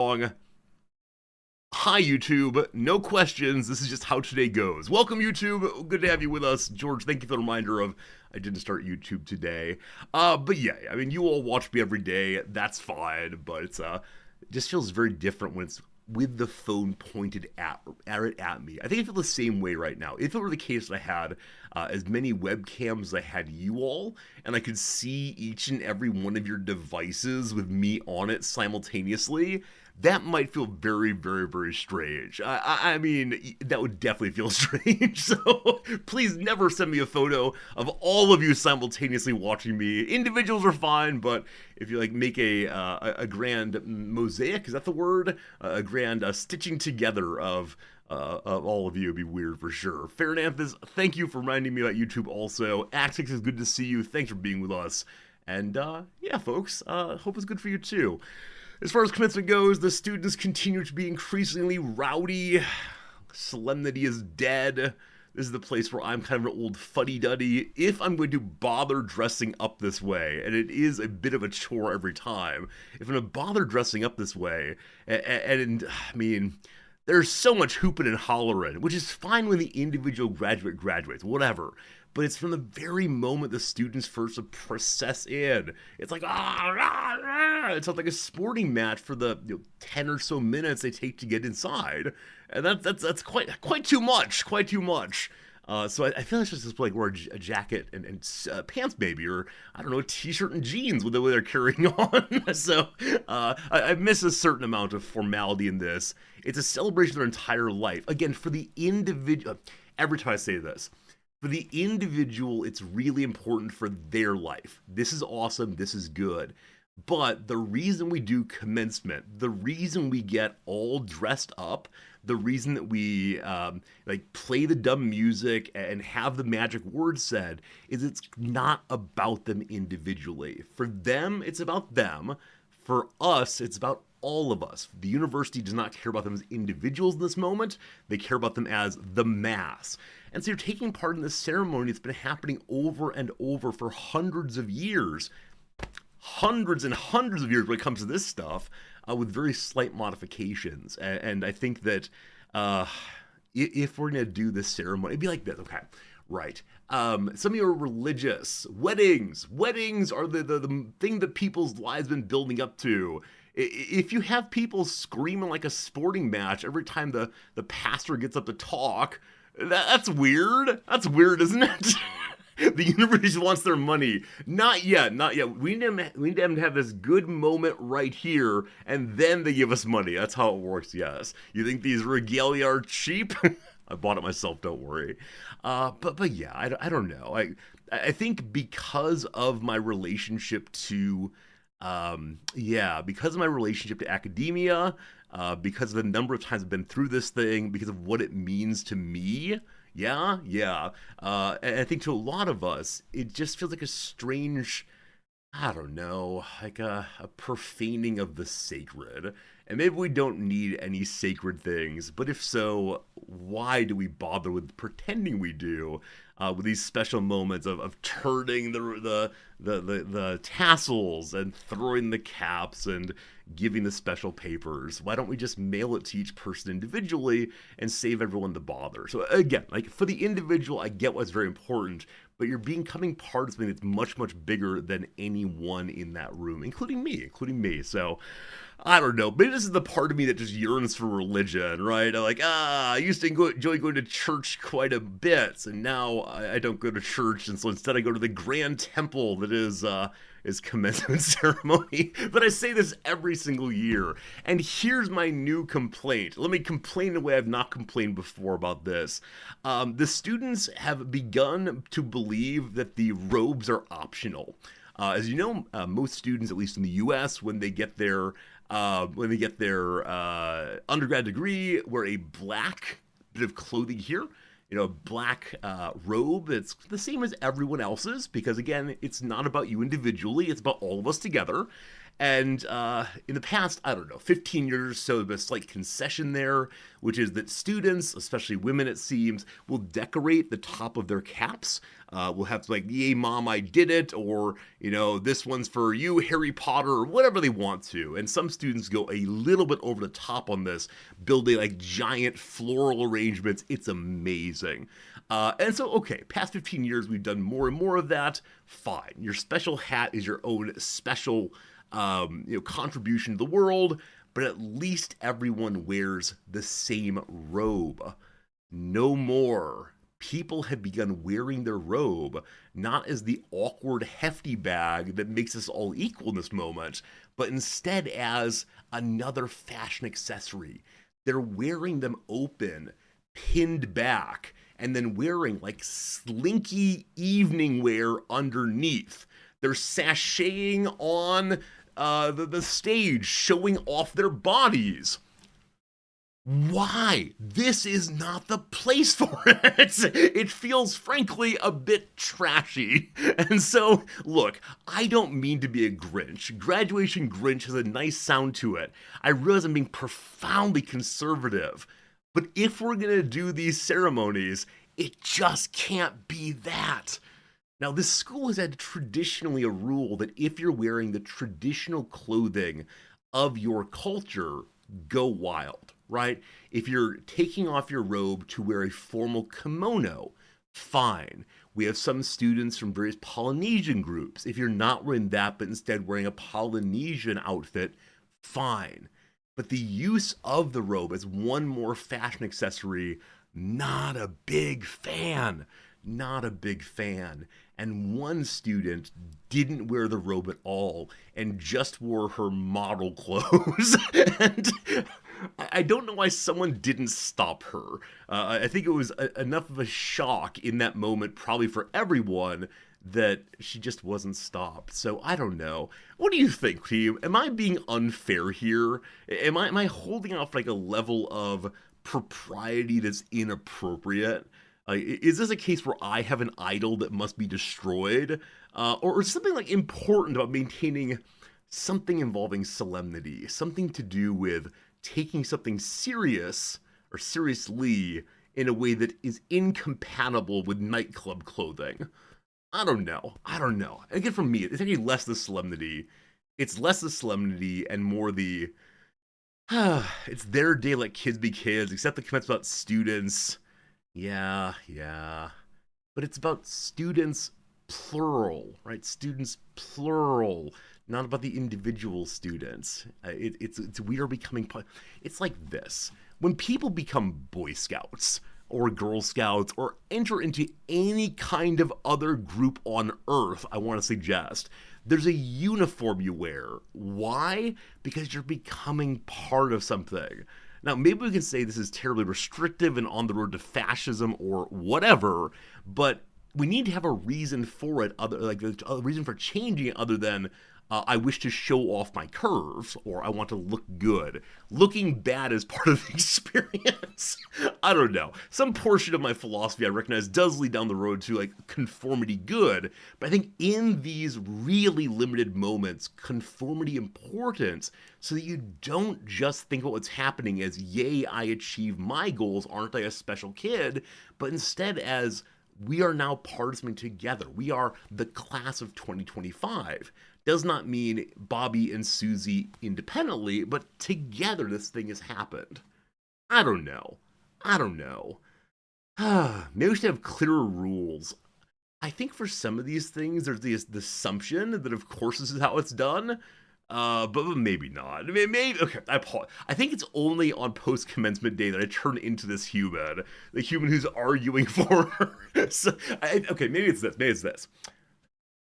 Wrong. Hi, YouTube. No questions. This is just how today goes. Welcome, YouTube. Good to have you with us. George, thank you for the reminder of I didn't start YouTube today. But yeah, I mean, you all watch me every day. That's fine. But it just feels very different when it's with the phone pointed at me. I think I feel the same way right now. If it were the case that I had as many webcams as I had you all, and I could see each and every one of your devices with me on it simultaneously, that might feel very, very, very strange. I mean, that would definitely feel strange. So please never send me a photo of all of you simultaneously watching me. Individuals are fine, but if you like make a grand mosaic, is that the word? A grand stitching together of all of you would be weird for sure. Fairnanthus, thank you for reminding me about YouTube also. Axix is good to see you. Thanks for being with us. And yeah, folks, hope it's good for you too. As far as commencement goes, the students continue to be increasingly rowdy. Solemnity is dead. This is the place where I'm kind of an old fuddy-duddy if I'm going to bother dressing up this way. And it is a bit of a chore every time. If I'm going to bother dressing up this way, and I mean, there's so much hooping and hollering, which is fine when the individual graduate graduates, whatever. But it's from the very moment the students first process in. It's like, it sounds like a sporting match for the 10 or so minutes they take to get inside. And that's quite too much, quite too much. So I feel like it's just like wear a jacket and pants maybe, or I don't know, a t-shirt and jeans with the way they're carrying on. So I miss a certain amount of formality in this. It's a celebration of their entire life. Again, for the individual, every time I say this, for the individual, it's really important for their life. This is awesome. This is good. But the reason we do commencement, the reason we get all dressed up, the reason that we like play the dumb music and have the magic words said is it's not about them individually. For them, it's about them. For us, it's about all of us. The university does not care about them as individuals in this moment. They care about them as the mass. And so you're taking part in this ceremony that's been happening over and over for hundreds of years. Hundreds and hundreds of years when it comes to this stuff, with very slight modifications. And I think that if we're going to do this ceremony, it'd be like this. Okay, right. Some of you are religious. Weddings are the thing that people's lives have been building up to. If you have people screaming like a sporting match every time the pastor gets up to talk, that's weird. That's weird, isn't it? The university wants their money. Not yet. We need them to have this good moment right here, and then they give us money. That's how it works, yes. You think these regalia are cheap? I bought it myself, don't worry. But yeah, I don't know. I think because of my relationship to because of my relationship to academia, because of the number of times I've been through this thing, because of what it means to me, and I think to a lot of us, it just feels like a strange, I don't know, like a profaning of the sacred. And maybe we don't need any sacred things, but if so, why do we bother with pretending we do? With these special moments of turning the tassels and throwing the caps and giving the special papers. Why don't we just mail it to each person individually and save everyone the bother? So again, like for the individual, I get what's very important, but you're becoming part of something that's much, much bigger than anyone in that room, including me. So I don't know. Maybe this is the part of me that just yearns for religion, right? I used to enjoy going to church quite a bit, and now I don't go to church, and so instead I go to the grand temple that is commencement ceremony. But I say this every single year, and here's my new complaint. Let me complain in a way I've not complained before about this. The students have begun to believe that the robes are optional. As you know, most students, at least in the U.S., when they get their undergrad degree, wear a black bit of clothing here, a black robe. It's the same as everyone else's because, again, it's not about you individually. It's about all of us together. And in the past, I don't know, 15 years or so, there's been a slight concession there, which is that students, especially women it seems, will decorate the top of their caps. Will have to like, yay mom, I did it, or, this one's for you, Harry Potter, or whatever they want to. And some students go a little bit over the top on this, building like giant floral arrangements. It's amazing. And so, okay, past 15 years, we've done more and more of that. Fine. Your special hat is your own special contribution to the world, but at least everyone wears the same robe. No more. People have begun wearing their robe not as the awkward hefty bag that makes us all equal in this moment, but instead as another fashion accessory. They're wearing them open, pinned back, and then wearing like slinky evening wear underneath. They're sashaying on the stage, showing off their bodies. Why? This is not the place for it. It feels, frankly, a bit trashy. And so, look, I don't mean to be a Grinch. Graduation Grinch has a nice sound to it. I realize I'm being profoundly conservative. But if we're going to do these ceremonies, it just can't be that. Now, this school has had traditionally a rule that if you're wearing the traditional clothing of your culture, go wild, right? If you're taking off your robe to wear a formal kimono, fine. We have some students from various Polynesian groups. If you're not wearing that, but instead wearing a Polynesian outfit, fine. But the use of the robe as one more fashion accessory, not a big fan. Not a big fan. And one student didn't wear the robe at all and just wore her model clothes. And I don't know why someone didn't stop her. I think it was enough of a shock in that moment, probably for everyone, that she just wasn't stopped. So I don't know. What do you think, team? Am I being unfair here? Am I holding off like a level of propriety that's inappropriate? Is this a case where I have an idol that must be destroyed? Or is something like important about maintaining something involving solemnity, something to do with taking something serious or seriously in a way that is incompatible with nightclub clothing? I don't know. Again, for me, it's actually less the solemnity. It's less the solemnity and more the, it's their day, let kids be kids, except the comments about students. Yeah. But it's about students, plural, right? Students, plural, not about the individual students. We are becoming, it's like this. When people become Boy Scouts or Girl Scouts or enter into any kind of other group on Earth, I want to suggest, there's a uniform you wear. Why? Because you're becoming part of something. Now, maybe we can say this is terribly restrictive and on the road to fascism or whatever, but we need to have a reason for it, a reason for changing it other than I wish to show off my curves or I want to look good. Looking bad is part of the experience. I don't know. Some portion of my philosophy I recognize does lead down the road to like conformity good, but I think in these really limited moments, conformity important so that you don't just think about what's happening as, yay, I achieve my goals, aren't I a special kid, but instead as we are now part of something together. We are the class of 2025. Does not mean Bobby and Susie independently, but together this thing has happened. I don't know. Maybe we should have clearer rules. I think for some of these things, there's the assumption that, of course, this is how it's done. But maybe not. Maybe okay. I think it's only on post-commencement day that I turn into this human, the human who's arguing for her. So, okay, maybe it's this.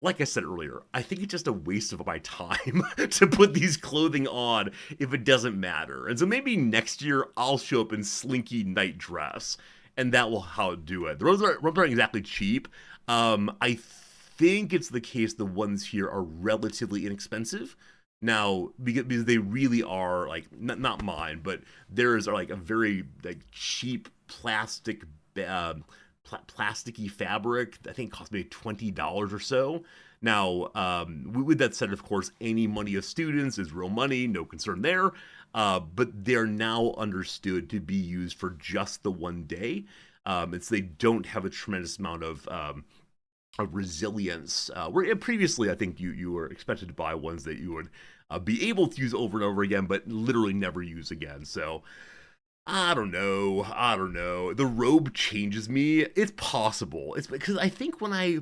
Like I said earlier, I think it's just a waste of my time to put these clothing on if it doesn't matter. And so maybe next year I'll show up in slinky night dress, and that will how do it. The robes aren't exactly cheap. I think it's the case the ones here are relatively inexpensive. Now, because they really are, like, not mine, but theirs are, like, a very, like, cheap plastic, plasticky fabric. I think it cost maybe $20 or so. Now, with that said, of course, any money of students is real money, no concern there. But they're now understood to be used for just the one day. It's they don't have a tremendous amount of resilience. Where previously, I think you were expected to buy ones that you would be able to use over and over again, but literally never use again. So I don't know. I don't know. The robe changes me. It's possible. It's because I think when I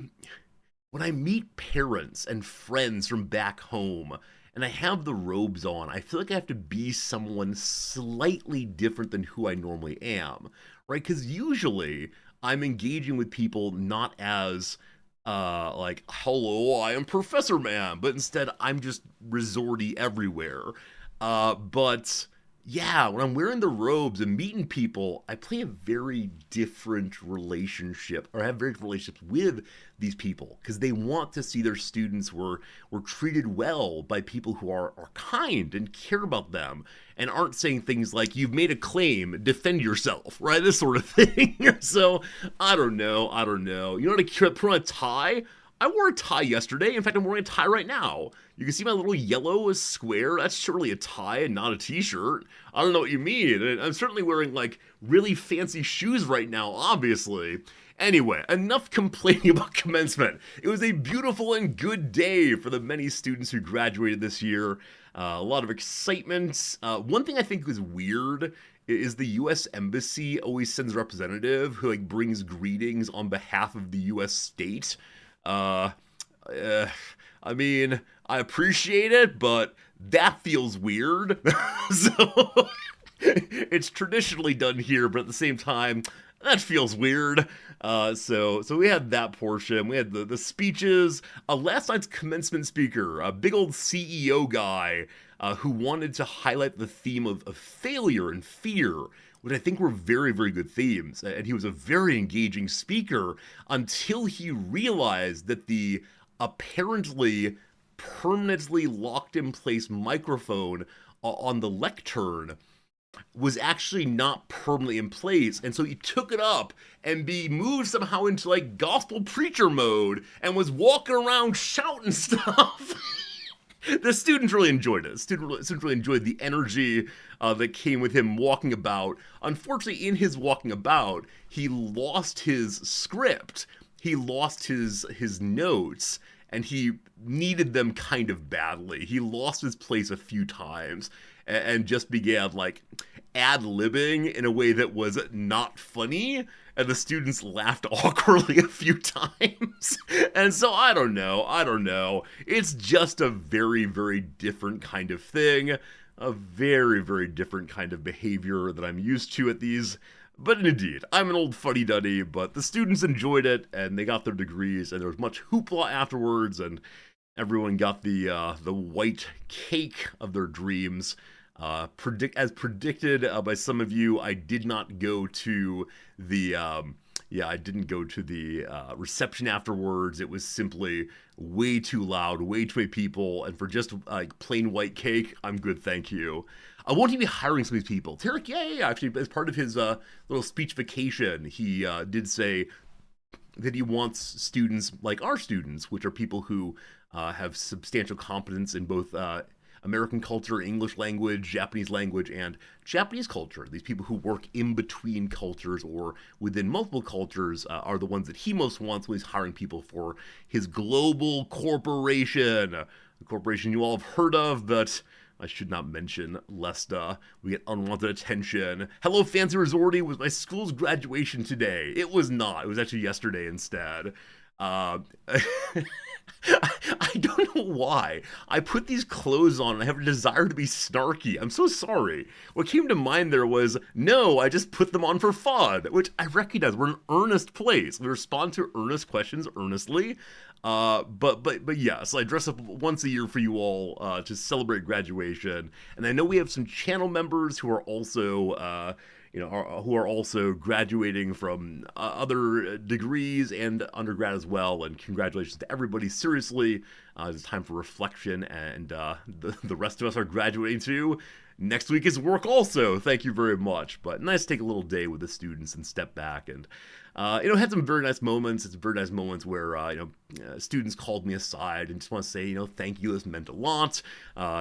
meet parents and friends from back home and I have the robes on, I feel like I have to be someone slightly different than who I normally am, right? Because usually I'm engaging with people not as like, hello, I am Professor Man, but instead I'm just resorty everywhere. But yeah, when I'm wearing the robes and meeting people, I play a very different relationship, or have very different relationships with these people, because they want to see their students were treated well by people who are kind and care about them, and aren't saying things like, you've made a claim, defend yourself, right? This sort of thing. So, I don't know, I don't know. You know what, I put on a tie? I wore a tie yesterday. In fact, I'm wearing a tie right now. You can see my little yellow square. That's surely a tie and not a t-shirt. I don't know what you mean. And I'm certainly wearing, like, really fancy shoes right now, obviously. Anyway, enough complaining about commencement. It was a beautiful and good day for the many students who graduated this year. A lot of excitement. One thing I think was weird is the U.S. Embassy always sends a representative who, like, brings greetings on behalf of the U.S. state. Uh, I mean, I appreciate it, but that feels weird. So it's traditionally done here, but at the same time, that feels weird. So we had that portion. We had the speeches. Last night's commencement speaker, a big old CEO guy, who wanted to highlight the theme of failure and fear, which I think were very, very good themes. And he was a very engaging speaker until he realized that the apparently permanently locked in place microphone on the lectern was actually not permanently in place, and so he took it up and be moved somehow into like gospel preacher mode and was walking around shouting stuff. The students really enjoyed it. Students really enjoyed the energy that came with him walking about. Unfortunately, in his walking about, he lost his script. He lost his notes, and he needed them kind of badly. He lost his place a few times and just began like ad-libbing in a way that was not funny, and the students laughed awkwardly a few times. And so I don't know. It's just a very, very different kind of thing, a very, very different kind of behavior that I'm used to at these. But indeed, I'm an old fuddy-duddy, but the students enjoyed it, and they got their degrees, and there was much hoopla afterwards, and everyone got the white cake of their dreams. As predicted by some of you, I did not go to the reception afterwards. It was simply way too loud, way too many people, and for just like plain white cake, I'm good, thank you. I won't even be hiring some of these people. Tarek, yeah, actually, as part of his little speech vacation, he did say that he wants students like our students, which are people who have substantial competence in both American culture, English language, Japanese language, and Japanese culture. These people who work in between cultures or within multiple cultures are the ones that he most wants when he's hiring people for his global corporation. A corporation you all have heard of, but I should not mention lest we get unwanted attention. Hello, Fancy Resorty was my school's graduation today. It was not. It was actually yesterday instead. I don't know why. I put these clothes on and I have a desire to be snarky. I'm so sorry. What came to mind there was, no, I just put them on for fun, which I recognize. We're an earnest place. We respond to earnest questions earnestly. But yes, I dress up once a year for you all to celebrate graduation. And I know we have some channel members who are also who are also graduating from other degrees and undergrad as well. And congratulations to everybody. Seriously, it's time for reflection, and the rest of us are graduating too. Next week is work also. Thank you very much. But nice to take a little day with the students and step back and, had some very nice moments. It's very nice moments where, students called me aside and just want to say, thank you. This meant a lot.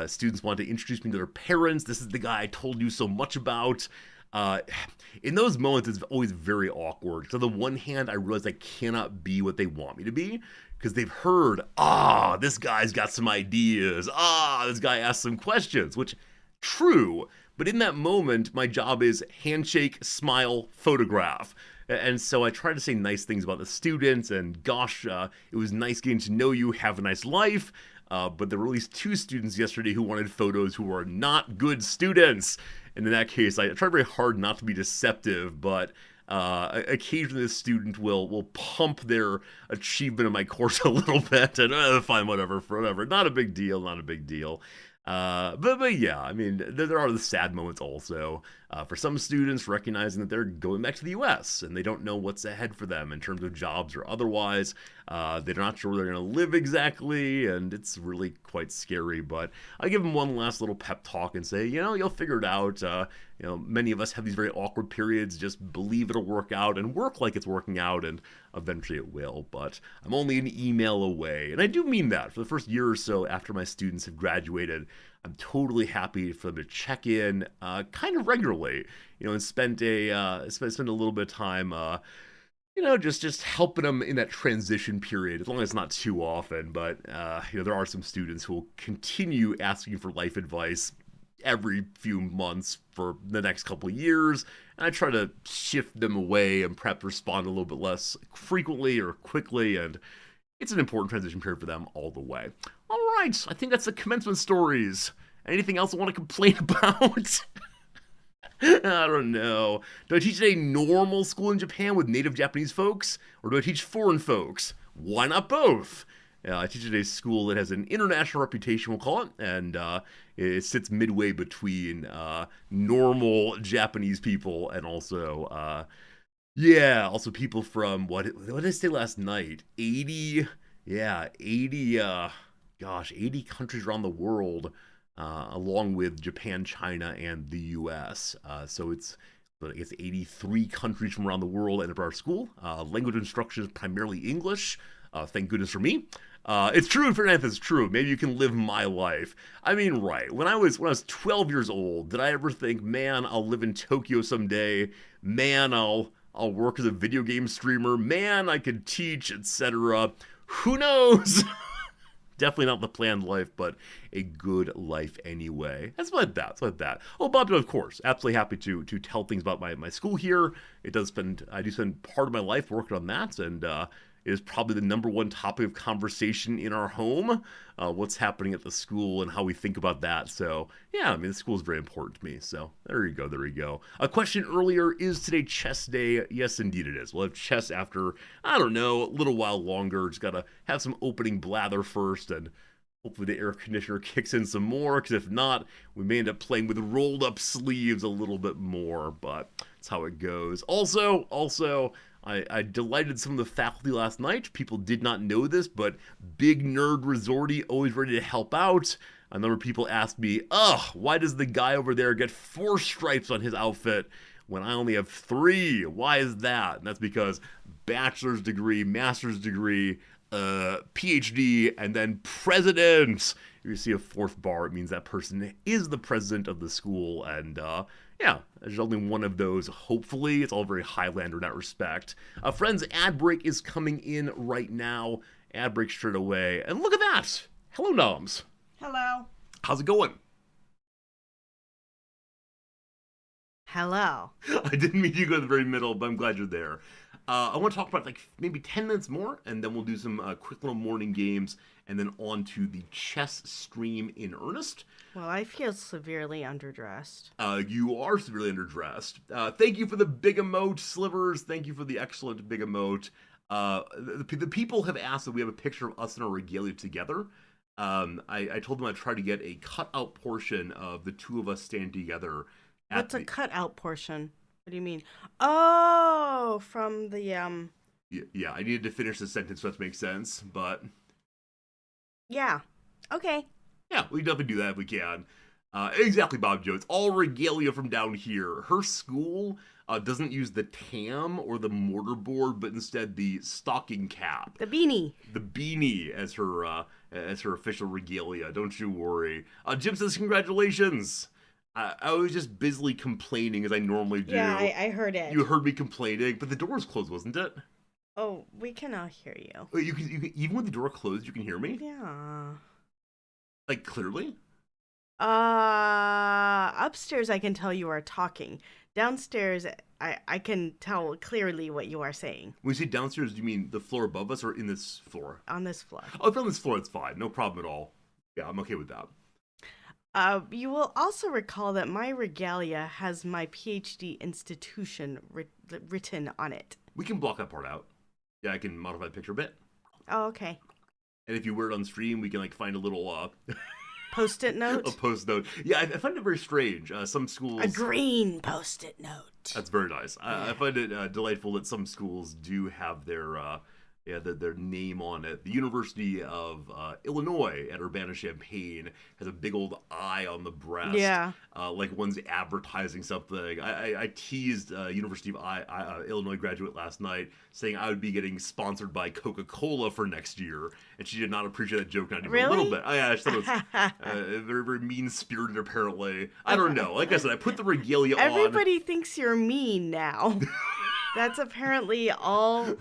Students want to introduce me to their parents. This is the guy I told you so much about. In those moments, it's always very awkward. So on the one hand, I realize I cannot be what they want me to be because they've heard, this guy's got some ideas. This guy asked some questions, which true. But in that moment, my job is handshake, smile, photograph. And so I try to say nice things about the students, and gosh, it was nice getting to know you, have a nice life. But there were at least 2 students yesterday who wanted photos who are not good students. And in that case, I try very hard not to be deceptive, but occasionally the student will pump their achievement in my course a little bit, and fine, whatever. Not a big deal, not a big deal. But yeah, I mean, there are the sad moments also. For some students, recognizing that they're going back to the U.S. and they don't know what's ahead for them in terms of jobs or otherwise. They're not sure where they're going to live exactly, and it's really quite scary. But I give them one last little pep talk and say, you'll figure it out. Many of us have these very awkward periods. Just believe it'll work out and work like it's working out, and eventually it will. But I'm only an email away, and I do mean that. For the first year or so after my students have graduated, I'm totally happy for them to check in kind of regularly, and spend a little bit of time, just helping them in that transition period, as long as it's not too often. But, there are some students who will continue asking for life advice every few months for the next couple of years, and I try to shift them away and perhaps respond a little bit less frequently or quickly, and it's an important transition period for them all the way. All right, I think that's the commencement stories. Anything else I want to complain about? I don't know. Do I teach at a normal school in Japan with native Japanese folks, or do I teach foreign folks? Why not both? I teach at a school that has an international reputation, we'll call it, and it sits midway between normal Japanese people and also, also people from, what did I say last night? 80 countries around the world, along with Japan, China, and the U.S. So it's, I guess, 83 countries from around the world enter our school. Language instruction is primarily English. Thank goodness for me. It's true, Fernandez, it's true. Maybe you can live my life. I mean, right. When I was 12 years old, did I ever think, man, I'll live in Tokyo someday? Man, I'll work as a video game streamer. Man, I could teach, etc. Who knows? Definitely not the planned life, but a good life anyway. That's like that. Oh, Bob, of course, absolutely happy to tell things about my school here. I do spend part of my life working on that, and it is probably the number one topic of conversation in our home. What's happening at the school and how we think about that. So yeah, I mean, the school is very important to me. So there you go. A question earlier, is today chess day? Yes, indeed it is. We'll have chess after, I don't know, a little while longer. Just gotta have some opening blather first, and hopefully the air conditioner kicks in some more, because if not, we may end up playing with rolled up sleeves a little bit more, but that's how it goes. Also, I delighted some of the faculty last night. People did not know this, but big nerd resorty, always ready to help out. A number of people asked me, why does the guy over there get 4 stripes on his outfit when I only have 3? Why is that? And that's because bachelor's degree, master's degree, PhD, and then president. If you see a 4th bar, it means that person is the president of the school, and there's only one of those, hopefully. It's all very Highlander in that respect. Friends, ad break is coming in right now. Ad break straight away. And look at that! Hello, Noms. Hello. How's it going? Hello. I didn't mean you to go to the very middle, but I'm glad you're there. I want to talk about maybe 10 minutes more, and then we'll do some quick little morning games, and then on to the chess stream in earnest. Well, I feel severely underdressed. You are severely underdressed. Thank you for the big emote, Slivers. Thank you for the excellent big emote. The people have asked that we have a picture of us in our regalia together. I told them I'd try to get a cut-out portion of the 2 of us standing together. What's a cut-out portion? What do you mean? Oh, from the, Yeah, I needed to finish the sentence for that to make sense, but... Yeah. Okay. Yeah, we can definitely do that if we can. Exactly, Bob Jones. All regalia from down here. Her school doesn't use the tam or the mortarboard, but instead the stocking cap, The beanie. the beanie as her official regalia. Don't you worry. Jim says congratulations. I was just busily complaining as I normally do. Yeah, I heard it. You heard me complaining, but the door was closed, wasn't it? Oh, we cannot hear you. Even with the door closed, you can hear me. Yeah. Like clearly. Upstairs I can tell you are talking. Downstairs I can tell clearly what you are saying. When you say downstairs, do you mean the floor above us or in this floor? On this floor. Oh, if on this floor, it's fine. No problem at all. Yeah, I'm okay with that. You will also recall that my regalia has my PhD institution written on it. We can block that part out. Yeah, I can modify the picture a bit. Oh, okay. And if you wear it on stream, we can like find a little Post-it note? a post note. Yeah, I find it very strange. Some schools A green Post-it note. That's very nice. I find it delightful that some schools do have their name on it. The University of Illinois at Urbana-Champaign has a big old eye on the breast. Yeah. Like one's advertising something. I teased University of Illinois graduate last night saying I would be getting sponsored by Coca-Cola for next year, and she did not appreciate that joke, not even a little bit. Yeah, she thought it was very, very mean-spirited, apparently. I don't know. Like I said, I put the regalia on. Everybody thinks you're mean now. That's apparently all...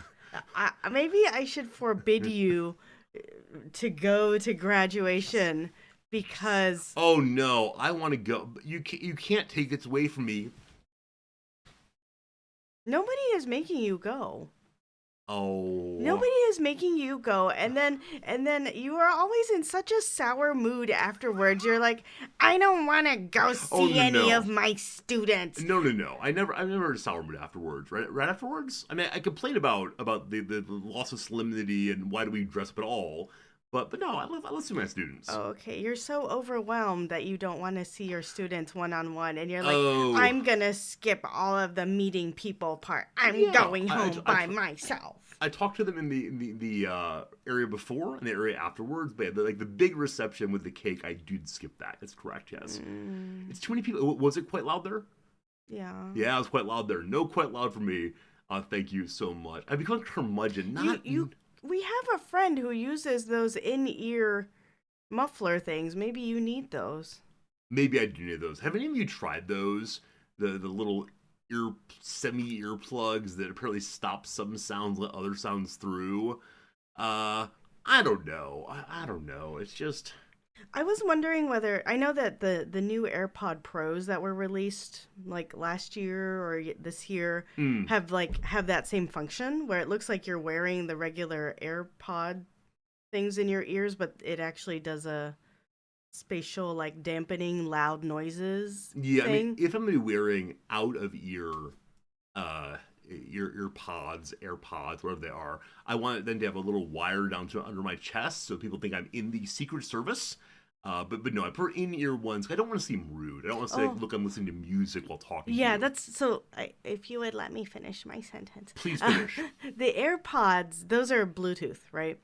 maybe I should forbid you to go to graduation because... Oh no, I want to go. You can't take this away from me. Nobody is making you go. Oh. Nobody is making you go, and then you are always in such a sour mood afterwards. You're like, I don't want to go see any of my students. No. I've never had a sour mood afterwards. Right afterwards. I mean, I complain about the loss of solemnity and why do we dress up at all. But no, I love seeing my students. Okay, you're so overwhelmed that you don't want to see your students one-on-one, and you're like, Oh. I'm gonna skip all of the meeting people part. I'm going home by myself. I talked to them in the area before and the area afterwards, but the big reception with the cake, I did skip that. That's correct, yes. It's too many people. Was it quite loud there? Yeah. Yeah, it was quite loud there. No, quite loud for me. Thank you so much. I've become curmudgeon. We have a friend who uses those in-ear muffler things. Maybe you need those. Maybe I do need those. Have any of you tried those? The little semi-ear plugs that apparently stop some sounds, let other sounds through. I don't know. I don't know. It's just... I was wondering whether... I know that the new AirPod Pros that were released like last year or this year have that same function where it looks like you're wearing the regular AirPod things in your ears, but it actually does a spatial like dampening loud noises thing. I mean, if I'm going to be wearing out of ear AirPods, whatever they are, I want them to have a little wire down to under my chest so people think I'm in the Secret Service. But no, I prefer in-ear ones. I don't want to seem rude. I don't want to say, look, I'm listening to music while talking to you. That's so. If you would let me finish my sentence. Please finish. The AirPods, those are Bluetooth, right?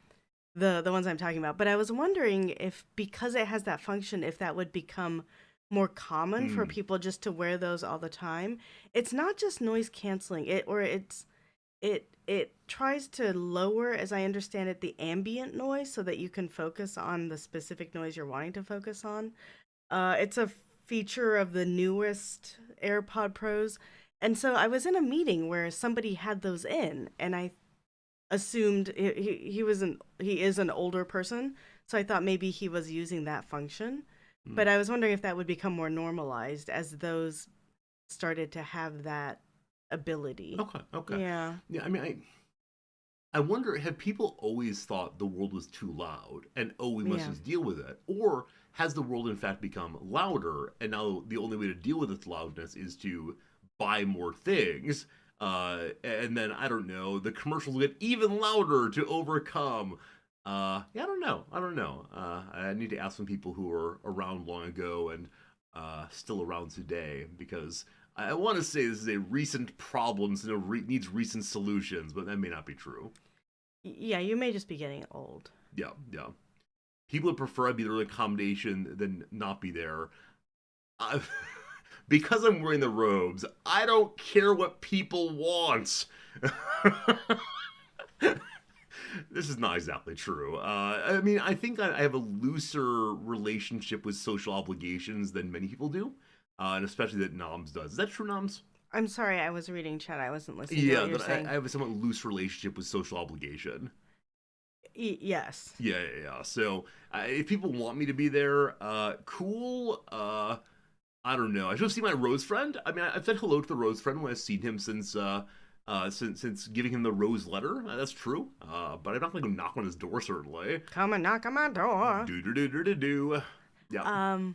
The ones I'm talking about. But I was wondering if, because it has that function, if that would become more common for people just to wear those all the time. It's not just noise canceling. It tries to lower, as I understand it, the ambient noise so that you can focus on the specific noise you're wanting to focus on. It's a feature of the newest AirPod Pros. And so I was in a meeting where somebody had those in, and I assumed he is an older person, so I thought maybe he was using that function. But I was wondering if that would become more normalized as those started to have that ability. Okay. Yeah. I mean, I wonder, have people always thought the world was too loud and we must just deal with it? Or has the world in fact become louder and now the only way to deal with its loudness is to buy more things? And then, I don't know, the commercials get even louder to overcome. I don't know. I need to ask some people who were around long ago and still around today, because I want to say this is a recent problem, so needs recent solutions, but that may not be true. Yeah, you may just be getting old. Yeah. People would prefer I'd be there in accommodation than not be there. I, because I'm wearing the robes, I don't care what people want. This is not exactly true. I mean, I think I have a looser relationship with social obligations than many people do, and especially that Noms does. Is that true, Noms? I'm sorry, I was reading chat. I wasn't listening to Yeah, what you're that I saying. have a somewhat loose relationship with social obligation. Yes. Yeah. So if people want me to be there, cool. I don't know. I should have seen my Rose friend. I mean, I've said hello to the Rose friend when I've seen him since giving him the Rose letter. That's true. But I'm not gonna go knock on his door certainly. Come and knock on my door. Do do do do do do. Yeah. Um,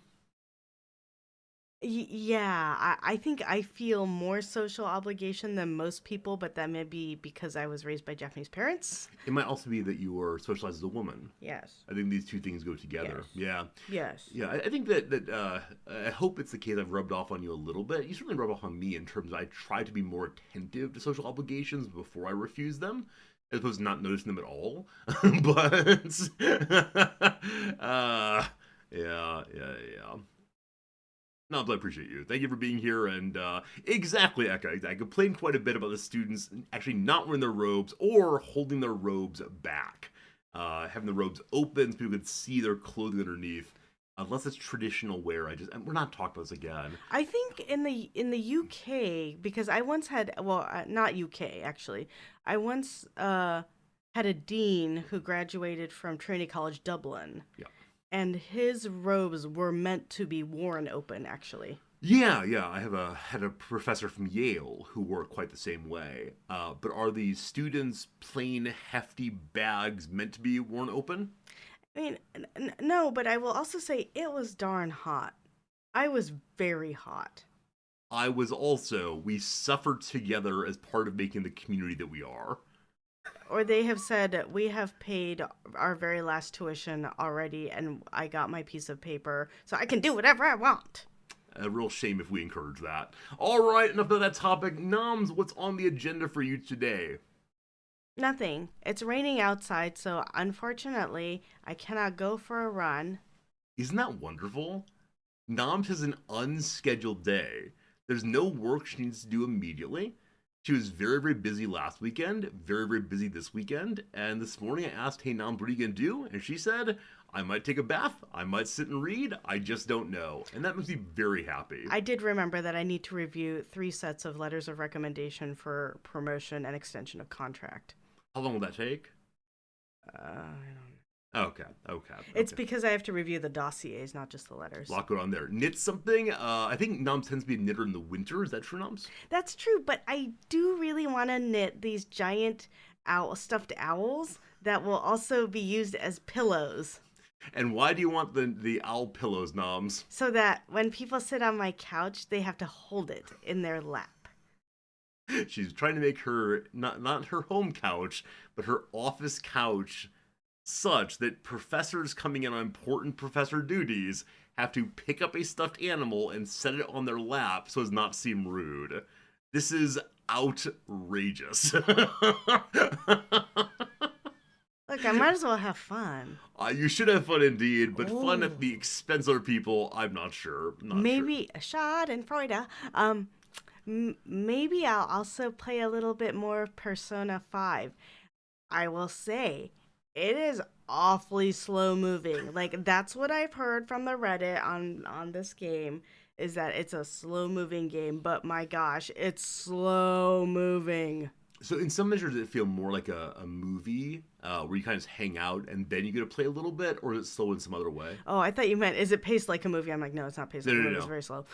yeah, I think I feel more social obligation than most people, but that may be because I was raised by Japanese parents. It might also be that you were socialized as a woman. Yes. I think these two things go together. Yes. Yeah. Yes. Yeah, I think that I hope it's the case. I've rubbed off on you a little bit. You certainly rub off on me in terms of I try to be more attentive to social obligations before I refuse them, as opposed to not noticing them at all. But yeah. No, but I appreciate you. Thank you for being here. And exactly, Eka. I complained quite a bit about the students actually not wearing their robes or holding their robes back, having the robes open so people could see their clothing underneath. Unless it's traditional wear, we're not talking about this again. I think in the UK, because I once had, well, not UK actually. I once had a dean who graduated from Trinity College Dublin, Yeah. and his robes were meant to be worn open actually. Yeah. I had a professor from Yale who wore it quite the same way. But are these students' plain hefty bags meant to be worn open? I mean, no, but I will also say it was darn hot. I was very hot. I was also. We suffered together as part of making the community that we are. Or they have said, we have paid our very last tuition already, and I got my piece of paper, so I can do whatever I want. A real shame if we encourage that. All right, enough of that topic. Noms, what's on the agenda for you today? Nothing. It's raining outside, so unfortunately, I cannot go for a run. Isn't that wonderful? Noms has an unscheduled day. There's no work she needs to do immediately. She was very, very busy last weekend, very, very busy this weekend, and this morning I asked, hey, Noms, what are you going to do? And she said, I might take a bath, I might sit and read, I just don't know. And that makes me very happy. I did remember that I need to review 3 sets of letters of recommendation for promotion and extension of contract. How long will that take? I don't know. Okay. It's because I have to review the dossiers, not just the letters. A lot going on there. Knit something. I think Noms tends to be a knitter in the winter. Is that true, Noms? That's true, but I do really want to knit these giant stuffed owls that will also be used as pillows. And why do you want the owl pillows, Noms? So that when people sit on my couch, they have to hold it in their lap. She's trying to make her not her home couch, but her office couch such that professors coming in on important professor duties have to pick up a stuffed animal and set it on their lap so as not to seem rude. This is outrageous. Look, I might as well have fun. You should have fun indeed, but fun at the expense of other people, I'm not sure. Maybe a Schadenfreude. Maybe I'll also play a little bit more of Persona 5. I will say, it is awfully slow moving. Like, that's what I've heard from the Reddit on this game, is that it's a slow moving game, but my gosh, it's slow moving. So in some measures, it feel more like a movie where you kind of just hang out and then you get to play a little bit, or is it slow in some other way? Oh, I thought you meant, is it paced like a movie? I'm like, no, it's not paced like a movie. It's very slow.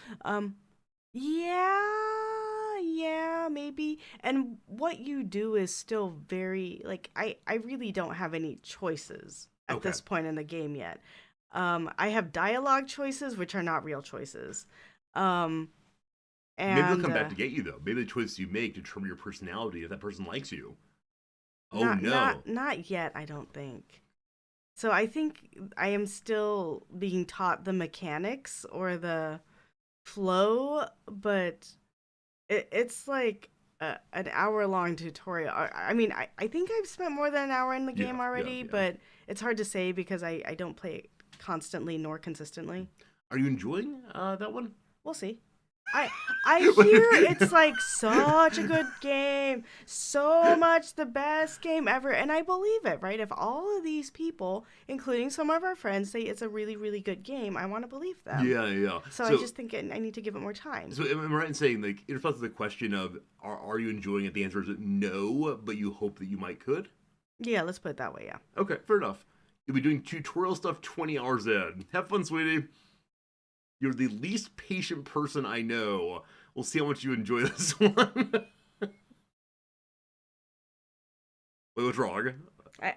Yeah, maybe. And what you do is still very, like, I really don't have any choices at this point in the game yet. I have dialogue choices, which are not real choices. Maybe they'll come back to get you, though. Maybe the choices you make determine your personality if that person likes you. Not yet, I don't think. So I think I am still being taught the mechanics or the flow, but it's like an hour-long tutorial. I mean, I think I've spent more than an hour in the game already, but it's hard to say because I don't play it constantly nor consistently. Are you enjoying that one? We'll see. I I hear it's like such a good game, so much the best game ever, and I believe it, right? If all of these people, including some of our friends, say it's a really, really good game, I want to believe them. Yeah, yeah. So I just think I need to give it more time. So am I right in saying, like, in response to the question of are you enjoying it? The answer is no, but you hope that you might could. Yeah, let's put it that way. Yeah. Okay, fair enough. You'll be doing tutorial stuff 20 hours in. Have fun, sweetie. You're the least patient person I know. We'll see how much you enjoy this one. Wait, what's wrong? I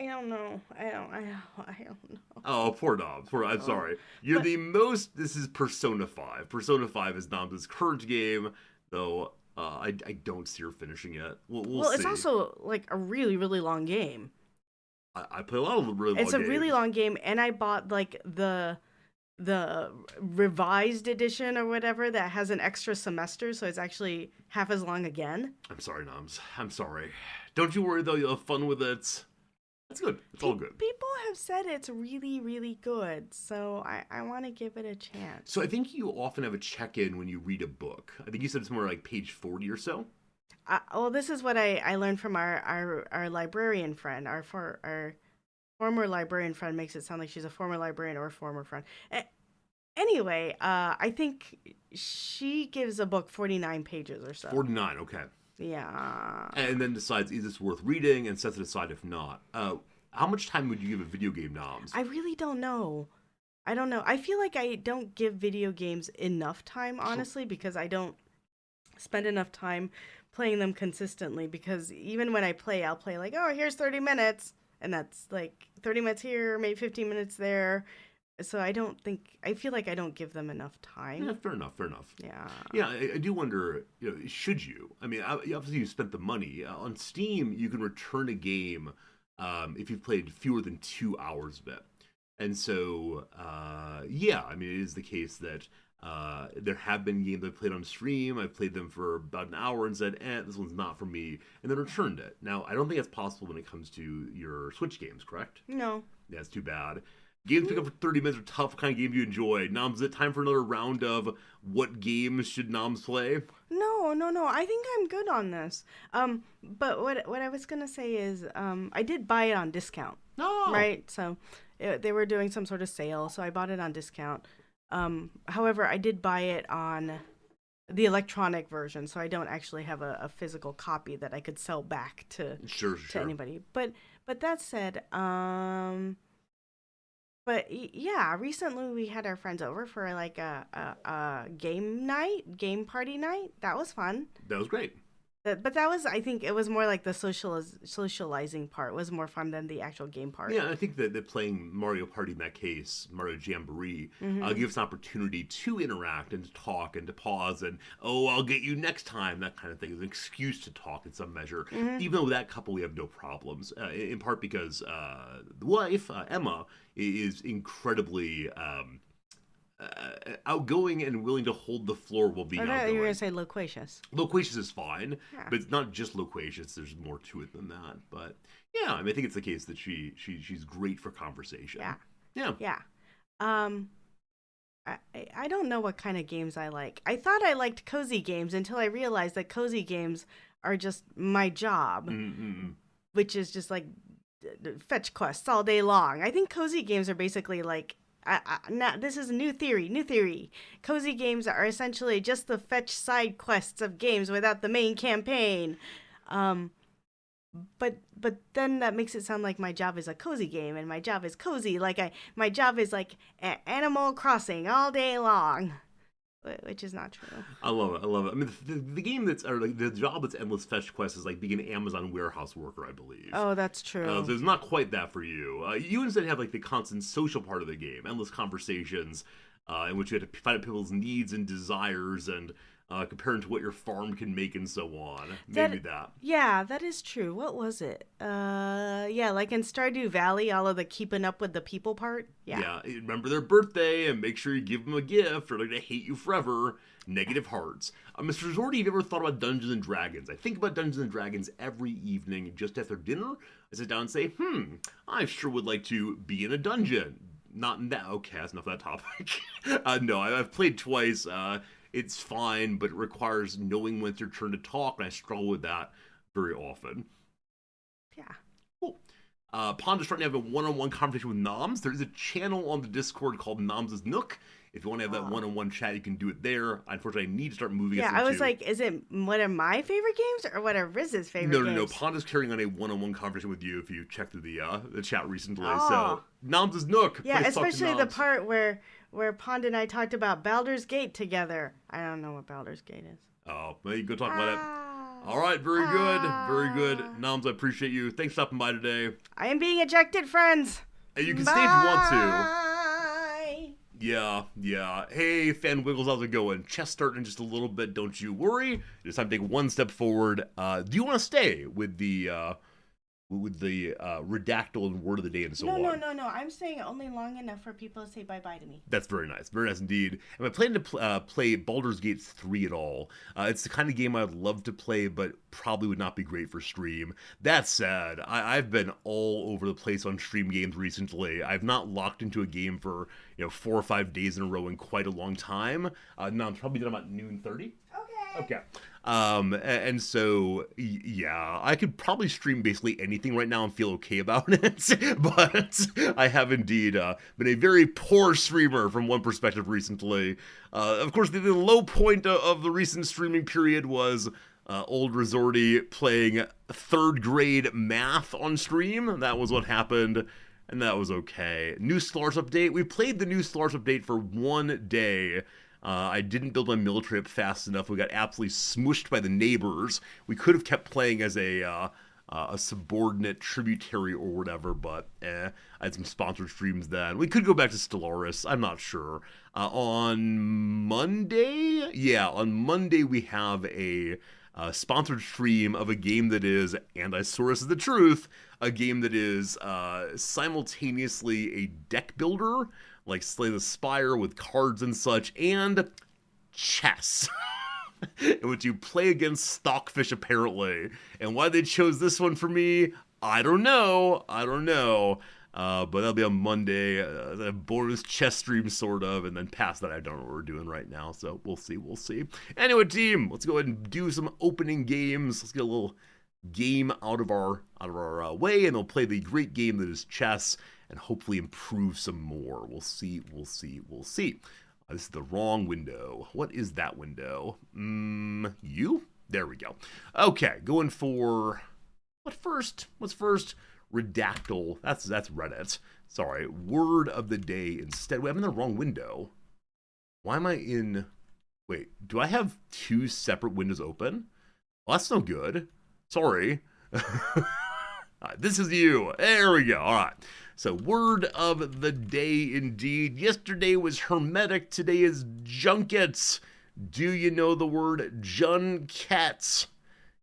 don't know. I don't know. Oh, poor Noms. I'm sorry. You're But the most. This is Persona 5. Persona 5 is Noms' current game, though I don't see her finishing it. We'll see. it's also like a really, really long game. I play a lot of really long games. It's a really long game, and I bought like the revised edition or whatever that has an extra semester, so it's actually half as long again. I'm sorry, Noms. I'm sorry. Don't you worry, though. You'll have fun with it. That's good. It's all good. People have said it's really, really good, so I want to give it a chance. So I think you often have a check-in when you read a book. I think you said it's more like page 40 or so. Well, this is what I learned from our librarian friend. Our former librarian friend makes it sound like she's a former librarian or a former friend. Anyway, I think she gives a book 49 pages or so. 49, okay. Yeah. And then decides, is this worth reading, and sets it aside if not. How much time would you give a video game, Noms? I really don't know. I don't know. I feel like I don't give video games enough time, honestly, because I don't spend enough time playing them consistently. Because even when I play, I'll play like, oh, here's 30 minutes. And that's like 30 minutes here, maybe 15 minutes there. So I feel like I don't give them enough time. Yeah, fair enough. Yeah. Yeah, I do wonder, should you? I mean, obviously you spent the money. On Steam, you can return a game if you've played fewer than 2 hours of it. And so, yeah, I mean, it is the case that there have been games I've played on stream. I've played them for about an hour and said, this one's not for me, and then returned it. Now, I don't think that's possible when it comes to your Switch games, correct? No. Yeah, it's too bad. Games pick up for 30 minutes are tough. What kind of game do you enjoy? Noms, is it time for another round of what games should Noms play? No. I think I'm good on this. But what I was gonna say is, I did buy it on discount. No. Right. So they were doing some sort of sale, so I bought it on discount. However, I did buy it on the electronic version, so I don't actually have a physical copy that I could sell back to Sure. anybody. But that said, but yeah, recently we had our friends over for like a game party night. That was fun. That was great. But that was, I think, it was more like the socializing part was more fun than the actual game part. Yeah, I think that playing Mario Party in that case, Mario Jamboree, gives an opportunity to interact and to talk and to pause and, oh, I'll get you next time, that kind of thing. Is an excuse to talk in some measure. Even though with that couple we have no problems, in part because the wife, Emma, is incredibly outgoing and willing to hold the floor while being outgoing. You were going to say loquacious. Loquacious is fine, Yeah. but it's not just loquacious. There's more to it than that. But yeah, I mean, I think it's the case that she's great for conversation. Yeah. Yeah. I don't know what kind of games I like. I thought I liked cozy games until I realized that cozy games are just my job, which is just like fetch quests all day long. I think cozy games are basically like, this is a new theory. Cozy games are essentially just the fetch side quests of games without the main campaign. But then that makes it sound like my job is a cozy game, and my job is cozy. My job is like Animal Crossing all day long, which is not true. I love it. I mean, the game the job that's endless fetch quest is like being an Amazon warehouse worker, I believe. Oh, that's true. So it's not quite that for you. You instead have like the constant social part of the game, endless conversations, in which you have to find out people's needs and desires and compare them to what your farm can make and so on. Maybe that. Yeah, that is true. What was it? Yeah, like in Stardew Valley, all of the keeping up with the people part. Yeah. Remember their birthday and make sure you give them a gift or they're going to hate you forever. Negative hearts. Mr. Zordy, have you ever thought about Dungeons and Dragons? I think about Dungeons and Dragons every evening just after dinner. I sit down and say, I sure would like to be in a dungeon. not in that. Okay, that's enough of that topic. No, I've played twice. It's fine, but it requires knowing when it's your turn to talk, and I struggle with that very often. Yeah. Cool. Pond is starting to have a one-on-one conversation with Noms. There's a channel on the Discord called Noms' Nook. If you want to have that one-on-one chat, you can do it there. Unfortunately, I need to start moving. Yeah, I was like, is it one of my favorite games or one of Riz's favorite games? No. Pond is carrying on a one-on-one conversation with you if you checked through the chat recently. So Noms' Nook. Yeah, especially the part where Pond and I talked about Baldur's Gate together. I don't know what Baldur's Gate is. Oh, well, you go talk about it. All right, very good. Very good. Noms, I appreciate you. Thanks for stopping by today. I am being ejected, friends. And you can stay if you want to. Yeah. Hey, Fan Wiggles, how's it going? Chess starting in just a little bit, don't you worry. Just time to take one step forward. Do you want to stay with the redactyl and word of the day and so on? No. I'm staying only long enough for people to say bye-bye to me. That's very nice. Very nice indeed. Am I planning to play Baldur's Gate 3 at all? It's the kind of game I'd love to play, but probably would not be great for stream. That said, I've been all over the place on stream games recently. I've not locked into a game for 4 or 5 days in a row in quite a long time. No, I'm probably done about noon 30. Okay. And so, yeah, I could probably stream basically anything right now and feel okay about it, but I have indeed been a very poor streamer from one perspective recently. Of course, the low point of the recent streaming period was old Resorty playing 3rd grade math on stream. That was what happened, and that was okay. New Stars update. We played the new Stars update for 1 day. I didn't build my military up fast enough. We got absolutely smushed by the neighbors. We could have kept playing as a subordinate tributary or whatever, but I had some sponsored streams then. We could go back to Stellaris. I'm not sure. On Monday? Yeah, on Monday we have a sponsored stream of a game that is, and I swear this is the truth, a game that is simultaneously a deck builder, like Slay the Spire with cards and such, and chess, in which you play against Stockfish, apparently. And why they chose this one for me, I don't know. But that'll be on Monday, a bonus chess stream, sort of, and then past that, I don't know what we're doing right now, so we'll see. Anyway, team, let's go ahead and do some opening games. Let's get a little game out of our way, and we'll play the great game that is chess, and hopefully improve some more. We'll see. This is the wrong window. What is that window? You? There we go. Okay, going for... What's first? Redactyl. That's Reddit. Sorry. Word of the day instead. Wait, I'm in the wrong window. Why am I in... Wait, do I have 2 separate windows open? Well, that's no good. Sorry. This is you. There we go. All right. So, word of the day indeed. Yesterday was hermetic. Today is junkets. Do you know the word junkets?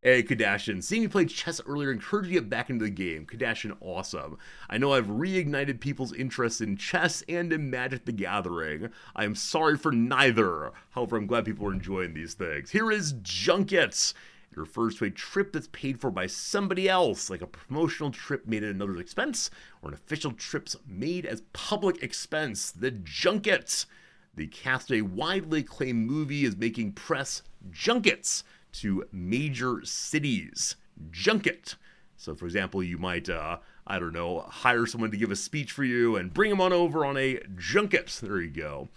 Hey, Kardashian, seeing you play chess earlier encouraged you to get back into the game. Kardashian, awesome. I know I've reignited people's interest in chess and in Magic the Gathering. I am sorry for neither. However, I'm glad people are enjoying these things. Here is junkets. It refers to a trip that's paid for by somebody else, like a promotional trip made at another's expense, or an official trip made as public expense. The junket. The cast of a widely acclaimed movie is making press junkets to major cities. Junket. So, for example, you might, hire someone to give a speech for you and bring them on over on a junket. There you go.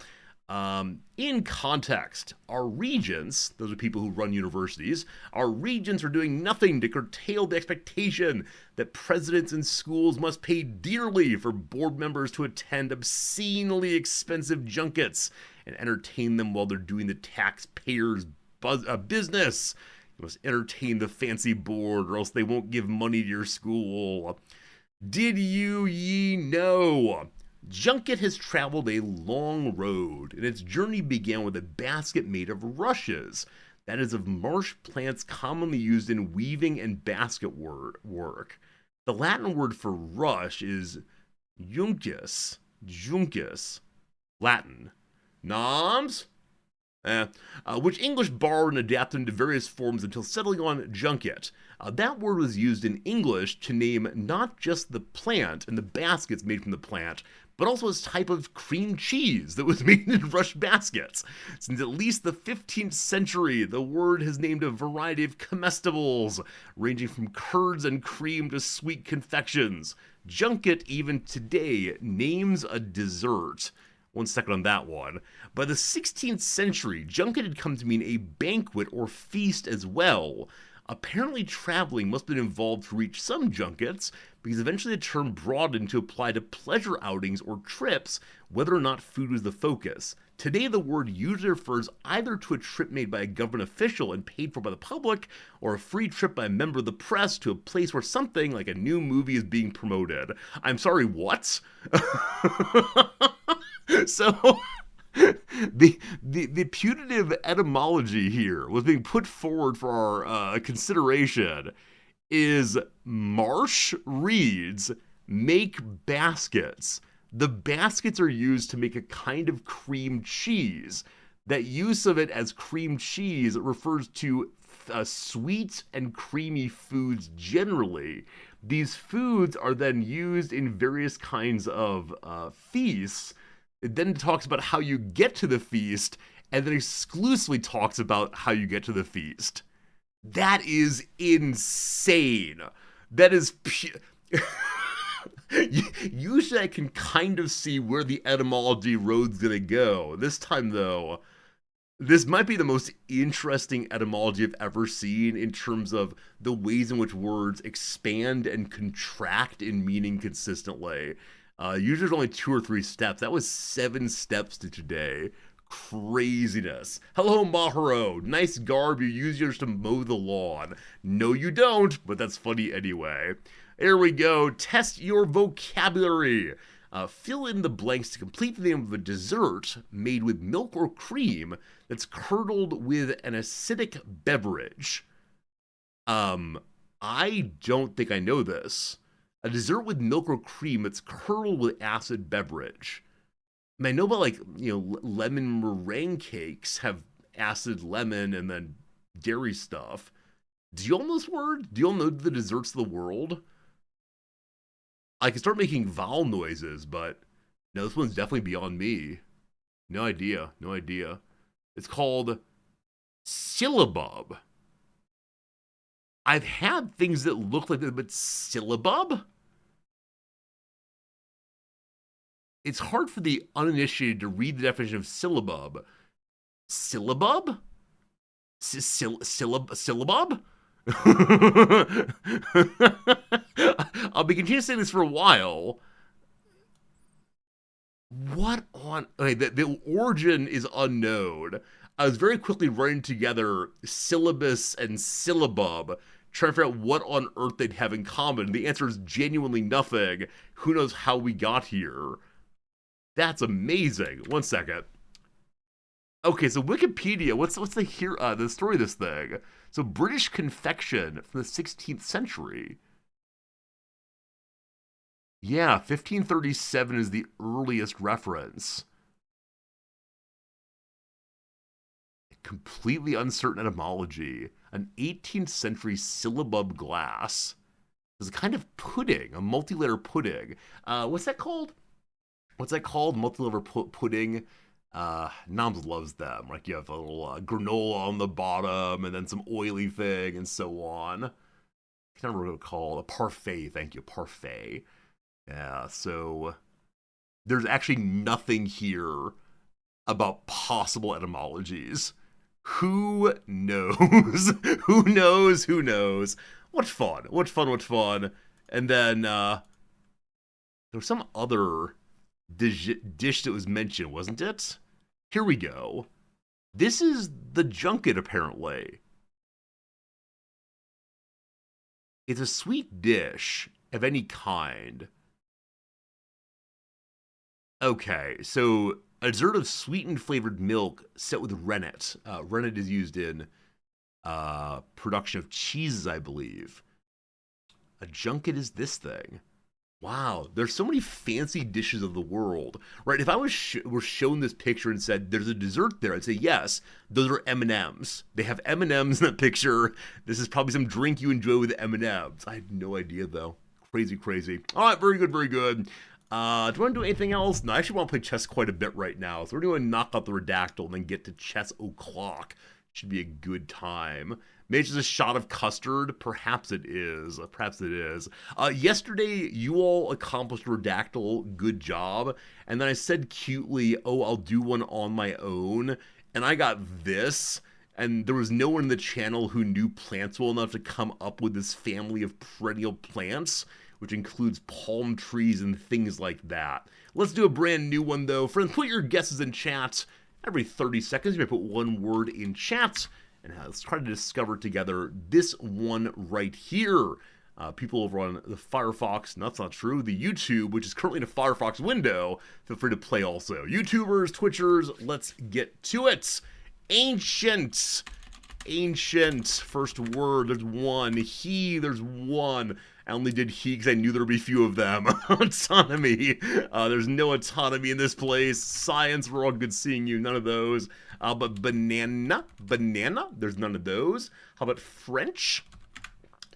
In context, our regents, those are people who run universities, our regents are doing nothing to curtail the expectation that presidents and schools must pay dearly for board members to attend obscenely expensive junkets and entertain them while they're doing the taxpayers' business. You must entertain the fancy board or else they won't give money to your school. Did ye know? Junket has traveled a long road, and its journey began with a basket made of rushes, that is, of marsh plants commonly used in weaving and basket work. The Latin word for rush is juncus, Latin. Noms? Which English borrowed and adapted into various forms until settling on junket. That word was used in English to name not just the plant and the baskets made from the plant, but also as type of cream cheese that was made in rush baskets. Since at least the 15th century, the word has named a variety of comestibles, ranging from curds and cream to sweet confections. Junket, even today, names a dessert. 1 second on that one. By the 16th century, junket had come to mean a banquet or feast as well. Apparently, traveling must have been involved to reach some junkets, because eventually the term broadened to apply to pleasure outings or trips, whether or not food was the focus. Today, the word usually refers either to a trip made by a government official and paid for by the public, or a free trip by a member of the press to a place where something like a new movie is being promoted. I'm sorry, what? So, the putative etymology here was being put forward for our consideration is marsh reeds make baskets. The baskets are used to make a kind of cream cheese. That use of it as cream cheese refers to sweet and creamy foods generally. These foods are then used in various kinds of feasts. It then talks about how you get to the feast, and then exclusively talks about how you get to the feast. That is insane. That is usually I can kind of see where the etymology road's gonna go. This time, though, this might be the most interesting etymology I've ever seen in terms of the ways in which words expand and contract in meaning consistently. Usually there's only 2 or 3 steps. That was 7 steps to today. Craziness. Hello, Maharo. Nice garb. You use yours to mow the lawn. No, you don't, but that's funny anyway. Here we go. Test your vocabulary. Fill in the blanks to complete the name of a dessert made with milk or cream that's curdled with an acidic beverage. I don't think I know this. A dessert with milk or cream that's curdled with acid beverage. I mean, I know about, lemon meringue cakes have acid lemon and then dairy stuff. Do you all know this word? Do you all know the desserts of the world? I can start making vowel noises, but no, this one's definitely beyond me. No idea. It's called syllabub. I've had things that look like that, but syllabub? It's hard for the uninitiated to read the definition of syllabub. Syllabub? Syllabub? I'll be continuing saying this for a while. What on... Okay, the origin is unknown. I was very quickly running together syllabus and syllabub, trying to figure out what on earth they'd have in common. The answer is genuinely nothing. Who knows how we got here? That's amazing. 1 second. Okay, so Wikipedia, what's the story of this thing? So British confection from the 16th century. Yeah, 1537 is the earliest reference. Completely uncertain etymology. An 18th century syllabub glass. It's a kind of pudding, a multi-layer pudding. What's that called? Multi-layer pudding. Noms loves them. Like you have a little granola on the bottom and then some oily thing and so on. I can't remember what it's called. A parfait, thank you, parfait. Yeah, so there's actually nothing here about possible etymologies. Who knows? Who knows? What fun. And then there was some other dish that was mentioned, wasn't it? Here we go. This is the junket, apparently. It's a sweet dish of any kind. Okay, so a dessert of sweetened flavored milk set with rennet. Rennet is used in production of cheeses, I believe. A junket is this thing. Wow, there's so many fancy dishes of the world, right? If I were shown this picture and said, there's a dessert there, I'd say, yes, those are M&Ms. They have M&Ms in that picture. This is probably some drink you enjoy with M&Ms. I had no idea, though. Crazy. All right, very good. Do I want to do anything else? No, I actually want to play chess quite a bit right now. So we're going to knock out the Redactyl and then get to chess o'clock. Should be a good time. Maybe it's just a shot of custard. Perhaps it is. Perhaps it is. Yesterday, you all accomplished Redactyl. Good job. And then I said cutely, oh, I'll do one on my own. And I got this. And there was no one in the channel who knew plants well enough to come up with this family of perennial plants, which includes palm trees and things like that. Let's do a brand new one, though. Friends, put your guesses in chat. Every 30 seconds, you may put one word in chat. And let's try to discover together this one right here. People over on the Firefox, no, that's not true, the YouTube, which is currently in a Firefox window, feel free to play also. YouTubers, Twitchers, let's get to it. Ancient. Ancient. First word, there's one. He, there's one. I only did he because I knew there would be a few of them. Autonomy. There's no autonomy in this place. Science, we're all good seeing you. None of those. But banana. Banana. There's none of those. How about French?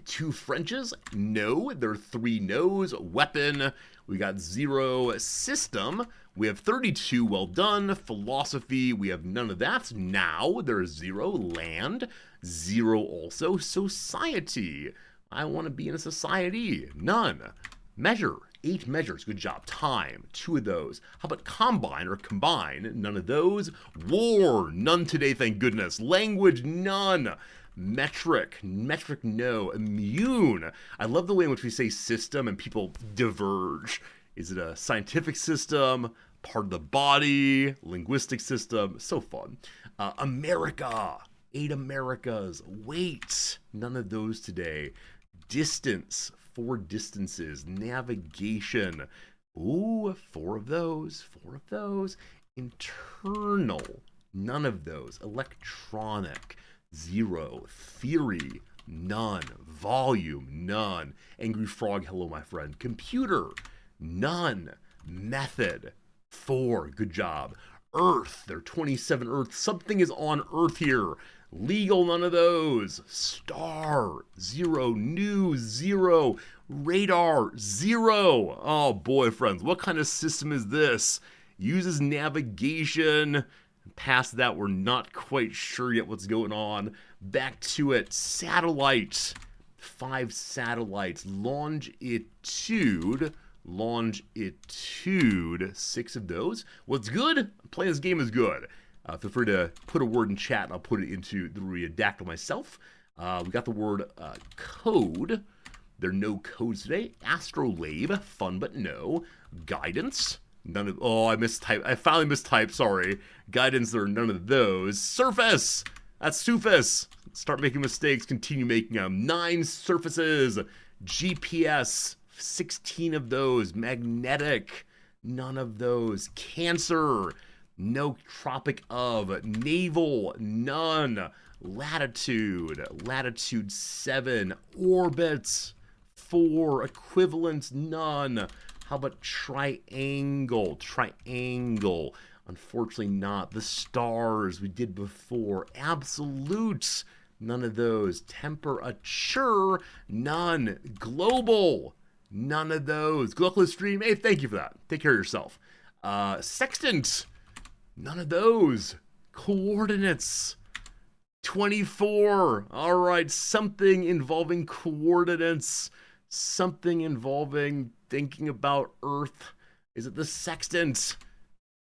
2 Frenches? No. There are 3 no's. Weapon. We got 0. System. We have 32. Well done. Philosophy. We have none of that. Now. There is 0. Land. 0 also. Society. I want to be in a society. None. Measure. 8 measures. Good job. Time. 2 of those. How about combine or combine? None of those. War. None today, thank goodness. Language. None. Metric. Metric, no. Immune. I love the way in which we say system and people diverge. Is it a scientific system? Part of the body? Linguistic system? So fun. America. 8 Americas. Weight. None of those today. Distance. 4 distances. Navigation. Ooh, 4 of those. 4 of those. Internal. None of those. Electronic. 0. Theory. None. Volume. None. Angry Frog. Hello, my friend. Computer. None. Method. 4. Good job. Earth. There are 27 Earth. Something is on Earth here. Legal, none of those. Star, 0. News, 0. Radar, 0. Oh boy, friends, what kind of system is this? Uses navigation. Past that, we're not quite sure yet what's going on. Back to it. Satellite. 5 satellites. Longitude. Longitude. 6 of those. What's good? Playing this game is good. Feel free to put a word in chat and I'll put it into the Redactyl myself. We got the word code. There are no codes today. Astrolabe, fun but no. Guidance, none of, oh, I mistyped. I finally mistyped, sorry. Guidance, there are none of those. Surface, that's Sufis. Start making mistakes, continue making them. 9 surfaces. GPS, 16 of those. Magnetic, none of those. Cancer, no. Tropic of. Naval, none. Latitude, latitude 7. Orbits, 4. Equivalents, none. How about triangle? Triangle, unfortunately not. The stars we did before. Absolutes, none of those. Temperature, none. Global, none of those. Good luck with the stream. Hey, thank you for that. Take care of yourself. Sextant, none of those. Coordinates, 24. All right, something involving coordinates. Something involving thinking about Earth. Is it the sextant?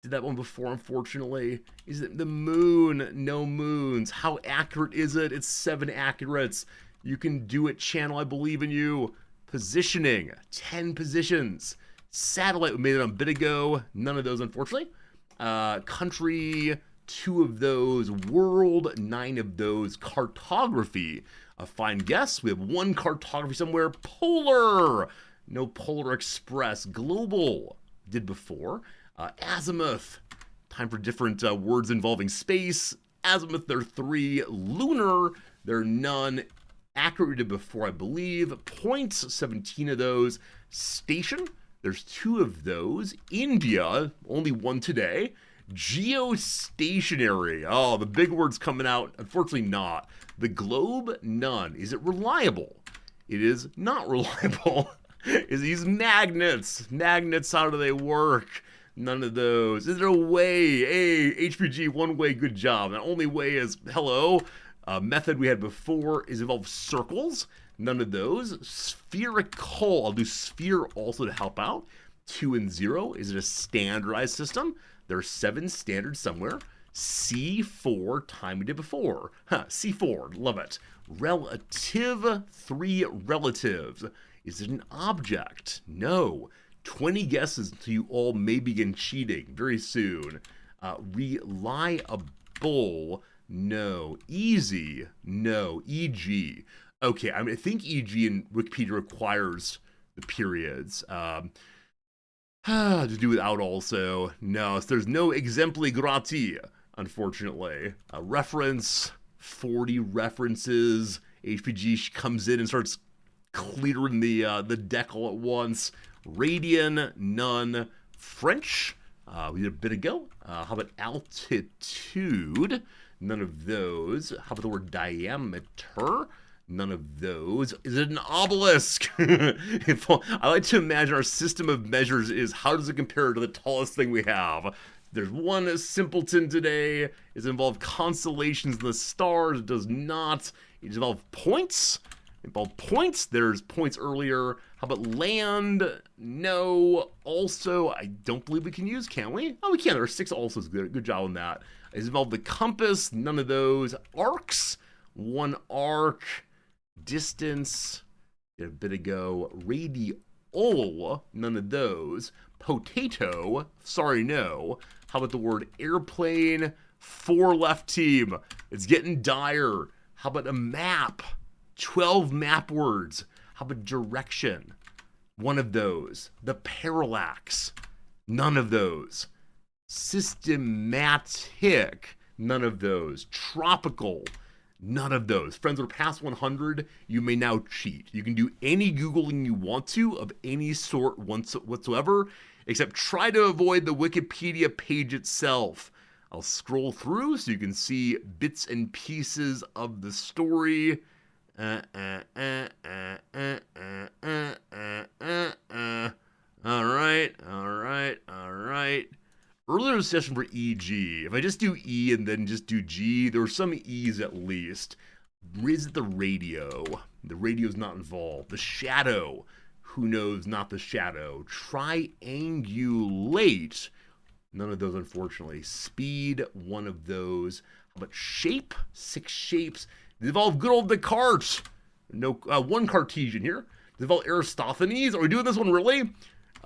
Did that one before, unfortunately. Is it the moon? No moons. How accurate is it? It's 7 accurates. You can do it, channel. I believe in you. Positioning, 10 positions. Satellite, we made it a bit ago. None of those, unfortunately. Country, 2 of those. World, 9 of those. Cartography, a fine guess. We have 1 cartography somewhere. Polar, no Polar Express. Global, did before. Azimuth, time for different words involving space. Azimuth, there are 3. Lunar, there are none. Accurate, we did before, I believe. Points, 17 of those. Station, there's 2 of those. India, only 1 today. Geostationary, oh, the big words coming out. Unfortunately not. The globe, none. Is it reliable? It is not reliable. Is these magnets? Magnets, how do they work? None of those. Is there a way? Hey, HPG, one way, good job. The only way is hello. Method we had before is involve circles. None of those. Spherical. I'll do sphere also to help out. 2 and 0. Is it a standardized system? There are 7 standards somewhere. C4, time we did before. C4, love it. Relative, 3 relatives. Is it an object? No. 20 guesses until you all may begin cheating very soon. Reliable, no. Easy, no. EG. Okay, I think EG in Wikipedia requires the periods. To do without also. No, so there's no exempli grati, unfortunately. Reference, 40 references. HPG comes in and starts clearing the deck all at once. Radian, none. French, we did a bit ago. How about altitude? None of those. How about the word diameter? None of those. Is it an obelisk? I like to imagine our system of measures is how does it compare to the tallest thing we have? There's one simpleton today. Does it involve constellations and the stars? It does not. It involves points. There's points earlier. How about land? No. Also, I don't believe we can use, can we? Oh, we can. There are 6 alsos. Good job on that. It's involved the compass. None of those. Arcs. 1 arc. Distance. Did a bit ago. Radial. None of those. Potato. Sorry, no. How about the word airplane? 4 left team. It's getting dire. How about a map? 12 map words. How about direction? 1 of those. The parallax. None of those. Systematic. None of those. Tropical. None of those. Friends, we're past 100. You may now cheat. You can do any Googling you want to of any sort whatsoever, except try to avoid the Wikipedia page itself. I'll scroll through so you can see bits and pieces of the story. All right. Earlier session for EG, if I just do E and then just do G, there were some E's at least. Is it the radio? The radio's not involved. The shadow, who knows, not the shadow. Triangulate, none of those unfortunately. Speed, 1 of those. How about shape? 6 shapes. They involve good old Descartes. No, 1 Cartesian here. Does it involve Aristophanes? Are we doing this one really?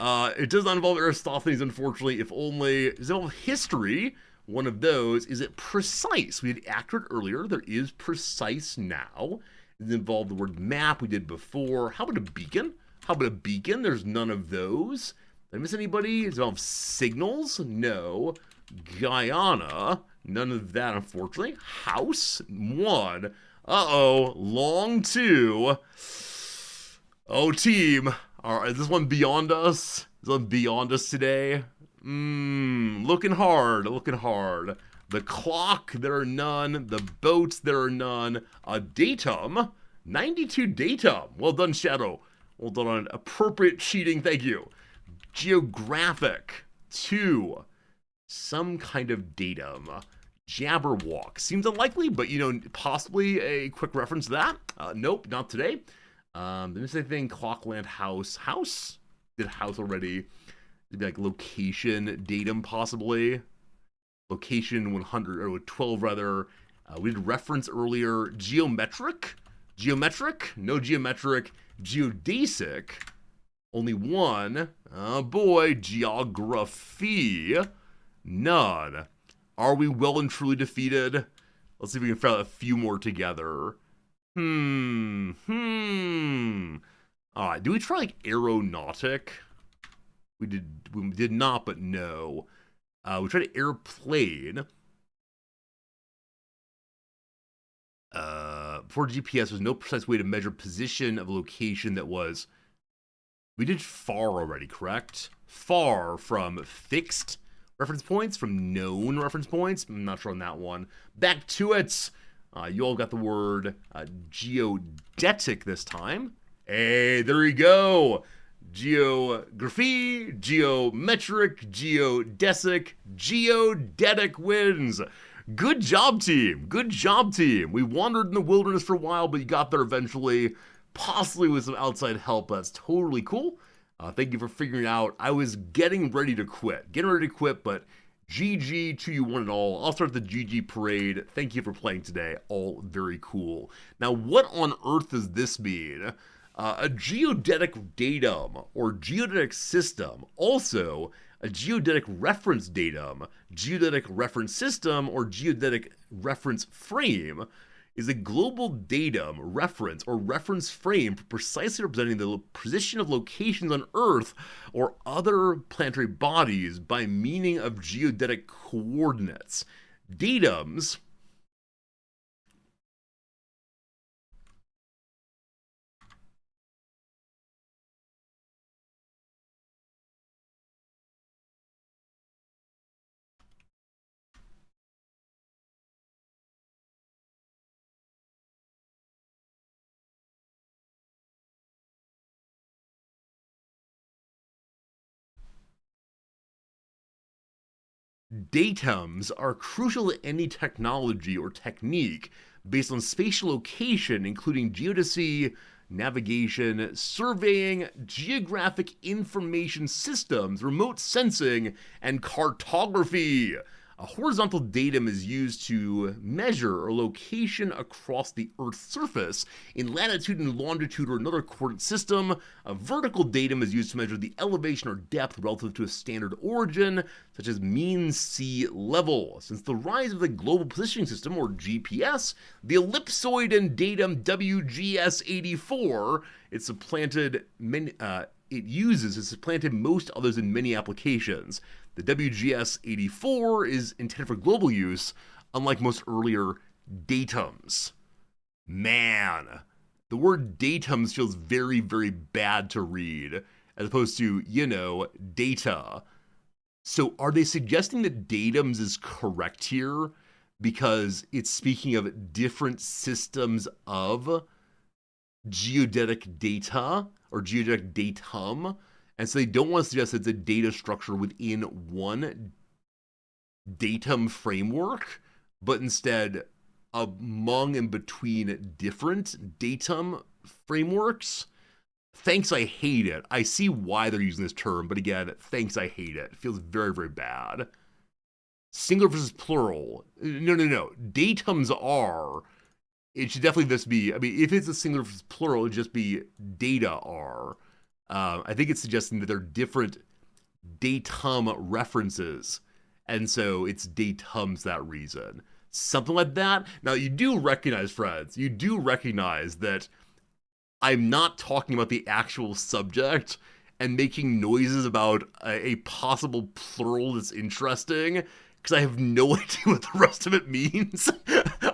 It does not involve Aristophanes, unfortunately, if only. Does it involve history? 1 of those. Is it precise? We did accurate earlier. There is precise now. It involved the word map we did before. How about a beacon? There's none of those. Did I miss anybody? Does it involve signals? No. Guyana? None of that, unfortunately. House? 1. Uh-oh. Long 2. Oh, team. All right, is this one beyond us? Is this one beyond us today? Looking hard. The clock, there are none. The boats, there are none. Datum, 92 datum. Well done, Shadow. Well done on appropriate cheating, thank you. Geographic, 2. Some kind of datum. Jabberwock, seems unlikely, but possibly a quick reference to that. Nope, not today. The missing thing, Clockland House. Did house already. It'd be like location, datum possibly. Location 100, or 12 rather. We did reference earlier. Geometric? No geometric. Geodesic? Only 1. Oh boy. Geography? None. Are we well and truly defeated? Let's see if we can find out a few more together. Alright, do we try like aeronautic? We did not, but no. We tried airplane. Before GPS, there's no precise way to measure position of a location that was... We did far already, correct? Far from fixed reference points, from known reference points. I'm not sure on that one. Back to it. You all got the word geodetic this time. Hey, there you go. Geography, geometric, geodesic, geodetic wins. Good job, team. Good job, team. We wandered in the wilderness for a while, but you got there eventually, possibly with some outside help. That's totally cool. Thank you for figuring it out. I was getting ready to quit. But GG to you one and all. I'll start the GG parade. Thank you for playing today. All very cool. Now, what on earth does this mean? A geodetic datum or geodetic system, also a geodetic reference datum, geodetic reference system, or geodetic reference frame is a global datum, reference, or reference frame for precisely representing the position of locations on Earth or other planetary bodies by meaning of geodetic coordinates. Datums Datums are crucial to any technology or technique based on spatial location, including geodesy, navigation, surveying, geographic information systems, remote sensing, and cartography. A horizontal datum is used to measure a location across the Earth's surface in latitude and longitude or another coordinate system. A vertical datum is used to measure the elevation or depth relative to a standard origin, such as mean sea level. Since the rise of the Global Positioning System, or GPS, the ellipsoid and datum WGS84, it supplanted most others in many applications. The WGS84 is intended for global use, unlike most earlier datums. Man, the word datums feels very, very bad to read, as opposed to, data. So are they suggesting that datums is correct here because it's speaking of different systems of geodetic data or geodetic datum? And so they don't want to suggest it's a data structure within one datum framework, but instead among and between different datum frameworks. Thanks, I hate it. I see why they're using this term, but again, thanks, I hate it. It feels very, very bad. Singular versus plural. No. Datums are. It should definitely just be, if it's a singular versus plural, it'd just be data are. I think it's suggesting that they're different datum references, and so it's datums that reason. Something like that. Now, you do recognize, friends, that I'm not talking about the actual subject and making noises about a possible plural that's interesting, because I have no idea what the rest of it means.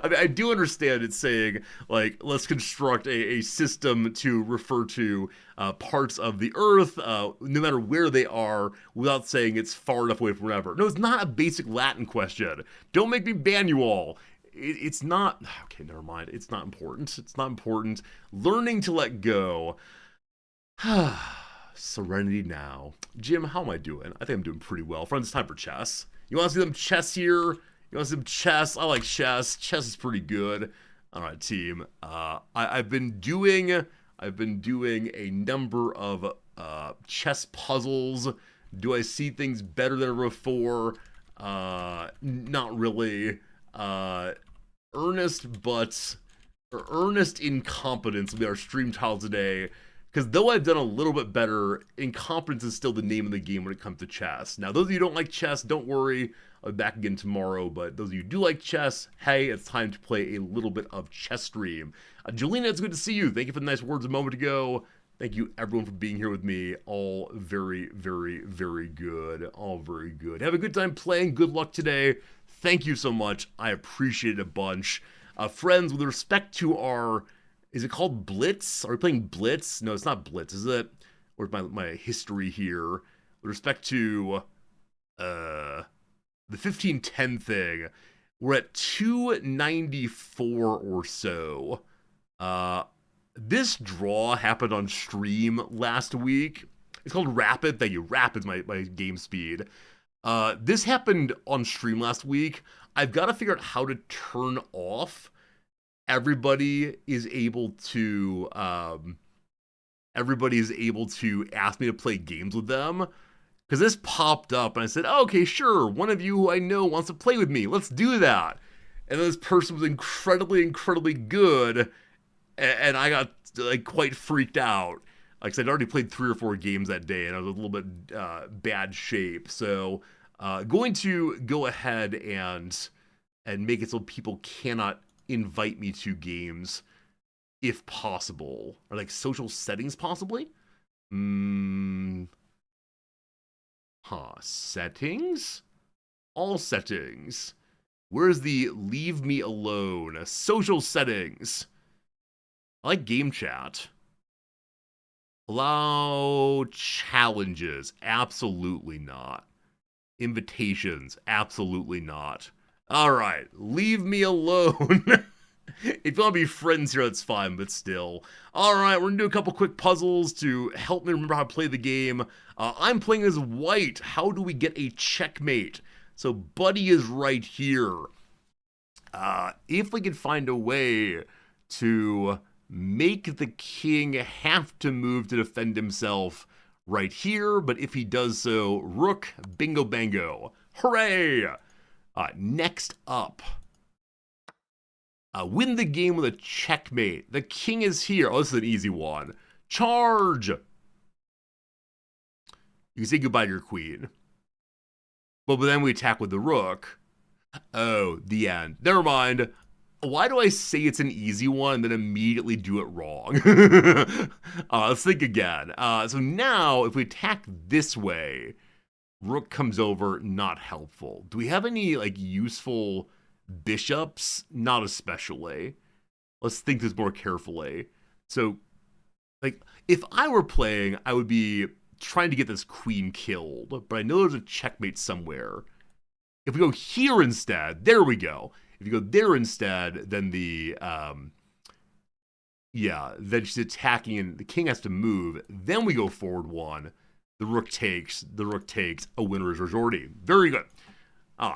I do understand it's saying, let's construct a system to refer to parts of the Earth, no matter where they are, without saying it's far enough away from whatever. No, it's not a basic Latin question. Don't make me ban you all. It's not. Okay, never mind. It's not important. Learning to let go. Serenity now. Jim, how am I doing? I think I'm doing pretty well. Friends, it's time for chess. You want to see some chess here? You want some chess? I like chess. Chess is pretty good. All right, team. I've been doing a number of chess puzzles. Do I see things better than ever before? Not really. Earnest incompetence will be our stream title today. Because though I've done a little bit better, incompetence is still the name of the game when it comes to chess. Now, those of you who don't like chess, don't worry. I'll be back again tomorrow. But those of you who do like chess, hey, it's time to play a little bit of chess stream. Jelena, it's good to see you. Thank you for the nice words a moment ago. Thank you, everyone, for being here with me. All very, very, very good. All very good. Have a good time playing. Good luck today. Thank you so much. I appreciate it a bunch. Friends, with respect to our... Is it called Blitz? Are we playing Blitz? No, it's not Blitz, is it? Where's my history here? With respect to the 1510 thing, we're at 294 or so. This draw happened on stream last week, It's called Rapid. Thank you. Rapid's my game speed. This happened on stream last week. I've got to figure out how to turn off everybody is able to ask me to play games with them. Because this popped up and I said, oh, okay, sure, one of you who I know wants to play with me. Let's do that. And this person was incredibly good, and I got like quite freaked out. Like, I'd already played 3 or 4 games that day, and I was a little bit bad shape. So, going to go ahead and make it so people cannot invite me to games, if possible, or like social settings, possibly. Settings? All settings. Where's the leave me alone? Social settings. I like game chat. Allow challenges. Absolutely not. Invitations. Absolutely not. Alright, leave me alone. If you want to be friends here, that's fine, but still. Alright, we're going to do a couple quick puzzles to help me remember how to play the game. I'm playing as white. How do we get a checkmate? So Buddy is right here. If we can find a way to make the king have to move to defend himself right here, but if he does so, rook, bingo bango. Hooray! Next up. Win the game with a checkmate. The king is here. Oh, this is an easy one. Charge! You can say goodbye to your queen. But then we attack with the rook. Oh, the end. Never mind. Why do I say it's an easy one and then immediately do it wrong? Let's think again. So now, if we attack this way, rook comes over, not helpful. Do we have any, like, useful bishops? Not especially. Let's think this more carefully. So, like, if I were playing, I would be trying to get this queen killed, but I know there's a checkmate somewhere. If we go here instead, there we go. If you go there instead, then then she's attacking and the king has to move. Then we go forward 1. The rook takes, a winner is majority. Very good.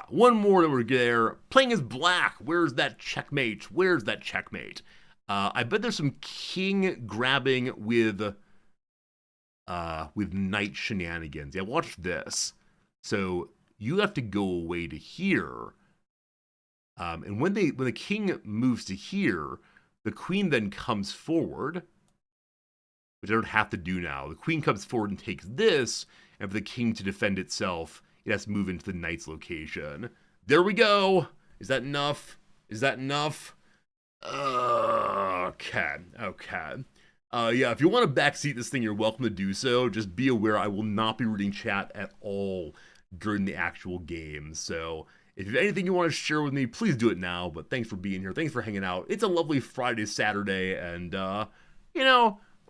One more that we're there. Playing as black. Where's that checkmate? I bet there's some king grabbing with knight shenanigans. Yeah, watch this. So you have to go away to here. And when the king moves to here, the queen then comes forward, which I don't have to do now. The queen comes forward and takes this, and for the king to defend itself, it has to move into the knight's location. There we go. Is that enough? Okay. Yeah, if you want to backseat this thing, you're welcome to do so. Just be aware I will not be reading chat at all during the actual game. So if you have anything you want to share with me, please do it now. But thanks for being here. Thanks for hanging out. It's a lovely Friday, Saturday, and,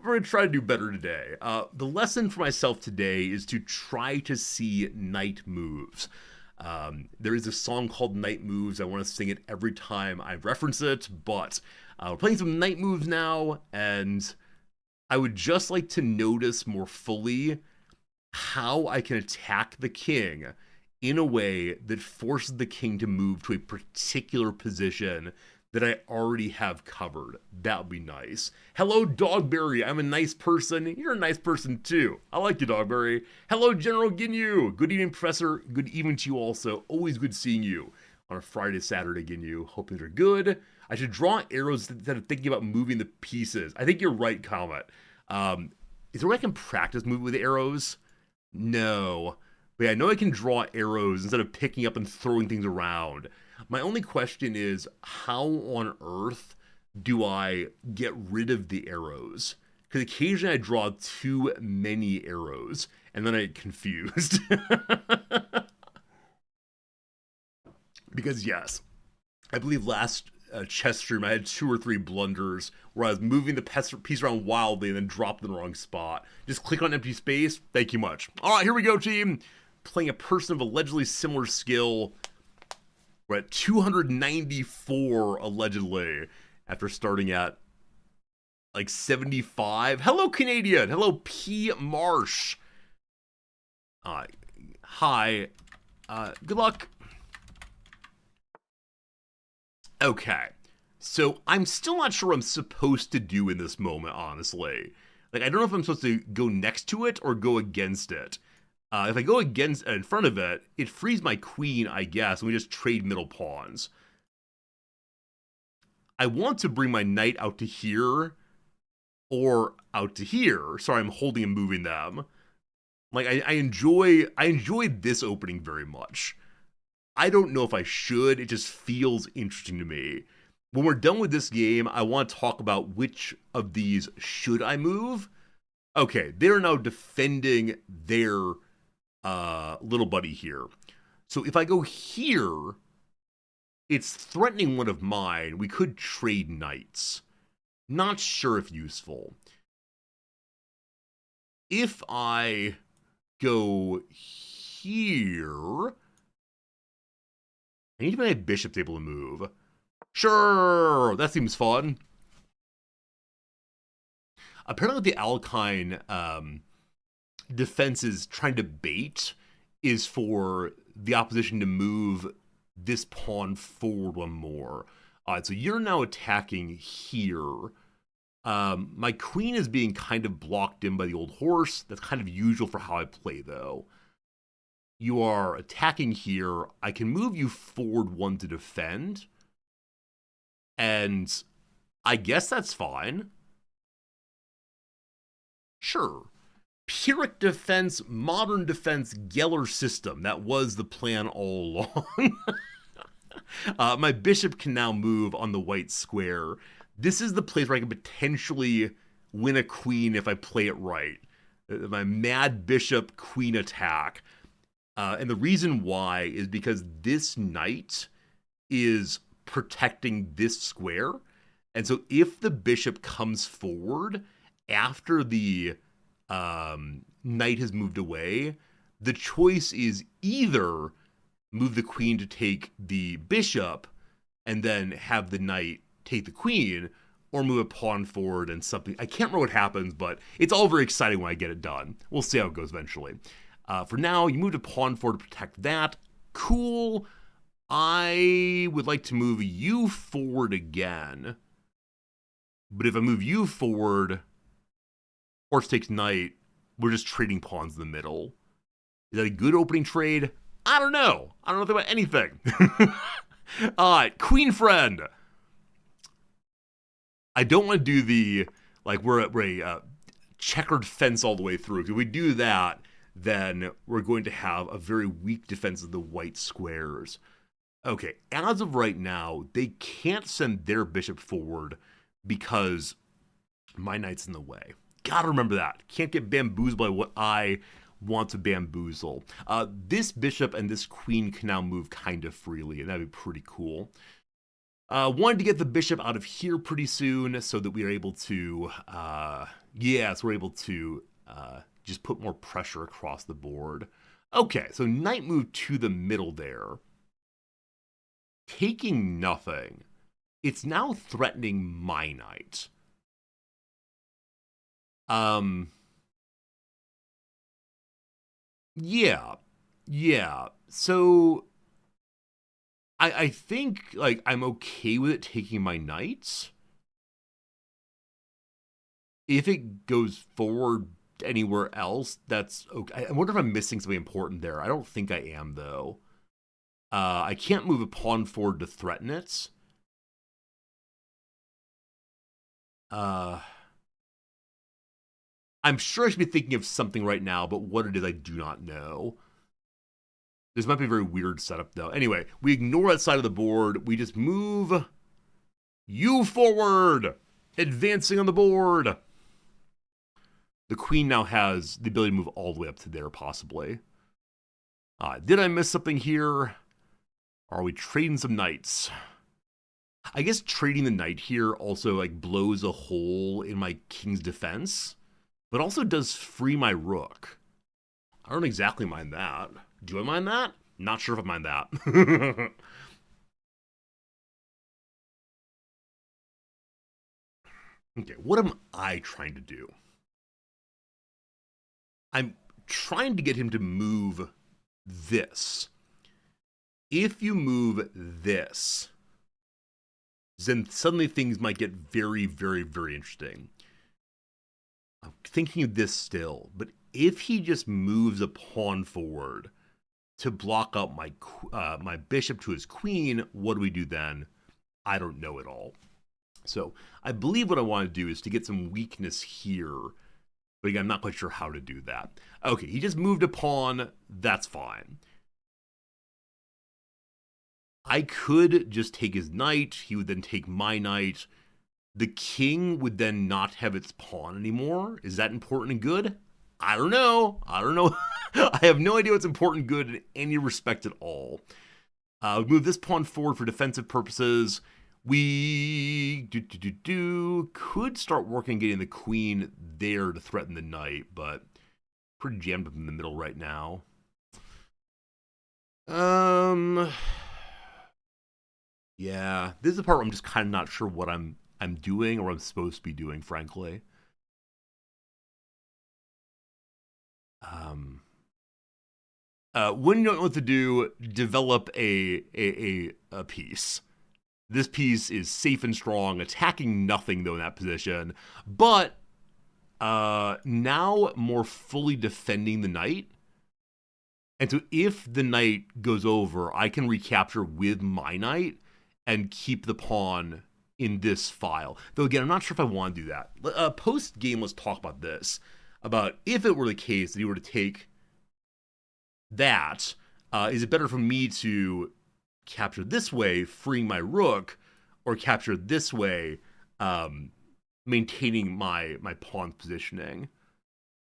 we're going to try to do better today. The lesson for myself today is to try to see knight moves. There is a song called Knight Moves. I want to sing it every time I reference it, but we're playing some knight moves now, and I would just like to notice more fully how I can attack the king in a way that forces the king to move to a particular position that I already have covered. That would be nice. Hello, Dogberry. I'm a nice person. You're a nice person, too. I like you, Dogberry. Hello, General Ginyu. Good evening, Professor. Good evening to you also. Always good seeing you on a Friday, Saturday, Ginyu. Hope things are good. I should draw arrows instead of thinking about moving the pieces. I think you're right, Comet. Is there a way I can practice moving with arrows? No. But yeah, I know I can draw arrows instead of picking up and throwing things around. My only question is, how on earth do I get rid of the arrows? Because occasionally I draw too many arrows, and then I get confused. Because yes, I believe last chess stream I had 2 or 3 blunders where I was moving the piece around wildly and then dropped in the wrong spot. Just click on empty space. Thank you much. All right, here we go, team. Playing a person of allegedly similar skill. We're at 294, allegedly, after starting at, like, 75. Hello, Canadian. Hello, P. Marsh. Uh, Hi. Good luck. Okay. So I'm still not sure what I'm supposed to do in this moment, honestly. Like, I don't know if I'm supposed to go next to it or go against it. If I go against in front of it, it frees my queen, I guess, and we just trade middle pawns. I want to bring my knight out to here or out to here. Sorry, I'm holding and moving them. Like I enjoy this opening very much. I don't know if I should. It just feels interesting to me. When we're done with this game, I want to talk about which of these should I move. Okay, they're now defending their little buddy here. So if I go here, it's threatening one of mine. We could trade knights. Not sure if useful. If I go here, I need to make my bishop able to move. Sure, that seems fun. Apparently, the Alkine defense is trying to bait is for the opposition to move this pawn forward one more. All right, so you're now attacking here. My queen is being kind of blocked in by the old horse. That's kind of usual for how I play, though. You are attacking here. I can move you forward one to defend. And I guess that's fine. Sure. Pyrrhic defense, modern defense, Geller system. That was the plan all along. My bishop can now move on the white square. This is the place where I can potentially win a queen if I play it right. My mad bishop queen attack. And the reason why is because this knight is protecting this square. And so if the bishop comes forward after the knight has moved away, the choice is either move the queen to take the bishop and then have the knight take the queen, or move a pawn forward and something. I can't remember what happens, but it's all very exciting when I get it done. We'll see how it goes eventually. For now, you move a pawn forward to protect that. Cool. I would like to move you forward again. But if I move you forward, horse takes knight, we're just trading pawns in the middle. Is that a good opening trade? I don't know. I don't know about anything. All right, queen friend. I don't want to do the, like, we're a checkered fence all the way through. If we do that, then we're going to have a very weak defense of the white squares. Okay, as of right now, they can't send their bishop forward because my knight's in the way. Gotta remember that. Can't get bamboozled by what I want to bamboozle. This bishop and this queen can now move kind of freely, and that'd be pretty cool. Wanted to get the bishop out of here pretty soon so that we are able to, we're able to just put more pressure across the board. Okay, so knight moved to the middle there. Taking nothing. It's now threatening my knight. Yeah. So I think, like, I'm okay with it taking my knights. If it goes forward anywhere else, that's okay. I wonder if I'm missing something important there. I don't think I am, though. I can't move a pawn forward to threaten it. I'm sure I should be thinking of something right now, but what it is, I do not know. This might be a very weird setup, though. Anyway, we ignore that side of the board. We just move you forward, advancing on the board. The queen now has the ability to move all the way up to there, possibly. Did I miss something here? Are we trading some knights? I guess trading the knight here also, like, blows a hole in my king's defense, but also does free my rook. I don't exactly mind that. Do I mind that? Not sure if I mind that. Okay, what am I trying to do? I'm trying to get him to move this. If you move this, then suddenly things might get very, very, very interesting. I'm thinking of this still, but if he just moves a pawn forward to block up my bishop to his queen, what do we do then? I don't know at all. So I believe what I want to do is to get some weakness here, but again, I'm not quite sure how to do that. Okay, he just moved a pawn. That's fine. I could just take his knight. He would then take my knight. The king would then not have its pawn anymore. Is that important and good? I don't know. I have no idea what's important and good in any respect at all. Move this pawn forward for defensive purposes. We could start working getting the queen there to threaten the knight, but pretty jammed up in the middle right now. Yeah, this is the part where I'm just kind of not sure what I'm doing or what I'm supposed to be doing, frankly. When you don't know what to do, develop a piece. This piece is safe and strong, attacking nothing though in that position, but now more fully defending the knight. And so if the knight goes over, I can recapture with my knight and keep the pawn in this file. Though again, I'm not sure if I want to do that. Post-game, let's talk about this. About if it were the case that he were to take that, is it better for me to capture this way, freeing my rook, or capture this way, maintaining my pawn positioning?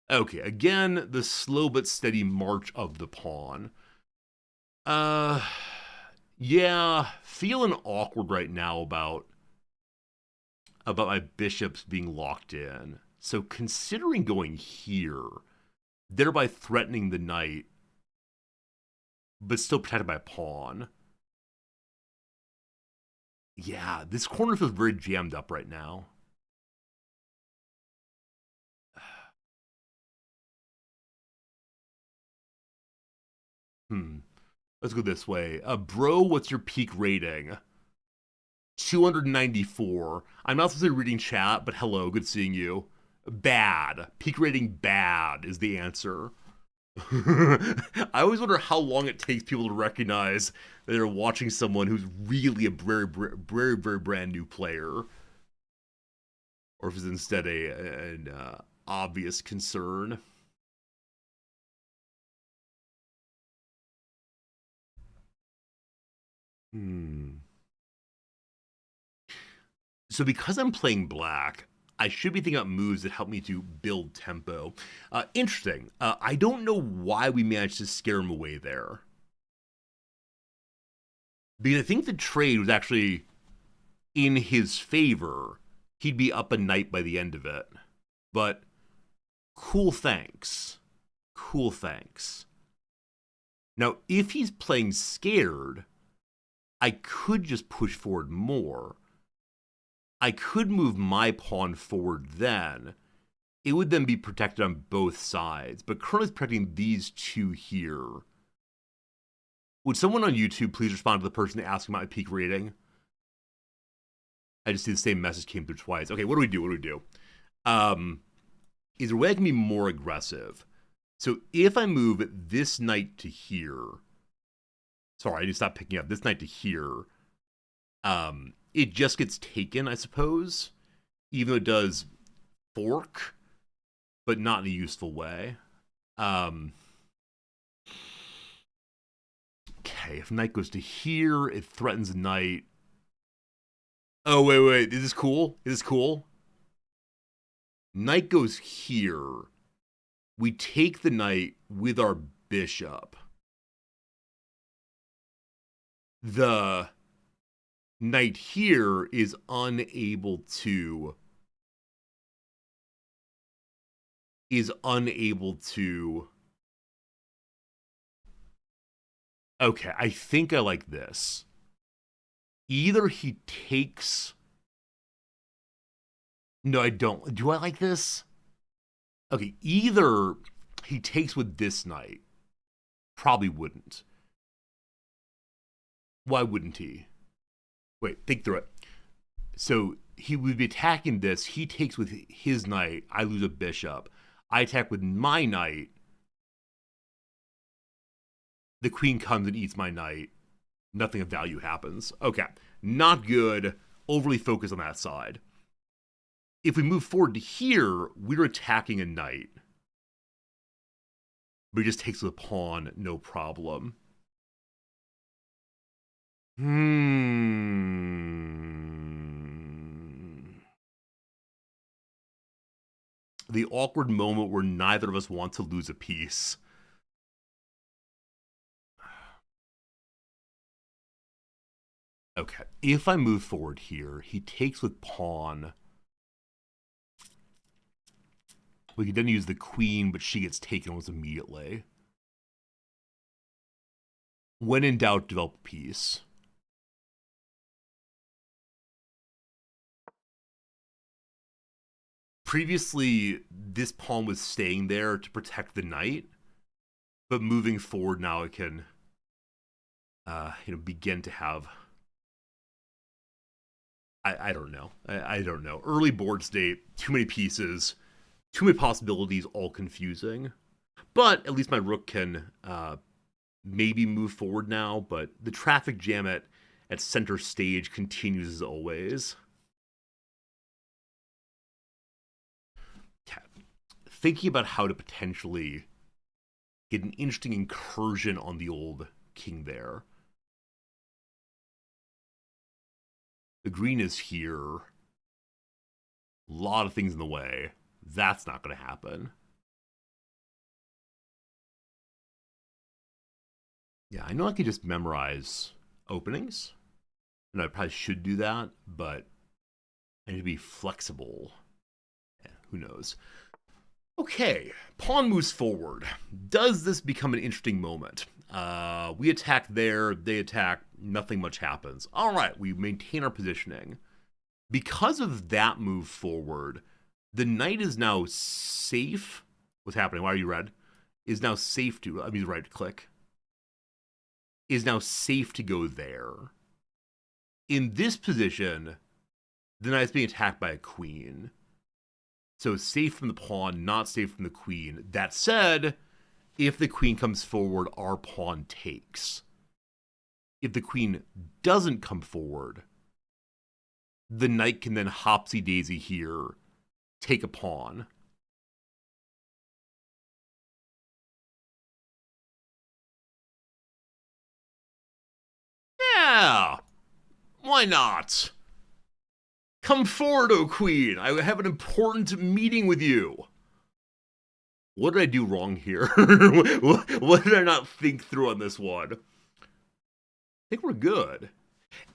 Okay, again, the slow but steady march of the pawn. Yeah, feeling awkward right now about my bishops being locked in. So considering going here, thereby threatening the knight, but still protected by a pawn. Yeah, this corner feels very jammed up right now. Let's go this way. Bro, what's your peak rating? 294. I'm not supposed to be reading chat, but hello, good seeing you. Bad. Peak rating bad is the answer. I always wonder how long it takes people to recognize that they're watching someone who's really a very, very, very brand new player. Or if it's instead an obvious concern. So because I'm playing black, I should be thinking about moves that help me to build tempo. Interesting. I don't know why we managed to scare him away there. Because I think the trade was actually in his favor. He'd be up a knight by the end of it. But cool thanks. Cool thanks. Now, if he's playing scared, I could just push forward more. I could move my pawn forward then. It would then be protected on both sides, but currently it's protecting these two here. Would someone on YouTube please respond to the person asking my peak rating? I just see the same message came through twice. Okay, what do we do? Is there a way I can be more aggressive? So if I move this knight to here, sorry, I need to stop picking up this knight to here, it just gets taken, I suppose, even though it does fork, but not in a useful way. Okay, if knight goes to here, it threatens knight. Oh, wait, is this cool? Knight goes here. We take the knight with our bishop. The knight here is unable to okay, I think I like this. Either he takes, no, I don't. Do I like this? Okay, either he takes with this knight. Probably wouldn't. Why wouldn't he? Wait, think through it. So he would be attacking this. He takes with his knight. I lose a bishop. I attack with my knight. The queen comes and eats my knight. Nothing of value happens. Okay, not good. Overly focused on that side. If we move forward to here, we're attacking a knight. But he just takes with a pawn, no problem. The awkward moment where neither of us want to lose a piece. Okay, if I move forward here, he takes with pawn. We could then use the queen, but she gets taken almost immediately. When in doubt, develop a piece. Previously, this pawn was staying there to protect the knight, but moving forward now, it can, begin to have. I don't know. I don't know. Early board state, too many pieces, too many possibilities, all confusing. But at least my rook can maybe move forward now. But the traffic jam at center stage continues as always. Thinking about how to potentially get an interesting incursion on the old king there. The green is here. A lot of things in the way. That's not going to happen. Yeah, I know I could just memorize openings. And I probably should do that, but I need to be flexible. Who knows? Okay, pawn moves forward. Does this become an interesting moment? We attack there, they attack, nothing much happens. All right, we maintain our positioning. Because of that move forward, the knight is now safe. What's happening? Why are you red? Is now safe to, right click. Is now safe to go there. In this position, the knight's being attacked by a queen. So safe from the pawn, not safe from the queen. That said, if the queen comes forward, our pawn takes. If the queen doesn't come forward, the knight can then hopsy-daisy here, take a pawn. Yeah, why not? Come forward, O queen. I have an important meeting with you. What did I do wrong here? What did I not think through on this one? I think we're good.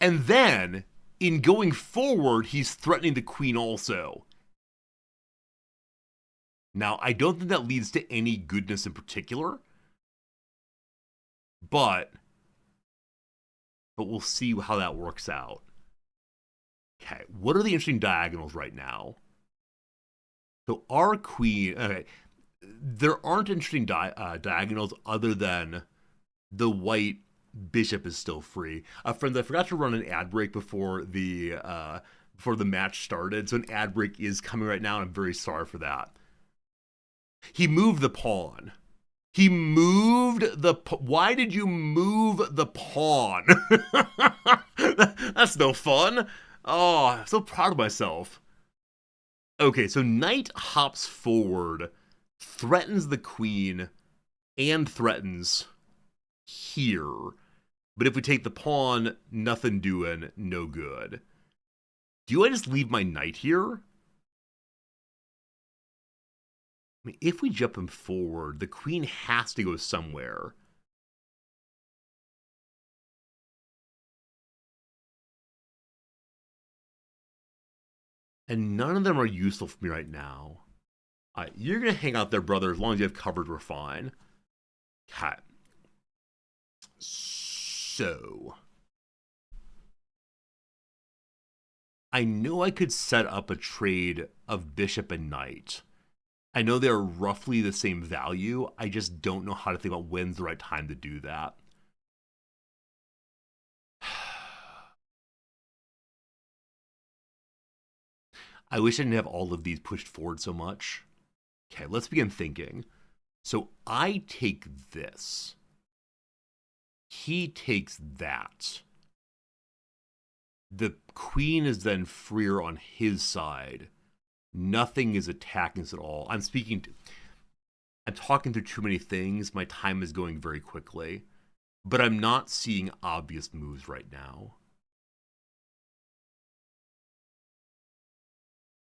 And then, in going forward, he's threatening the queen also. Now, I don't think that leads to any goodness in particular. But we'll see how that works out. Okay, what are the interesting diagonals right now? So our queen, okay, there aren't interesting diagonals other than the white bishop is still free. Friends, I forgot to run an ad break before the match started, so an ad break is coming right now, and I'm very sorry for that. He moved the pawn. He moved the... Why did you move the pawn? That's no fun. Oh, I'm so proud of myself. Okay, so knight hops forward, threatens the queen, and threatens here. But if we take the pawn, nothing doing, no good. Do I just leave my knight here? I mean, if we jump him forward, the queen has to go somewhere. And none of them are useful for me right now. All right, you're going to hang out there, brother. As long as you have covered, we're fine. Okay. So, I know I could set up a trade of bishop and knight. I know they're roughly the same value. I just don't know how to think about when's the right time to do that. I wish I didn't have all of these pushed forward so much. Okay, let's begin thinking. So I take this. He takes that. The queen is then freer on his side. Nothing is attacking us at all. I'm talking through too many things. My time is going very quickly. But I'm not seeing obvious moves right now.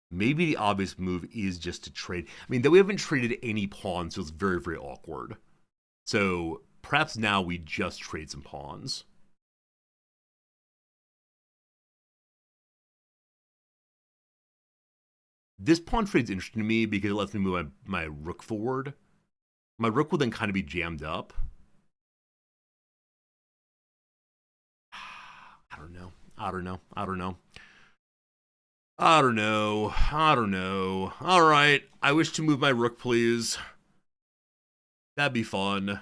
Maybe the obvious move is just to trade. I mean, we haven't traded any pawns, so it's very, very awkward. So perhaps now we just trade some pawns. This pawn trade's interesting to me because it lets me move my rook forward. My rook will then kind of be jammed up. I don't know. All right. I wish to move my rook, please. That'd be fun.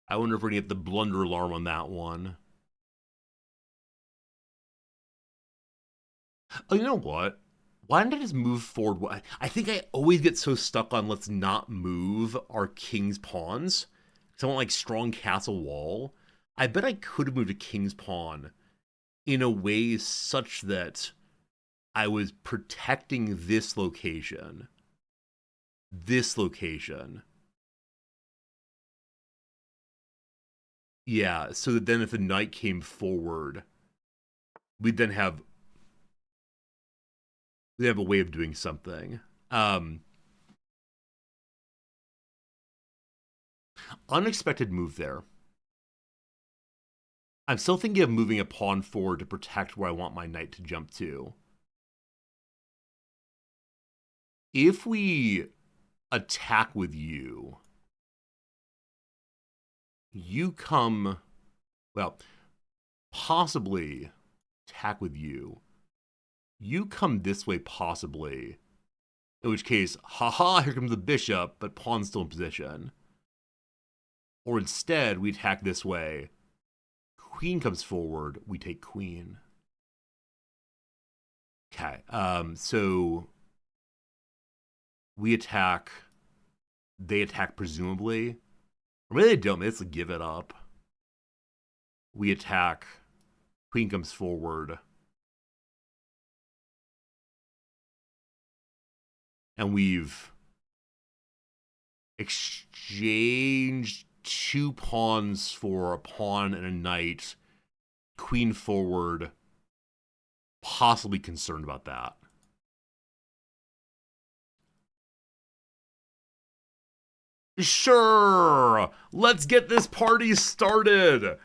I wonder if we're going to get the blunder alarm on that one. Oh, you know what? Why didn't I just move forward? I think I always get so stuck on let's not move our king's pawns. Because I want like strong castle wall. I bet I could have moved a king's pawn in a way such that I was protecting this location. This location. Yeah, so that then if the knight came forward, we'd then have a way of doing something. Unexpected move there. I'm still thinking of moving a pawn forward to protect where I want my knight to jump to. If we attack with you, you come, well, possibly attack with you. You come this way, possibly. In which case, haha, here comes the bishop, but pawn's still in position. Or instead, we attack this way. Queen comes forward, we take queen. Okay, so we attack, they attack presumably. Or maybe they don't, maybe let's give it up. We attack, queen comes forward. And we've exchanged 2 pawns for a pawn and a knight. Queen forward. Possibly concerned about that. Sure! Let's get this party started!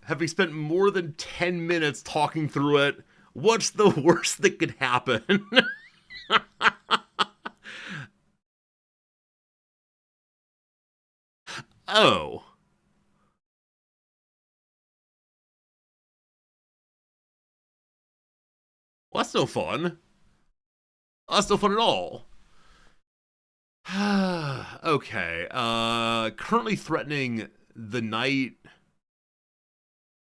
Having spent more than 10 minutes talking through it, what's the worst that could happen? Oh. Well, that's no fun. That's no fun at all. Okay. Currently threatening the knight,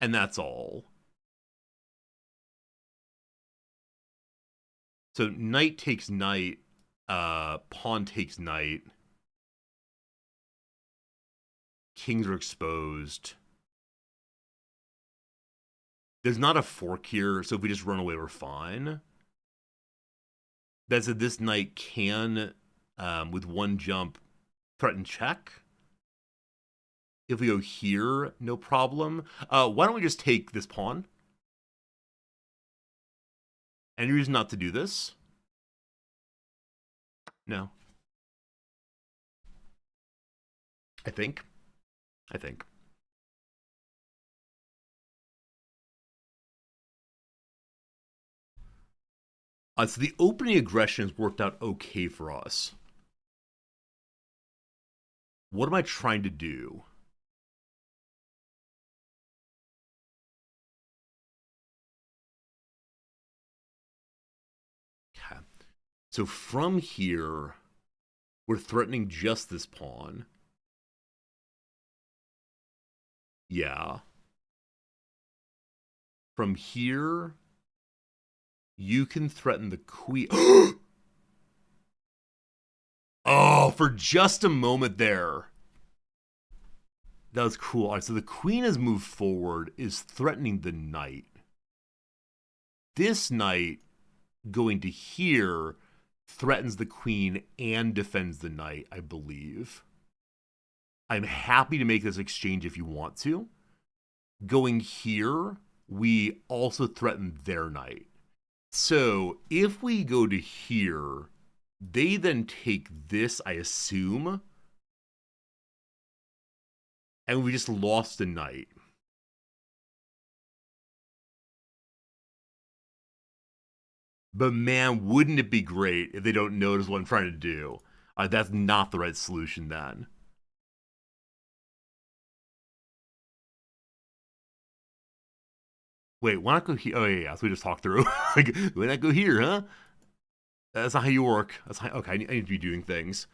and that's all. So knight takes knight, pawn takes knight. Kings are exposed. There's not a fork here, so if we just run away, we're fine. That said, this knight can, with one jump, threaten check. If we go here, no problem. Why don't we just take this pawn? Any reason not to do this? No. I think. So the opening aggression has worked out okay for us. What am I trying to do? So from here, we're threatening just this pawn. Yeah. From here, you can threaten the queen. Oh, for just a moment there. That was cool. All right, so the queen has moved forward, is threatening the knight. This knight going to here threatens the queen and defends the knight, I believe. I'm happy to make this exchange if you want to. Going here, we also threaten their knight. So if we go to here, they then take this, I assume, and we just lost a knight. But man, wouldn't it be great if they don't notice what I'm trying to do? That's not the right solution then. Wait, why not go here? Oh, yeah. So we just talked through. Like, why not go here, huh? That's not how you work. That's how, okay, I need to be doing things.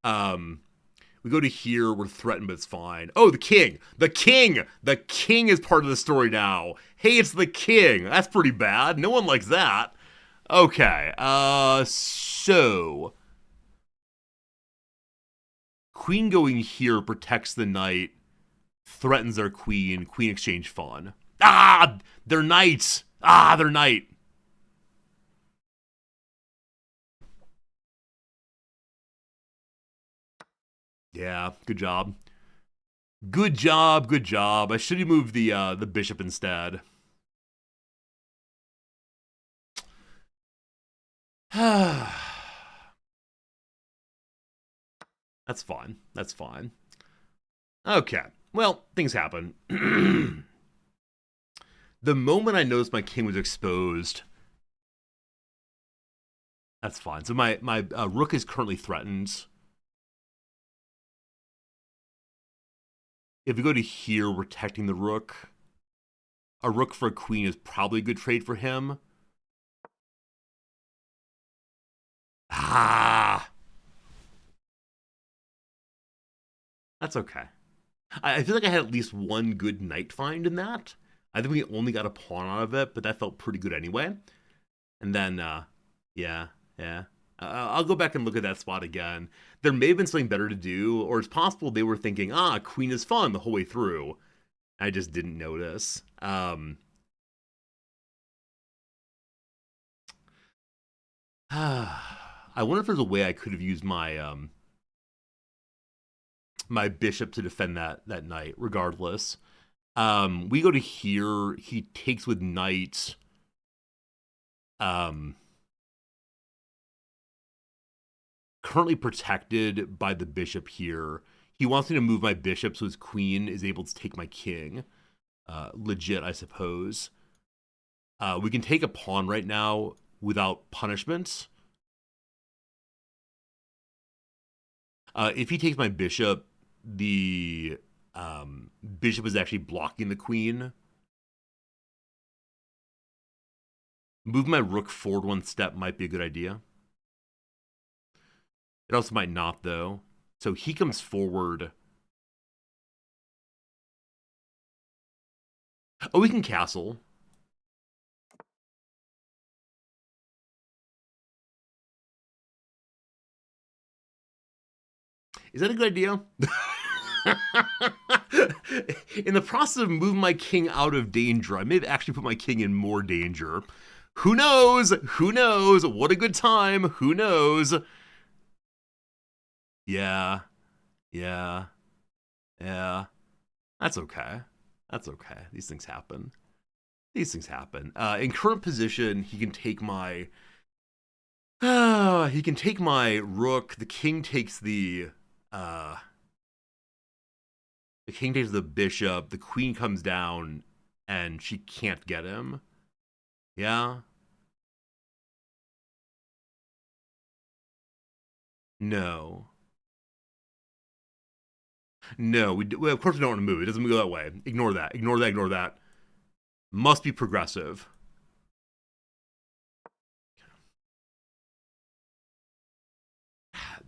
We go to here. We're threatened, but it's fine. Oh, the king. The king. The king is part of the story now. Hey, it's the king. That's pretty bad. No one likes that. Okay. So queen going here protects the knight, threatens their queen. Queen exchange fun. Ah, they're knights. Ah, they're knight. Yeah, good job. Good job, good job. I should have moved the bishop instead. That's fine. That's fine. Okay. Well, things happen. The moment I noticed my king was exposed, that's fine. So my rook is currently threatened. If we go to here, we're protecting the rook. A rook for a queen is probably a good trade for him. Ah! That's okay. I feel like I had at least one good knight find in that. I think we only got a pawn out of it, but that felt pretty good anyway. And then, yeah. I'll go back and look at that spot again. There may have been something better to do, or it's possible they were thinking, queen is fun the whole way through. I just didn't notice. I wonder if there's a way I could have used my my bishop to defend that knight. Regardless, we go to here. He takes with knight. Currently protected by the bishop here. He wants me to move my bishop so his queen is able to take my king. Legit, I suppose. We can take a pawn right now without punishment. If he takes my bishop, the bishop is actually blocking the queen. Move my rook forward one step might be a good idea. It also might not, though. So he comes forward. Oh, we can castle. Is that a good idea? In the process of moving my king out of danger, I may have actually put my king in more danger. Who knows? Who knows? What a good time. Who knows? Yeah. That's okay. That's okay. These things happen. In current position, he can take my rook. The king takes the bishop. The queen comes down and she can't get him. Yeah. No. No, well, of course we don't want to move. It doesn't go that way. Ignore that. Ignore that. Ignore that. Must be progressive.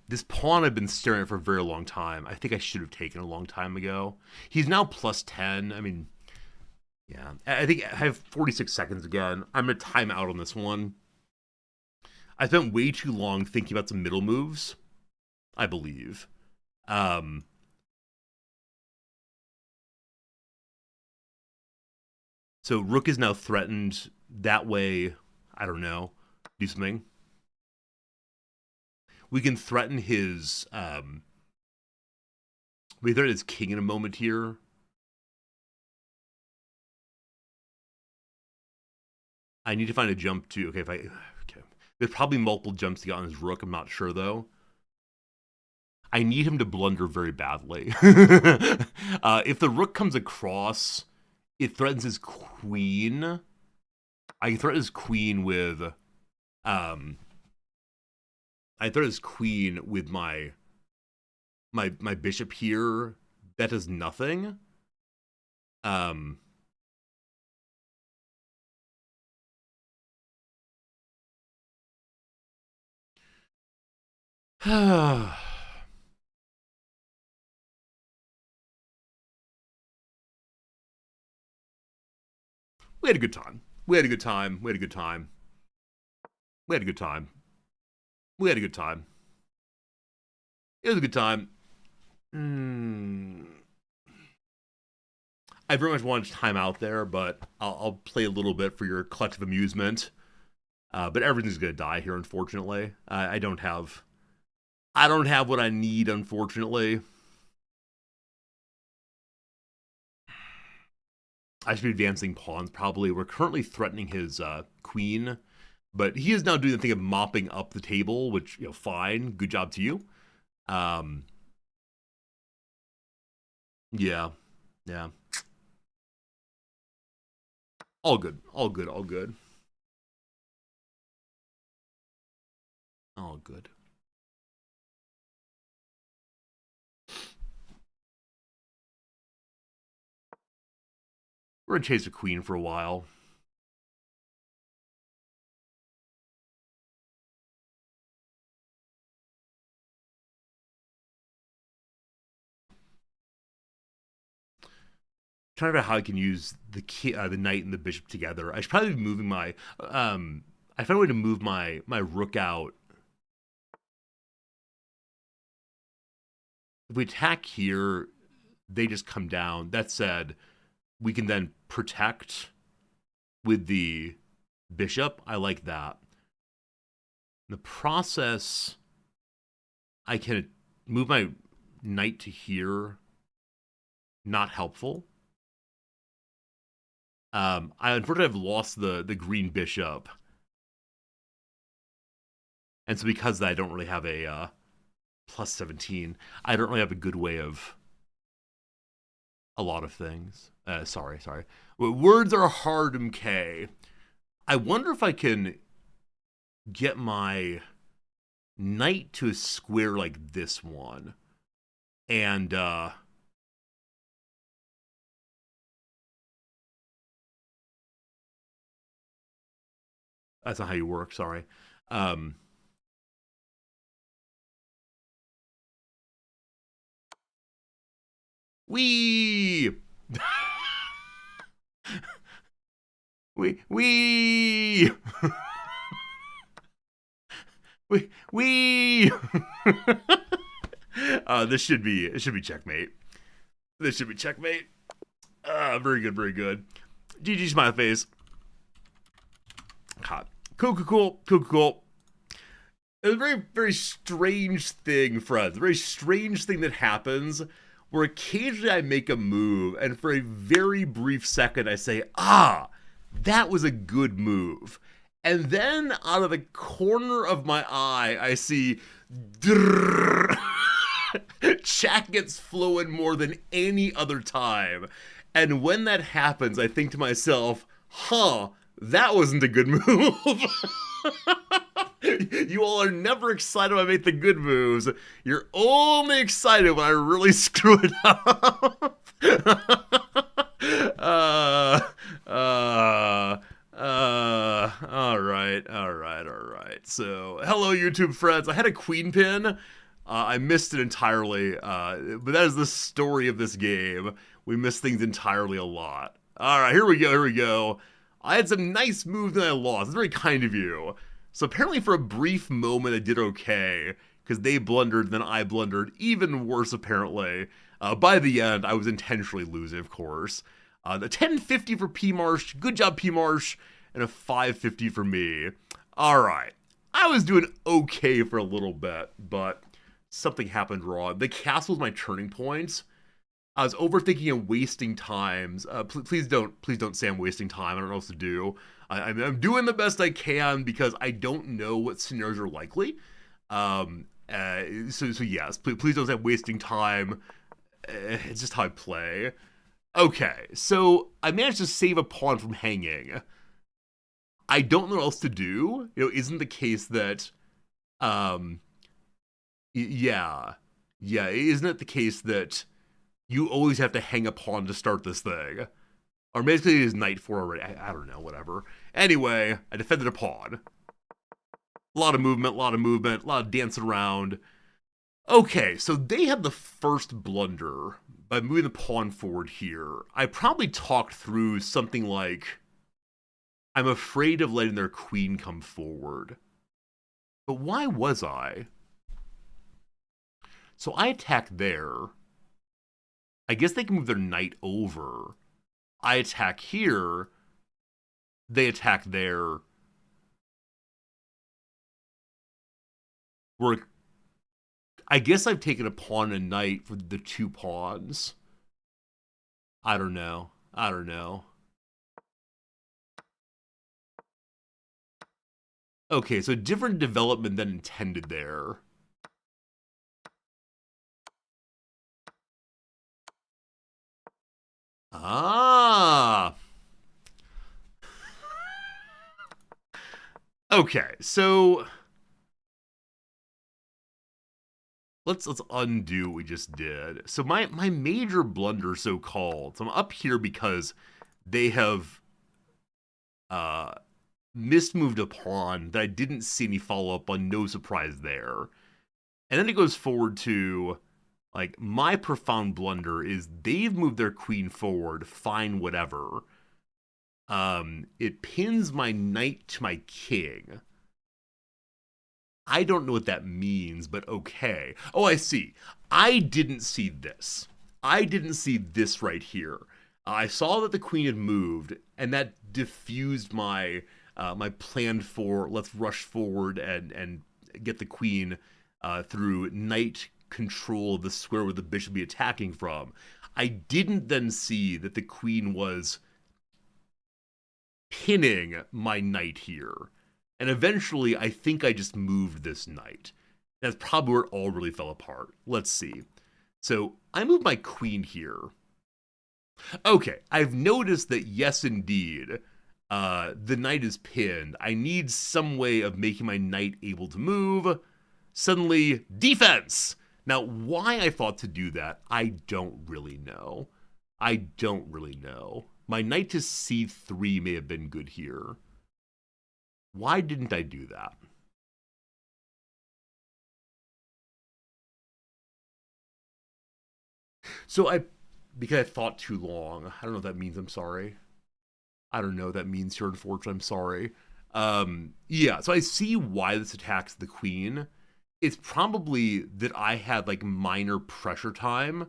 This pawn I've been staring at for a very long time. I think I should have taken a long time ago. He's now plus 10. I mean, yeah. I think I have 46 seconds again. I'm going to time out on this one. I spent way too long thinking about some middle moves, I believe. So rook is now threatened. That way, I don't know, do something. We can threaten his we threaten his king in a moment here. I need to find a jump too. Okay. There's probably multiple jumps to get on his rook. I'm not sure though. I need him to blunder very badly. If the rook comes across, it threatens his queen. I can threaten his queen with my bishop here. That does nothing. We had a good time. We had a good time. We had a good time. We had a good time. We had a good time. It was a good time. I very much wanted time out there, but I'll play a little bit for your collective amusement. But everything's gonna die here, unfortunately. I don't have what I need, unfortunately. I should be advancing pawns, probably. We're currently threatening his queen, but he is now doing the thing of mopping up the table, which, fine. Good job to you. Yeah. All good. All good. All good. All good. We're gonna chase a queen for a while. Trying to figure out how I can use the knight and the bishop together. I should probably be moving my I found a way to move my rook out. If we attack here, they just come down. That said, we can then protect with the bishop. I like that. In the process, I can move my knight to here. Not helpful. I unfortunately have lost the green bishop. And so because of that, I don't really have a plus 17. I don't really have a good way of a lot of things. Sorry. Words are hard, MK. I wonder if I can get my knight to a square like this one. And that's not how you work, sorry. Wee! Wee! Wee! This should be checkmate. This should be checkmate. Very good, very good. GG smile face. Hot. Cool. It's a very, very strange thing, friends. A very strange thing that happens where occasionally I make a move, and for a very brief second I say, that was a good move. And then out of the corner of my eye, I see chat gets flowing more than any other time. And when that happens, I think to myself, that wasn't a good move. You all are never excited when I make the good moves. You're only excited when I really screw it up. All right. So, hello, YouTube friends. I had a queen pin. I missed it entirely, but that is the story of this game. We miss things entirely a lot. All right, here we go, here we go. I had some nice moves and I lost. It's very kind of you. So apparently for a brief moment I did okay, because they blundered, then I blundered. Even worse, apparently. By the end, I was intentionally losing, of course. The 1050 for P Marsh. Good job, P Marsh. And a 550 for me. All right. I was doing okay for a little bit, but something happened wrong. The castle was my turning point. I was overthinking and wasting times. Please don't say I'm wasting time. I don't know what to do. I'm doing the best I can because I don't know what scenarios are likely. So yes, please don't say I'm wasting time. It's just how I play. Okay, so I managed to save a pawn from hanging. I don't know what else to do. Isn't the case that, yeah, isn't it the case that you always have to hang a pawn to start this thing? Or basically it is knight 4 already. I don't know, whatever. Anyway, I defended a pawn. A lot of movement, a lot of dancing around. Okay, so they had the first blunder by moving the pawn forward here. I probably talked through something like, I'm afraid of letting their queen come forward. But why was I? So I attack there. I guess they can move their knight over. I attack here. They attack there. I guess I've taken a pawn and a knight for the 2 pawns. I don't know. Okay, so different development than intended there. Ah. Okay, so let's undo what we just did. So my major blunder, so called. So I'm up here because they have mismoved a pawn that I didn't see any follow up on. No surprise there. And then it goes forward to, like, my profound blunder is they've moved their queen forward. Fine, whatever. It pins my knight to my king. I don't know what that means, but okay. Oh, I see. I didn't see this. I didn't see this right here. I saw that the queen had moved, and that diffused my my plan for let's rush forward and get the queen through knight control of the square where the bishop be attacking from. I didn't then see that the queen was pinning my knight here. And eventually, I think I just moved this knight. That's probably where it all really fell apart. Let's see. So I moved my queen here. Okay, I've noticed that yes, indeed, the knight is pinned. I need some way of making my knight able to move. Suddenly, defense! Now, why I thought to do that, I don't really know. My knight to c3 may have been good here. Why didn't I do that? So because I thought too long. I don't know what that means. I'm sorry. I don't know what that means here, unfortunately. I'm sorry. Yeah, so I see why this attacks the queen. It's probably that I had, like, minor pressure time.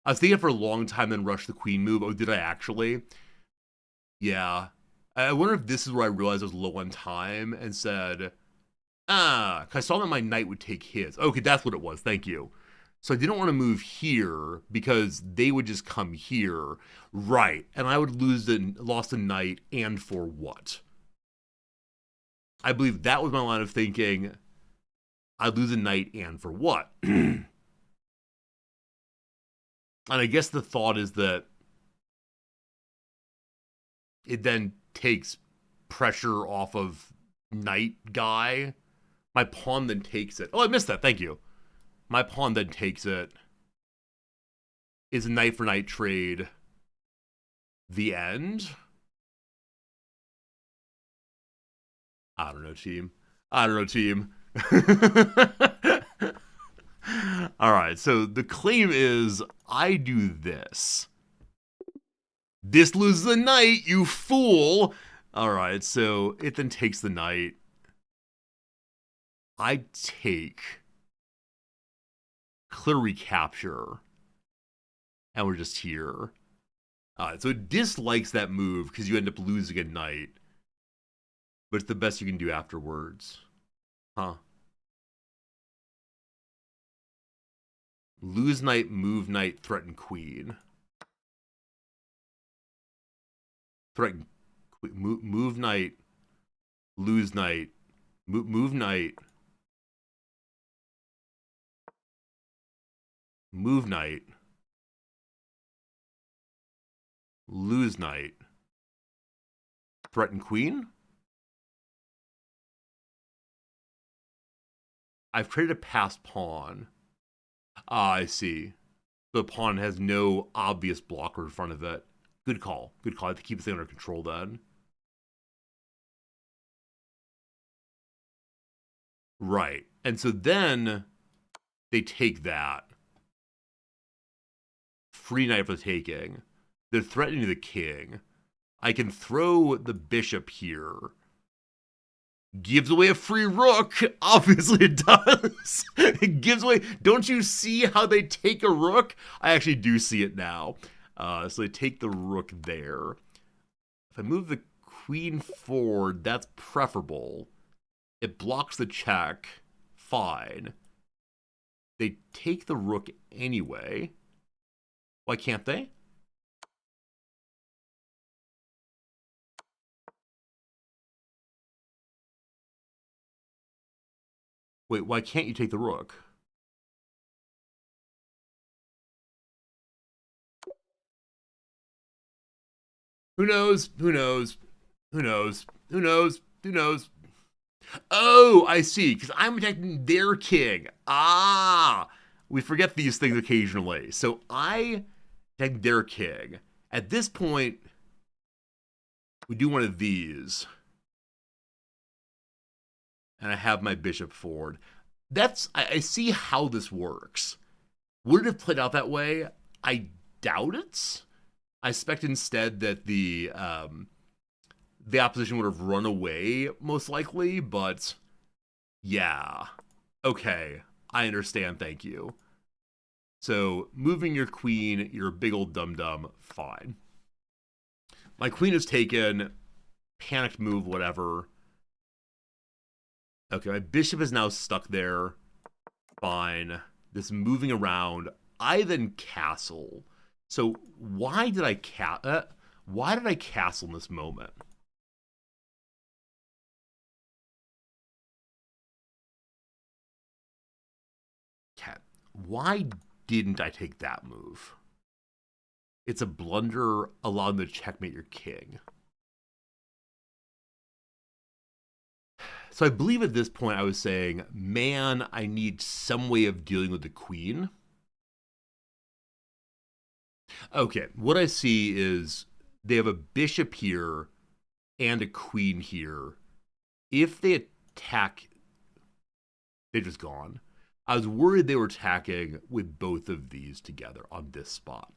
I was thinking for a long time, then rush the queen move. Oh, did I actually? Yeah. I wonder if this is where I realized I was low on time and said, cause I saw that my knight would take his. Okay, that's what it was. Thank you. So I didn't want to move here because they would just come here. Right. And I would lost a knight, and for what? I believe that was my line of thinking. I'd lose a knight, and for what? And I guess the thought is that it then takes pressure off of knight guy. My pawn then takes it. Oh, I missed that. Thank you. My pawn then takes it. Is a knight for knight trade the end? I don't know, team. All right, so the claim is I do this. This loses the knight, you fool! All right, so it then takes the knight. I take clear recapture, and we're just here. All right, so it dislikes that move because you end up losing a knight, but it's the best you can do afterwards. Huh. Lose knight, move knight, threaten queen. Threaten queen. Move knight, lose knight, move knight, move knight, lose knight, threaten queen? I've created a passed pawn. Ah, I see. The pawn has no obvious blocker in front of it. Good call. Good call. I have to keep the thing under control then. Right. And so then they take that. Free knight for the taking. They're threatening the king. I can throw the bishop here. Gives away a free rook. Obviously it does. It gives away. Don't you see how they take a rook? I actually do see it now. So they take the rook there. If I move the queen forward, that's preferable. It blocks the check. Fine. They take the rook anyway. Why can't they? Wait, why can't you take the rook? Who knows? Who knows? Who knows? Who knows? Who knows? Oh, I see. Because I'm attacking their king. Ah! We forget these things occasionally. So I attack their king. At this point, we do one of these. And I have my bishop forward. I see how this works. Would it have played out that way? I doubt it. I expect instead that the opposition would have run away, most likely, but yeah. Okay, I understand, thank you. So, moving your queen, you're a big old dum-dum, fine. My queen is taken, panicked move, whatever. Okay, my bishop is now stuck there, fine. This moving around, I then castle. So, why did I castle in this moment? Why didn't I take that move? It's a blunder allowing them to checkmate your king. So I believe at this point I was saying, man, I need some way of dealing with the queen. Okay, what I see is they have a bishop here and a queen here. If they attack, they're just gone. I was worried they were attacking with both of these together on this spot.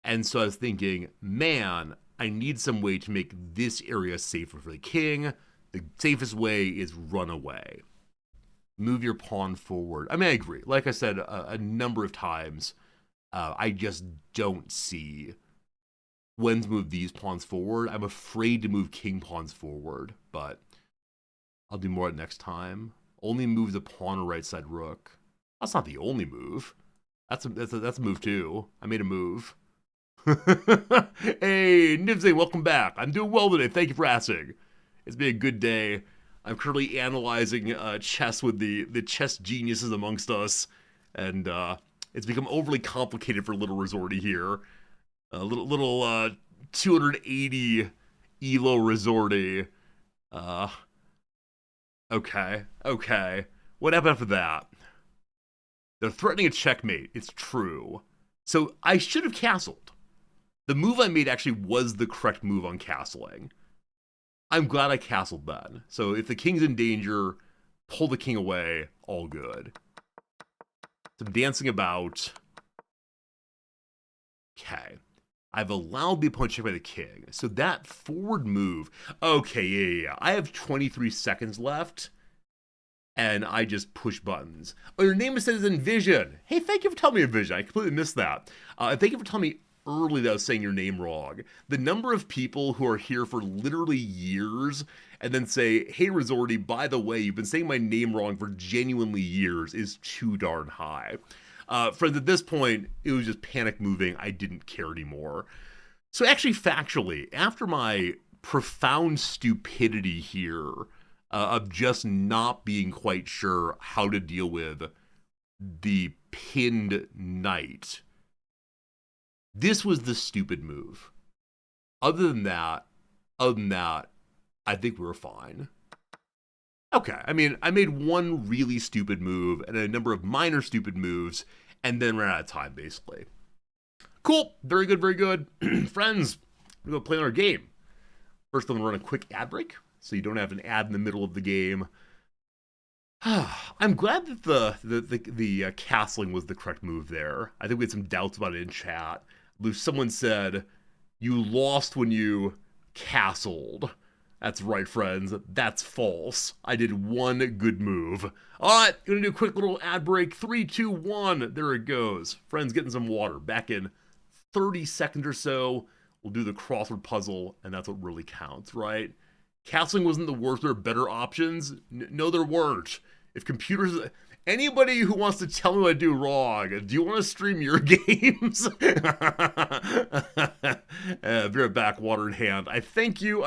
And so I was thinking, man, I need some way to make this area safer for the king. The safest way is run away. Move your pawn forward. I mean, I agree. Like I said a number of times, I just don't see when to move these pawns forward. I'm afraid to move king pawns forward, but I'll do more next time. Only move the pawn or right side rook. That's not the only move. That's a move too. I made a move. Hey, Nibsy, welcome back. I'm doing well today. Thank you for asking. It's been a good day. I'm currently analyzing chess with the chess geniuses amongst us, and it's become overly complicated for little Resorty here. Little 280 Elo Resorty. Okay. What happened after that? They're threatening a checkmate. It's true. So I should have castled. The move I made actually was the correct move on castling. I'm glad I castled then. So if the king's in danger, pull the king away, all good. Some dancing about. Okay. I've allowed the opponent to check by the king. So that forward move. Okay, yeah. I have 23 seconds left. And I just push buttons. Oh, your name says Envision. Hey, thank you for telling me Envision. I completely missed that. Thank you for telling me early that I was saying your name wrong. The number of people who are here for literally years and then say, hey, Resorty, by the way, you've been saying my name wrong for genuinely years is too darn high. Friends, at this point, it was just panic moving. I didn't care anymore. So actually, factually, after my profound stupidity here of just not being quite sure how to deal with the pinned knight, this was the stupid move. Other than that, I think we were fine. Okay, I mean, I made one really stupid move and a number of minor stupid moves, and then ran out of time, basically. Cool, very good, very good. Friends, we're going to play another game. First, I'm going to run a quick ad break, so you don't have an ad in the middle of the game. I'm glad that the castling was the correct move there. I think we had some doubts about it in chat. I believe someone said, you lost when you castled. That's right, friends. That's false. I did one good move. All right, gonna do a quick little ad break. 3, 2, 1. There it goes. Friends, getting some water. Back in 30 seconds or so, we'll do the crossword puzzle, and that's what really counts, right? Castling wasn't the worst. There were better options. No, there weren't. If computers... Anybody who wants to tell me what I do wrong, do you want to stream your games? Be right back, water in hand. I thank you.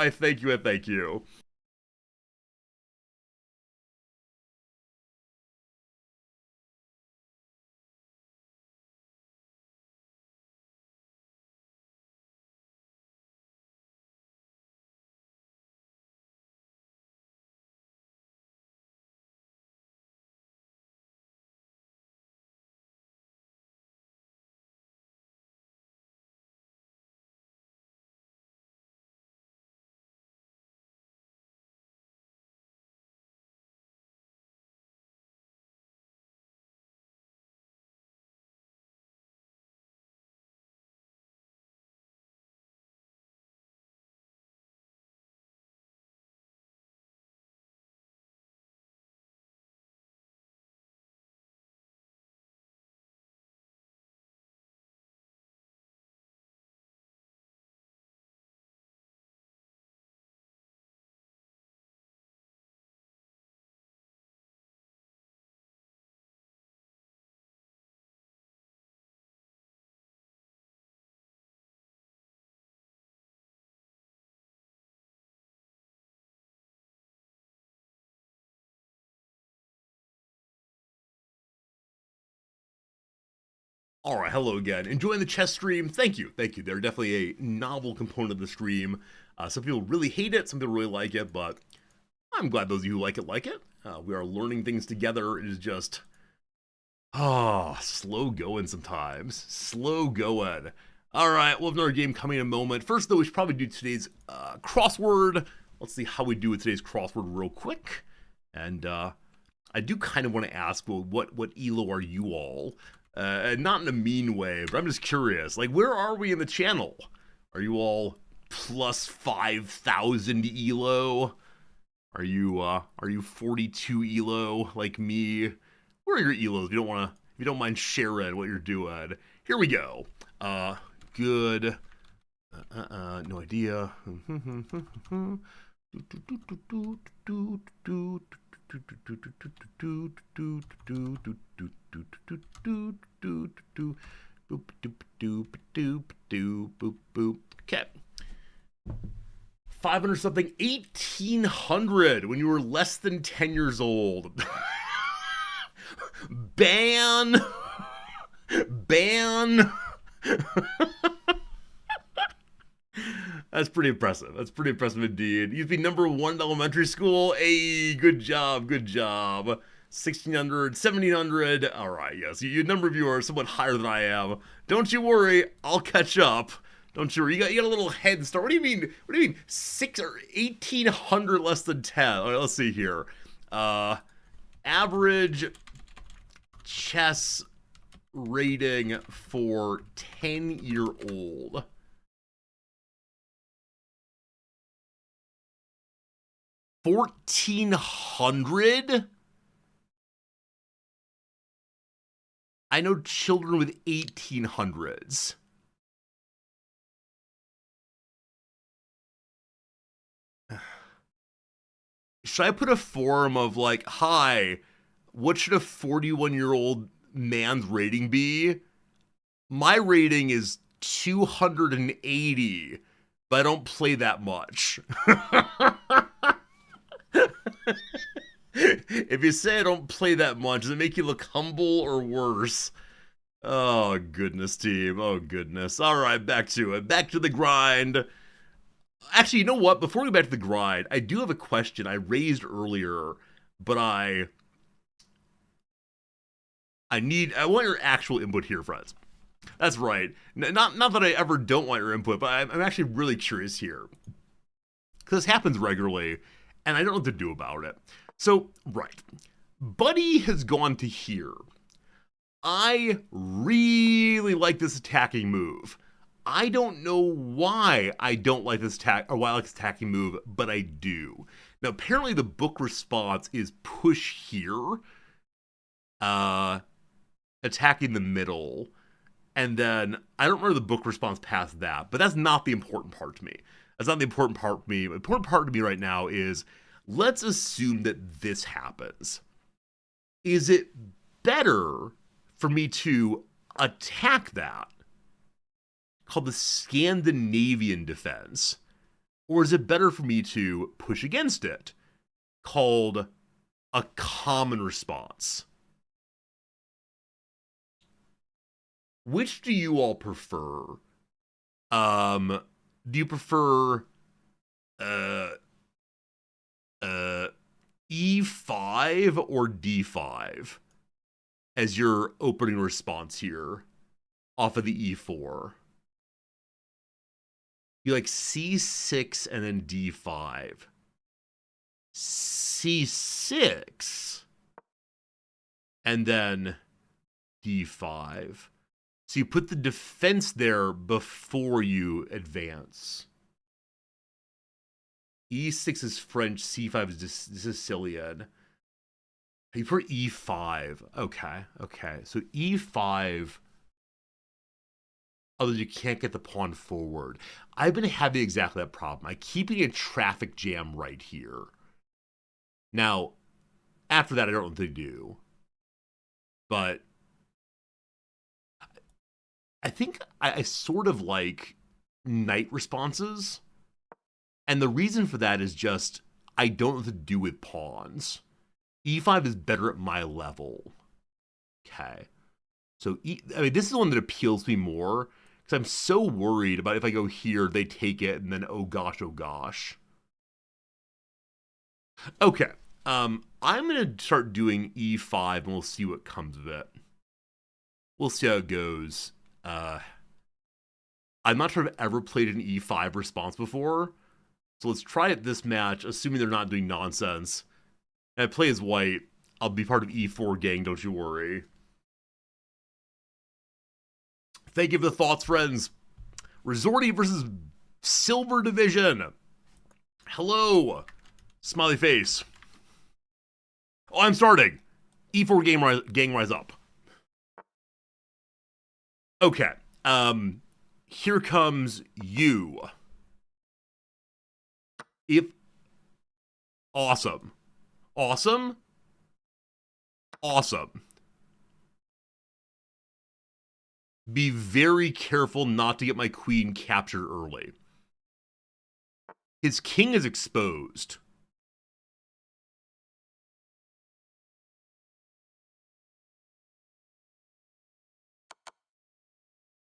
All right, hello again. Enjoying the chess stream? Thank you. They're definitely a novel component of the stream. Some people really hate it, some people really like it, but I'm glad those of you who like it. We are learning things together. It is just, slow going sometimes. Slow going. All right, we'll have another game coming in a moment. First, though, we should probably do today's crossword. Let's see how we do with today's crossword real quick. And I do kind of want to ask, well, what ELO are you all? Not in a mean way, but I'm just curious. Like, where are we in the channel? Are you all plus 5,000 ELO? Are you 42 ELO like me? Where are your ELOs? If you don't mind sharing what you're doing. Here we go. Good. No idea. Okay. 500 something, 1800 when you were less than 10 years old. Ban. That's pretty impressive. That's pretty impressive indeed. You'd be number 1 in elementary school. Hey, good job. 1600, 1700. All right, yes. Your number of you are somewhat higher than I am. Don't you worry. I'll catch up. Don't you worry. You got a little head start. What do you mean? 6 or 1800 less than 10? All right, let's see here. Average chess rating for 10-year-old. $1,400? I know children with 1800s. Should I put a forum of like, hi, what should a 41-year-old man's rating be? My rating is 280, but I don't play that much. If you say I don't play that much, does it make you look humble or worse? Oh, goodness, team. Oh, goodness. All right, back to it. Back to the grind. Actually, you know what? Before we go back to the grind, I do have a question I raised earlier, but I want your actual input here, friends. That's right. Not that I ever don't want your input, but I'm actually really curious here. Because this happens regularly, and I don't know what to do about it. So, right. Buddy has gone to here. I really like this attacking move. I don't know why I don't like this why I like this attacking move, but I do. Now, apparently the book response is push here, attacking the middle, and then I don't remember the book response past that, but that's not the important part to me. That's not the important part to me. The important part to me right now is, let's assume that this happens. Is it better for me to attack that, called the Scandinavian defense, or is it better for me to push against it, called a common response? Which do you all prefer? Do you prefer E5 or D5 as your opening response here off of the E4? You like C6 and then D5. C6 and then D5. So you put the defense there before you advance. E6 is French, C5 is Sicilian. You put E5. Okay. So E5, although you can't get the pawn forward. I've been having exactly that problem. I keep getting a traffic jam right here. Now, after that, I don't know what to do. But I think I sort of like knight responses. And the reason for that is just, I don't know what to do with pawns. E5 is better at my level. Okay. So, this is the one that appeals to me more, because I'm so worried about if I go here, they take it, and then oh gosh. Okay. I'm going to start doing E5, and we'll see what comes of it. We'll see how it goes. I'm not sure I've ever played an E5 response before, so let's try it this match, assuming they're not doing nonsense. And I play as white. I'll be part of E4 gang, don't you worry. Thank you for the thoughts, friends. Resorty versus Silver Division. Hello. Smiley face. Oh, I'm starting. E4 gang rise up. Okay. Here comes you. Awesome. Be very careful not to get my queen captured early. His king is exposed.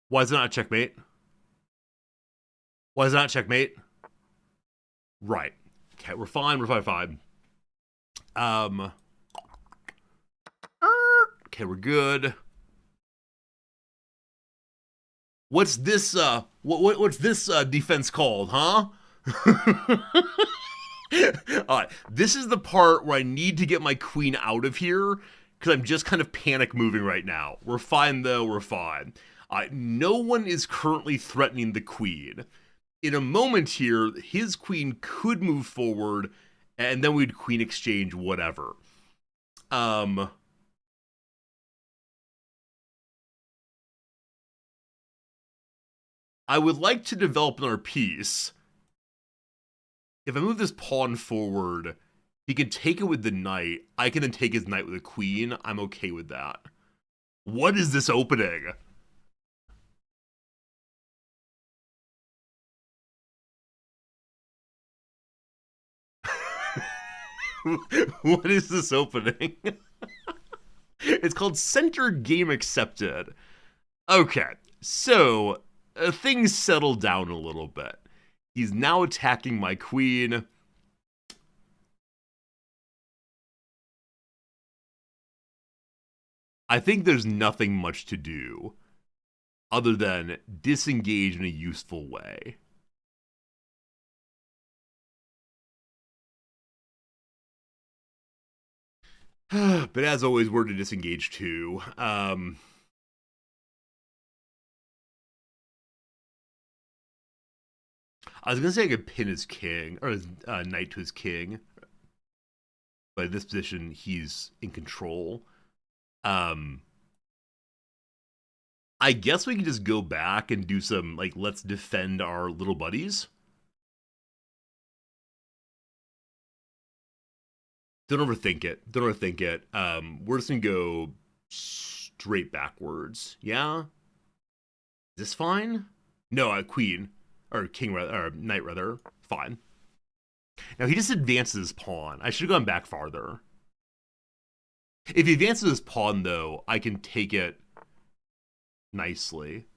Why is it not a checkmate? Right. Okay, we're fine. Okay, we're good. What's this what's this defense called, huh? All right, this is the part where I need to get my queen out of here, because I'm just kind of panic moving right now. We're fine though, we're fine. No one is currently threatening the queen. In a moment here, his queen could move forward, and then we'd queen exchange whatever. I would like to develop another piece. If I move this pawn forward, he can take it with the knight. I can then take his knight with a queen. I'm okay with that. What is this opening? What is this opening? It's called Center Game Accepted. Okay, so things settle down a little bit. He's now attacking my queen. I think there's nothing much to do other than disengage in a useful way. But as always, we're to disengage too. I was gonna say I could pin his king or his knight to his king, but in this position he's in control. I guess we can just go back and do some like let's defend our little buddies. Don't overthink it. Don't overthink it. We're just gonna go straight backwards. Yeah, is this fine? No, queen or king or knight rather. Fine. Now he just advances his pawn. I should have gone back farther. If he advances his pawn, though, I can take it nicely.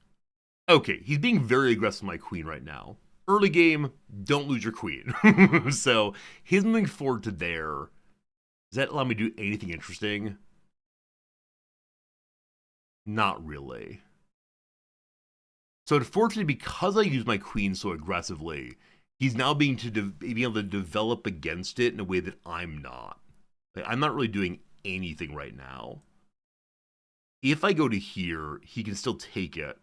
Okay, he's being very aggressive with my queen right now. Early game, don't lose your queen. So he's moving forward to there. Does that allow me to do anything interesting? Not really. So unfortunately, because I use my queen so aggressively, he's now being able to develop against it in a way that I'm not. Like, I'm not really doing anything right now. If I go to here, he can still take it.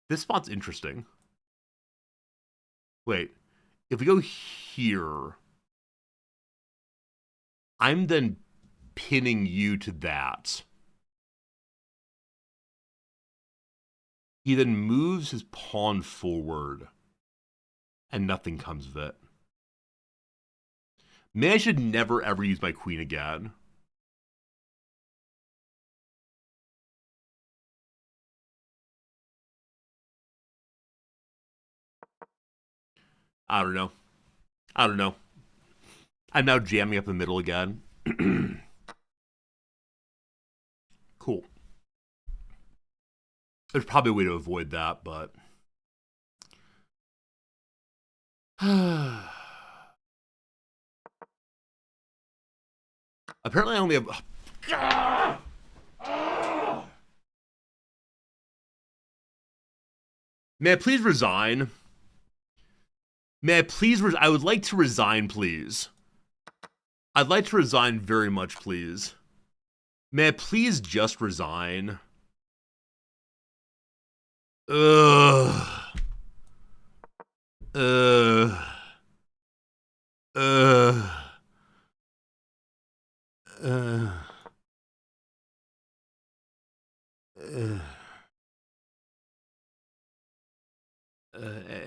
This spot's interesting. Wait, if we go here, I'm then pinning you to that. He then moves his pawn forward, and nothing comes of it. Maybe I should never ever use my queen again. I don't know. I don't know. I'm now jamming up the middle again. Cool. There's probably a way to avoid that, but... Apparently I only have... May I please resign? May I please... I would like to resign, please. I'd like to resign very much, please. May I please just resign? Ugh. Ugh. Ugh.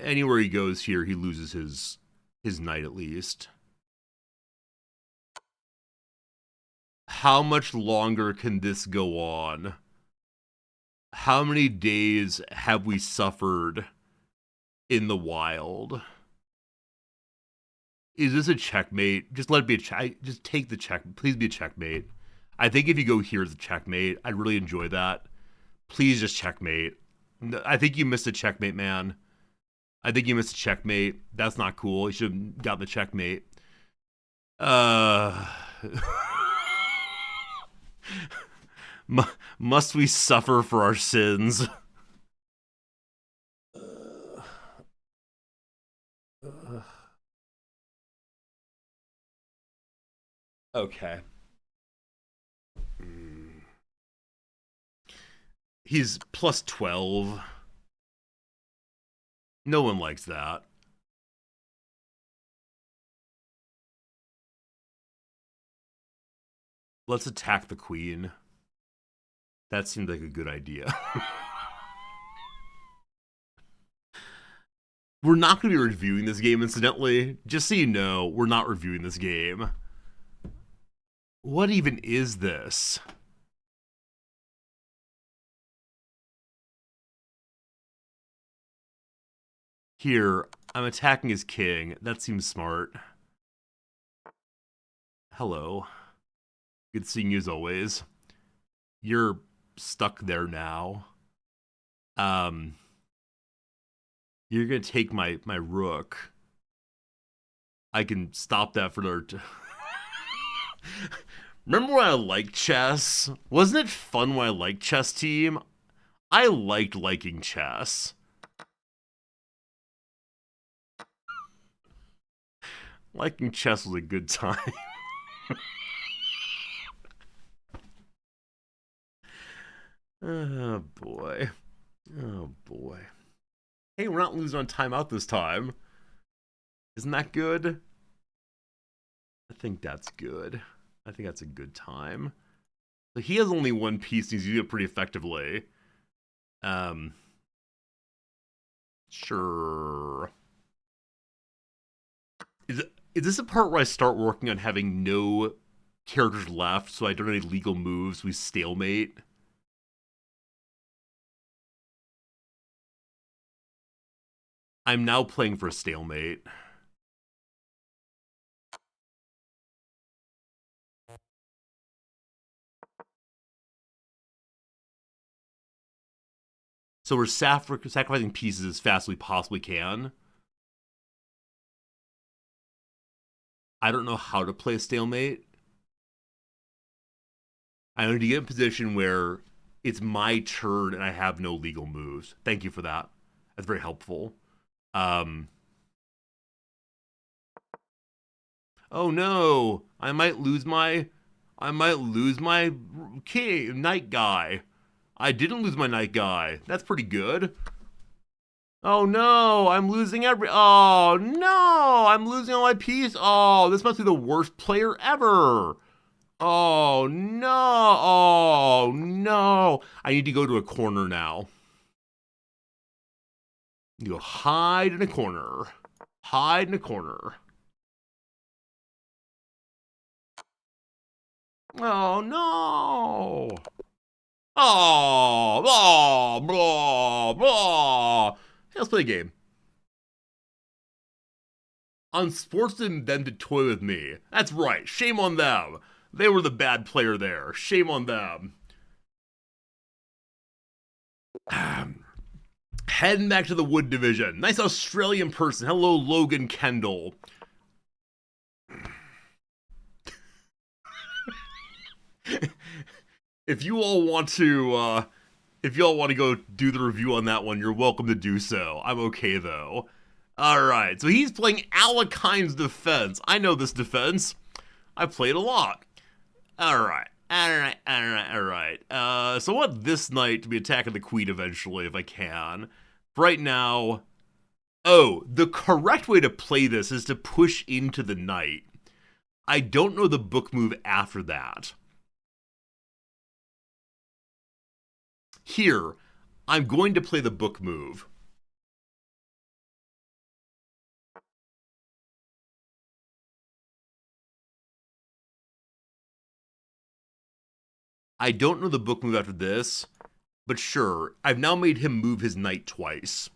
Anywhere he goes here, he loses his knight at least. How much longer can this go on? How many days have we suffered in the wild? Is this a checkmate? Just let it be a check. Just take the check. Please be a checkmate. I think if you go here as a checkmate, I'd really enjoy that. Please just checkmate. I think you missed a checkmate, man. I think you missed a checkmate. That's not cool. You should have gotten the checkmate. Must we suffer for our sins? Okay. Mm. He's plus 12. No one likes that. Let's attack the queen. That seemed like a good idea. We're not going to be reviewing this game, incidentally. Just so you know, we're not reviewing this game. What even is this? Here, I'm attacking his king. That seems smart. Hello. Good seeing you as always. You're stuck there now. Um, you're gonna take my rook. I can stop that for another. Remember when I liked chess? Wasn't it fun when I liked chess, team? I liked liking chess. Liking chess was a good time. Oh boy. Oh boy. Hey, we're not losing on timeout this time. Isn't that good? I think that's good. I think that's a good time. So he has only one piece, and he's using it pretty effectively. Sure. Is this a part where I start working on having no characters left, so I don't have any legal moves? We stalemate. I'm now playing for a stalemate. So we're sacrificing pieces as fast as we possibly can. I don't know how to play a stalemate. I need to get in a position where it's my turn and I have no legal moves. Thank you for that. That's very helpful. Oh no, I might lose my king knight guy. I didn't lose my knight guy. That's pretty good. Oh no, I'm losing oh no, I'm losing all my piece. Oh, this must be the worst player ever. Oh no, oh no. I need to go to a corner now. You go hide in a corner. Hide in a corner. Oh no. Oh, blah, blah, blah. Hey, let's play a game. Unsportsman them to toy with me. That's right. Shame on them. They were the bad player there. Shame on them. Heading back to the wood division. Nice Australian person. Hello, Logan Kendall. If you all want to, if y'all want to go do the review on that one, you're welcome to do so. I'm okay though. All right, so he's playing Alekine's defense. I know this defense. I played a lot. All right. All right. So I want this knight to be attacking the queen eventually if I can. Right now, oh, the correct way to play this is to push into the knight. I don't know the book move after that. Here, I'm going to play the book move. I don't know the book move after this, but sure, I've now made him move his knight twice.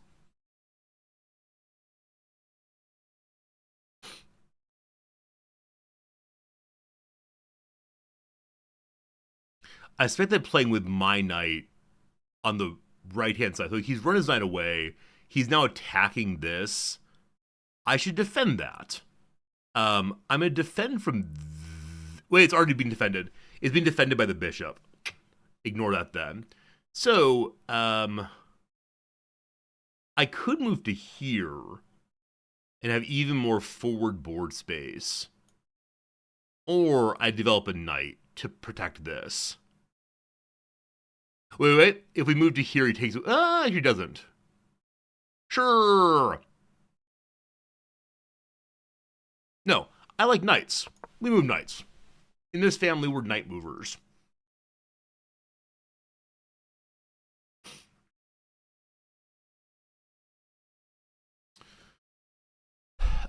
I expect that playing with my knight on the right-hand side, so he's run his knight away. He's now attacking this. I should defend that. I'm gonna defend from. Wait, it's already been defended. It's been defended by the bishop. Ignore that then. So, I could move to here and have even more forward board space. Or I develop a knight to protect this. Wait. If we move to here, he takes... he doesn't. Sure. No, I like knights. We move knights. In this family, we're knight movers.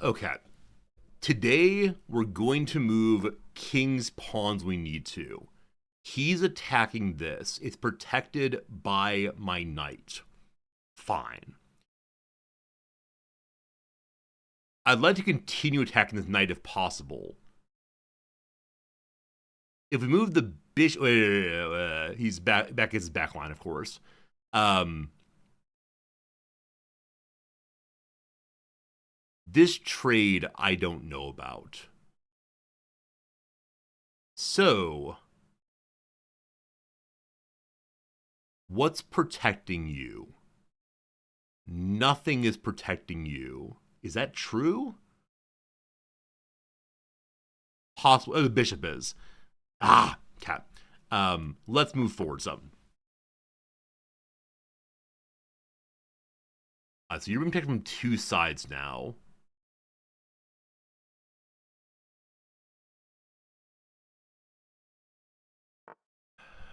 Okay. Today, we're going to move king's pawns we need to. He's attacking this. It's protected by my knight. Fine. I'd like to continue attacking this knight if possible. If we move the bishop... he's back at his back line, of course. This trade I don't know about. So, what's protecting you? Nothing is protecting you. Is that true? Possible. Oh, the bishop is. Cat. Let's move forward some. So you're being protected from two sides now.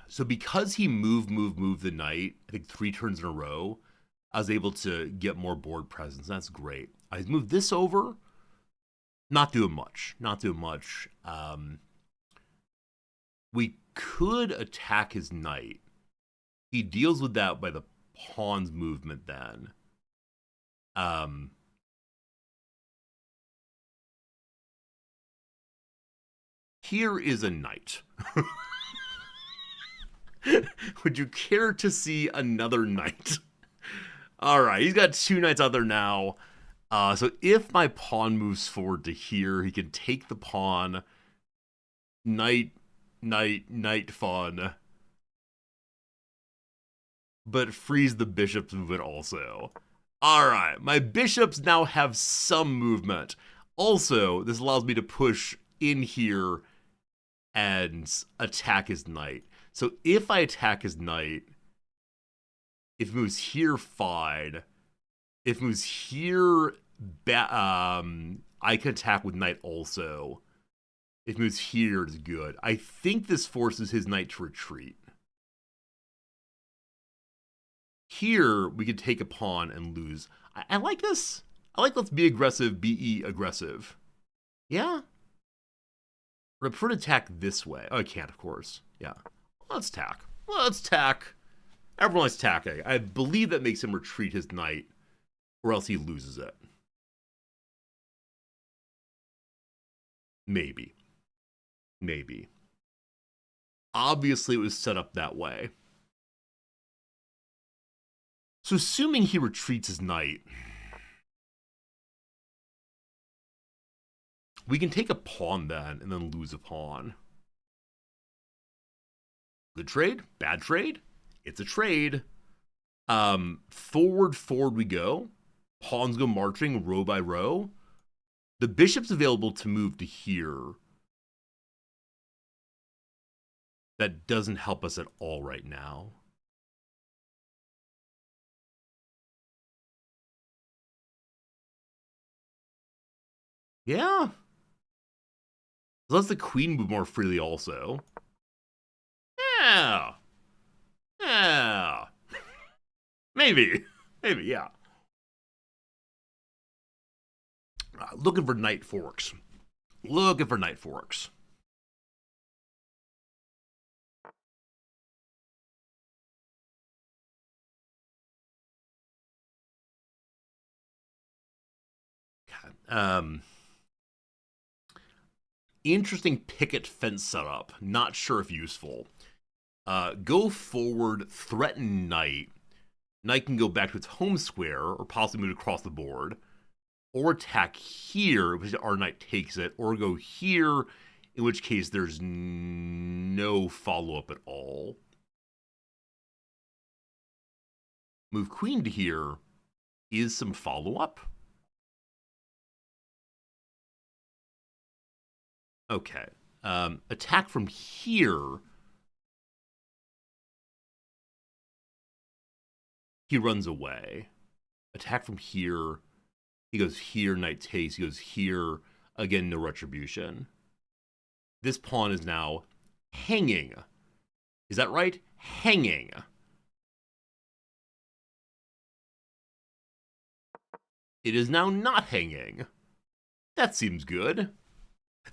So because he moved the knight, I think 3 turns in a row, I was able to get more board presence. That's great. I moved this over. Not doing much. We could attack his knight. He deals with that by the pawn's movement then. Here is a knight. Would you care to see another knight? All right, he's got 2 knights out there now. So if my pawn moves forward to here, he can take the pawn. Knight fun. But freeze the bishop's movement also. All right, my bishops now have some movement. Also, this allows me to push in here and attack his knight. So if I attack his knight, if it moves here, fine. If it moves here, I can attack with knight also. If it moves here, it's good. I think this forces his knight to retreat. Here, we could take a pawn and lose. I like this. I like let's be aggressive, be aggressive. Yeah? But I prefer to attack this way. Oh, I can't, of course. Yeah. Let's tack. Everyone likes tacking. I believe that makes him retreat his knight, or else he loses it. Maybe. Obviously, it was set up that way. So assuming he retreats his knight, we can take a pawn then, and then lose a pawn. Good trade? Bad trade? It's a trade. Forward we go. Pawns go marching row by row. The bishop's available to move to here. That doesn't help us at all right now. Yeah. Let's the queen move more freely also. Yeah. Maybe, yeah. Looking for knight forks. Interesting picket fence setup. Not sure if useful. Go forward, threaten knight. Knight can go back to its home square, or possibly move across the board. Or attack here, which our knight takes it. Or go here, in which case there's no follow-up at all. Move queen to here is some follow-up. Okay. Attack from here. He runs away. Attack from here. He goes here, knight takes. He goes here. Again, no retribution. This pawn is now hanging. Is that right? Hanging. It is now not hanging. That seems good.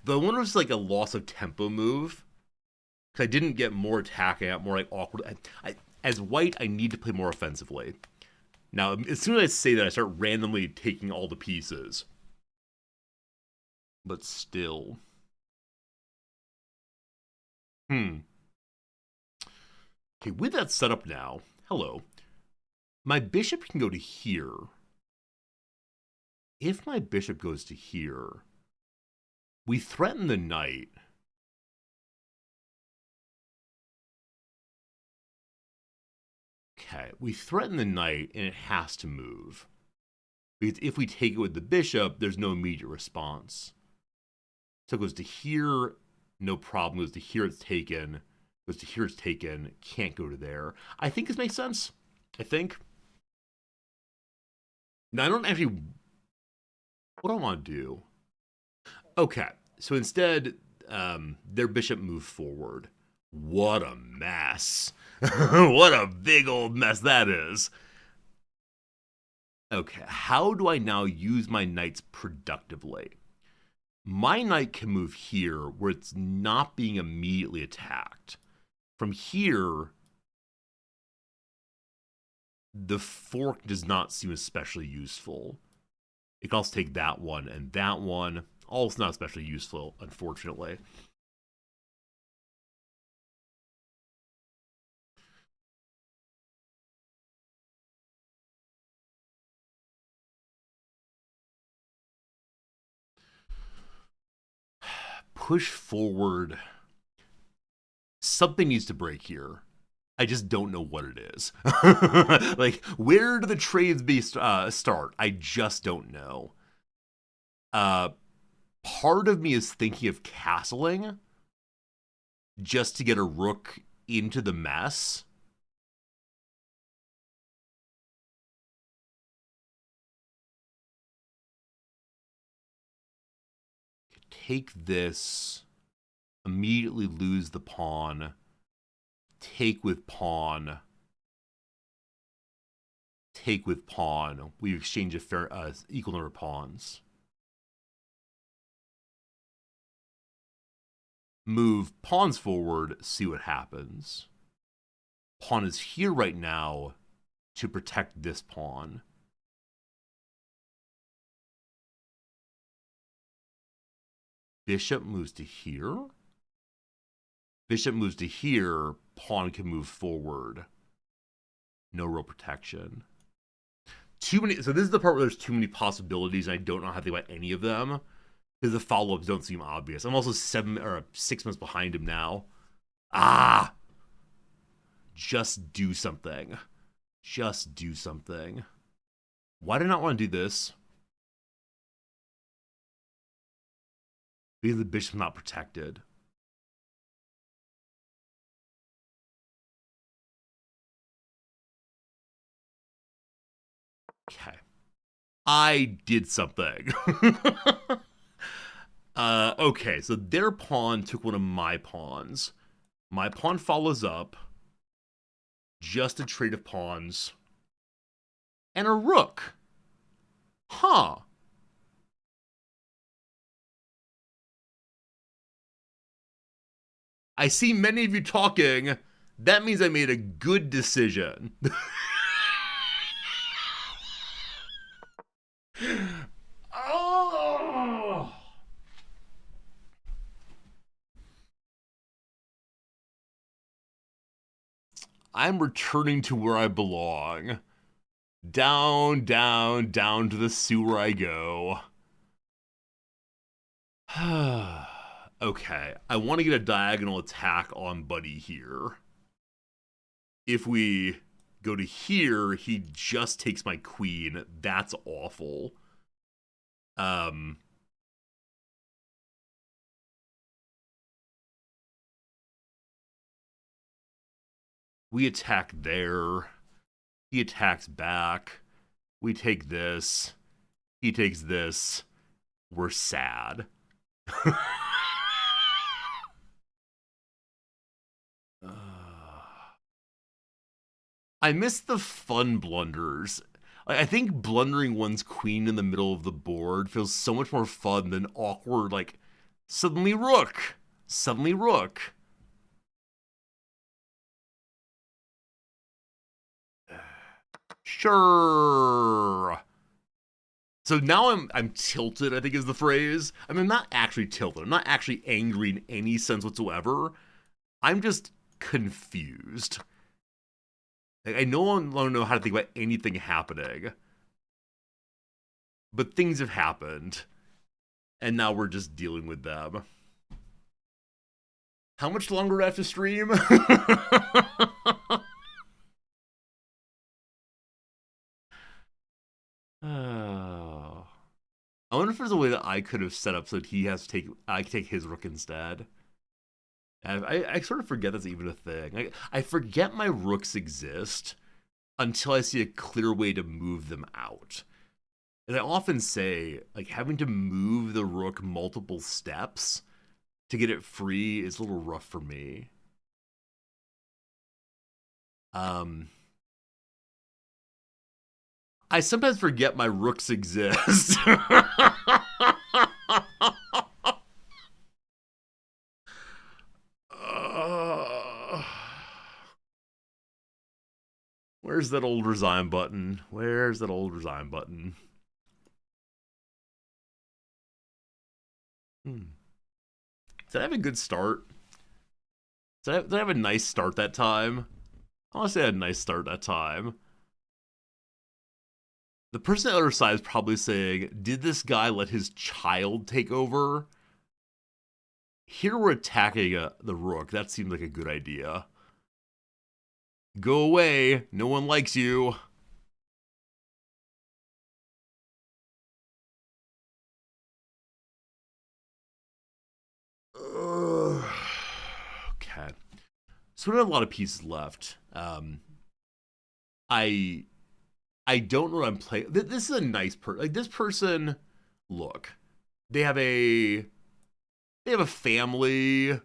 Though I wonder if it's like a loss of tempo move. Because I didn't get more attacking, I got more like awkward. As white, I need to play more offensively. Now, as soon as I say that, I start randomly taking all the pieces. But still. Okay, with that set up now, hello. My bishop can go to here. If my bishop goes to here, we threaten the knight. Okay, we threaten the knight and it has to move. Because if we take it with the bishop, there's no immediate response. So it goes to here, no problem. Goes to here, it's taken. Goes to here, it's taken. Can't go to there. I think this makes sense. I think. Now, I don't actually... What do I want to do? Okay, so instead, their bishop moved forward. What a mess. What a big old mess that is. Okay, how do I now use my knights productively? My knight can move here where it's not being immediately attacked. From here, the fork does not seem especially useful. It can also take that one and that one. Also not especially useful, unfortunately. Push forward. Something needs to break here. I just don't know what it is. Like, where do the trades start? I just don't know. Part of me is thinking of castling just to get a rook into the mess. Take this, immediately lose the pawn, take with pawn, take with pawn. We exchange a fair, equal number of pawns. Move pawns forward, see what happens. Pawn is here right now to protect this pawn. Bishop moves to here. Bishop moves to here. Pawn can move forward. No real protection. Too many. So this is the part where there's too many possibilities, and I don't know how to think about any of them because the follow-ups don't seem obvious. I'm also 6 months behind him now. Just do something. Just do something. Why do I not want to do this? Because the bishop's not protected. Okay. I did something. Okay, so their pawn took one of my pawns. My pawn follows up. Just a trade of pawns. And a rook. Huh. I see many of you talking. That means I made a good decision. Oh! I'm returning to where I belong. Down, down, down to the sewer I go. Okay, I want to get a diagonal attack on Buddy here. If we go to here, he just takes my queen. That's awful. We attack there. He attacks back. We take this. He takes this. We're sad. I miss the fun blunders. I think blundering one's queen in the middle of the board feels so much more fun than awkward, like, suddenly rook. Suddenly rook. Sure. So now I'm tilted, I think is the phrase. I mean, I'm not actually tilted. I'm not actually angry in any sense whatsoever. I'm just confused. Like, I don't know how to think about anything happening. But things have happened. And now we're just dealing with them. How much longer do I have to stream? I wonder if there's a way that I could have set up so that I could take his rook instead. I sort of forget that's even a thing. I forget my rooks exist until I see a clear way to move them out. And I often say, like, having to move the rook multiple steps to get it free is a little rough for me. I sometimes forget my rooks exist. Where's that old resign button? Where's that old resign button? Did I have a good start? Did I have a nice start that time? I want to say I had a nice start that time. The person on the other side is probably saying, did this guy let his child take over? Here we're attacking the rook. That seems like a good idea. Go away. No one likes you. Okay. So we have a lot of pieces left. I don't know what I'm playing. This is a nice person. Like, this person, look, they have a family.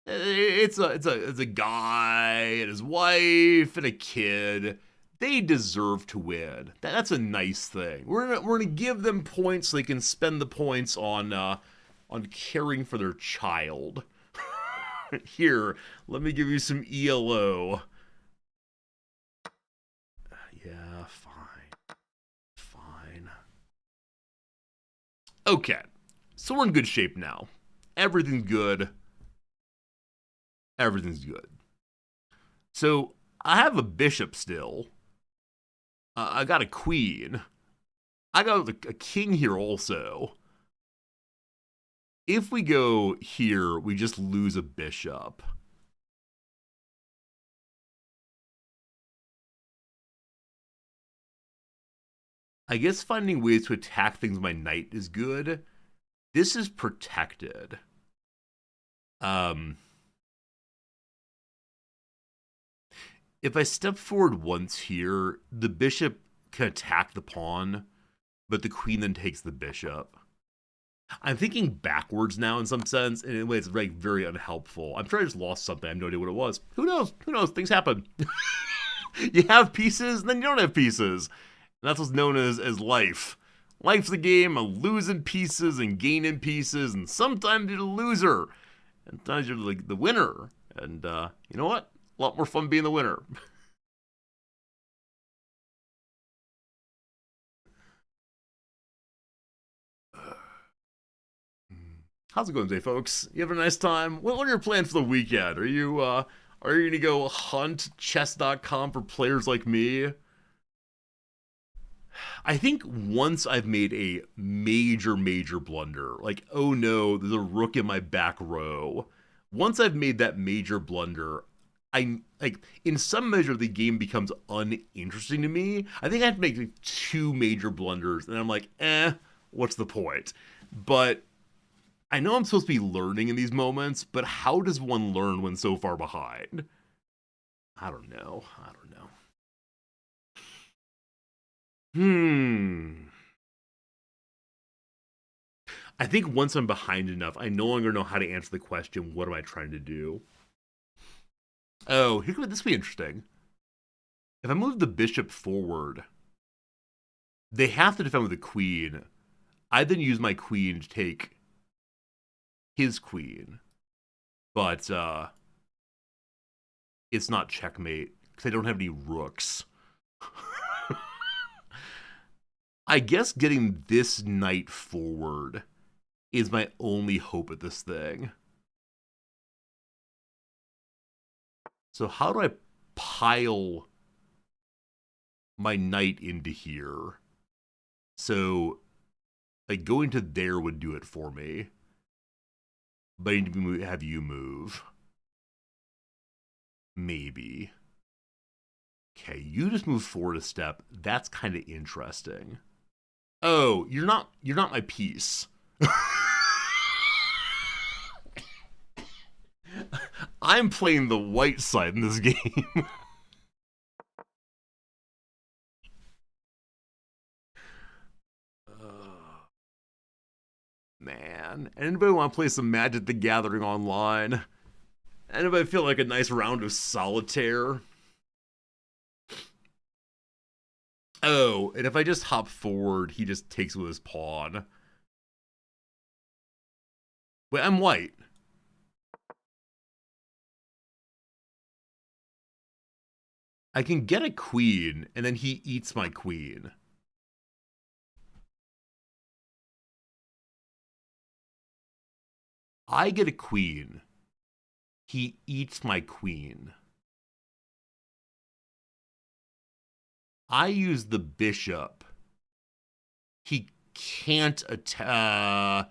It's a guy and his wife and a kid. They deserve to win. That's a nice thing. We're gonna give them points so they can spend the points on caring for their child. Here, let me give you some ELO. Yeah, fine. Okay, so we're in good shape now. Everything's good. So I have a bishop still. I got a queen. I got a king here also. If we go here, we just lose a bishop. I guess finding ways to attack things with my knight is good. This is protected. If I step forward once here, the bishop can attack the pawn, but the queen then takes the bishop. I'm thinking backwards now in some sense, and in a way it's very, very unhelpful. I'm sure I just lost something. I have no idea what it was. Who knows? Things happen. You have pieces, and then you don't have pieces. And that's what's known as life. Life's a game of losing pieces and gaining pieces, and sometimes you're the loser. And sometimes you're the winner. And you know what? A lot more fun being the winner. How's it going today, folks? You having a nice time? What are your plans for the weekend? Are you gonna go hunt chess.com for players like me? I think once I've made a major blunder, like, oh no, there's a rook in my back row. Once I've made that major blunder, I like, in some measure the game becomes uninteresting to me. I think I have to make like 2 major blunders, and I'm like, what's the point? But I know I'm supposed to be learning in these moments, but how does one learn when so far behind? I don't know. I don't know. Hmm. I think once I'm behind enough, I no longer know how to answer the question, what am I trying to do? Oh, this will be interesting. If I move the bishop forward, they have to defend with the queen. I then use my queen to take his queen. But it's not checkmate because I don't have any rooks. I guess getting this knight forward is my only hope at this thing. So how do I pile my knight into here? So like going to there would do it for me. But I need to have you move. Maybe. Okay, you just move forward a step. That's kind of interesting. Oh, you're not my piece. I'm playing the white side in this game. Man, anybody want to play some Magic the Gathering online? Anybody feel like a nice round of solitaire? Oh, and if I just hop forward, he just takes with his pawn. Wait, I'm white. I can get a queen, and then he eats my queen. I get a queen. He eats my queen. I use the bishop. He can't attack.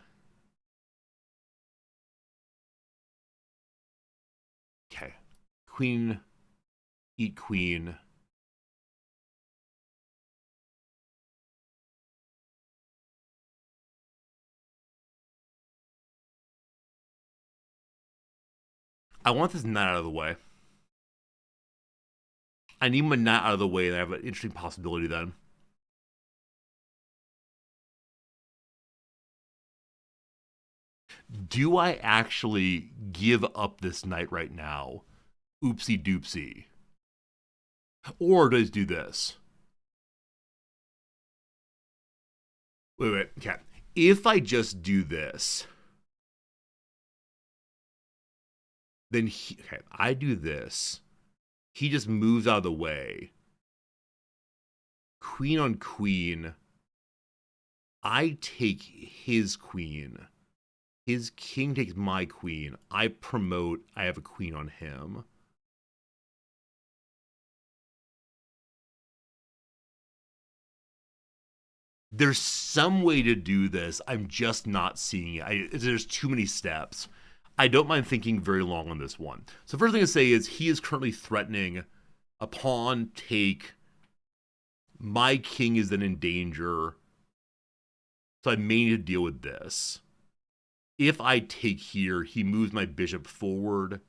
Okay. Queen, eat queen. I want this knight out of the way. I need my knight out of the way, and I have an interesting possibility then. Do I actually give up this knight right now? Oopsie doopsie. Or does do this? Wait. Okay. If I just do this, then okay, I do this. He just moves out of the way. Queen on queen. I take his queen. His king takes my queen. I promote. I have a queen on him. There's some way to do this. I'm just not seeing it. There's too many steps. I don't mind thinking very long on this one. So first thing to say is he is currently threatening a pawn take. My king is then in danger. So I may need to deal with this. If I take here, he moves my bishop forward.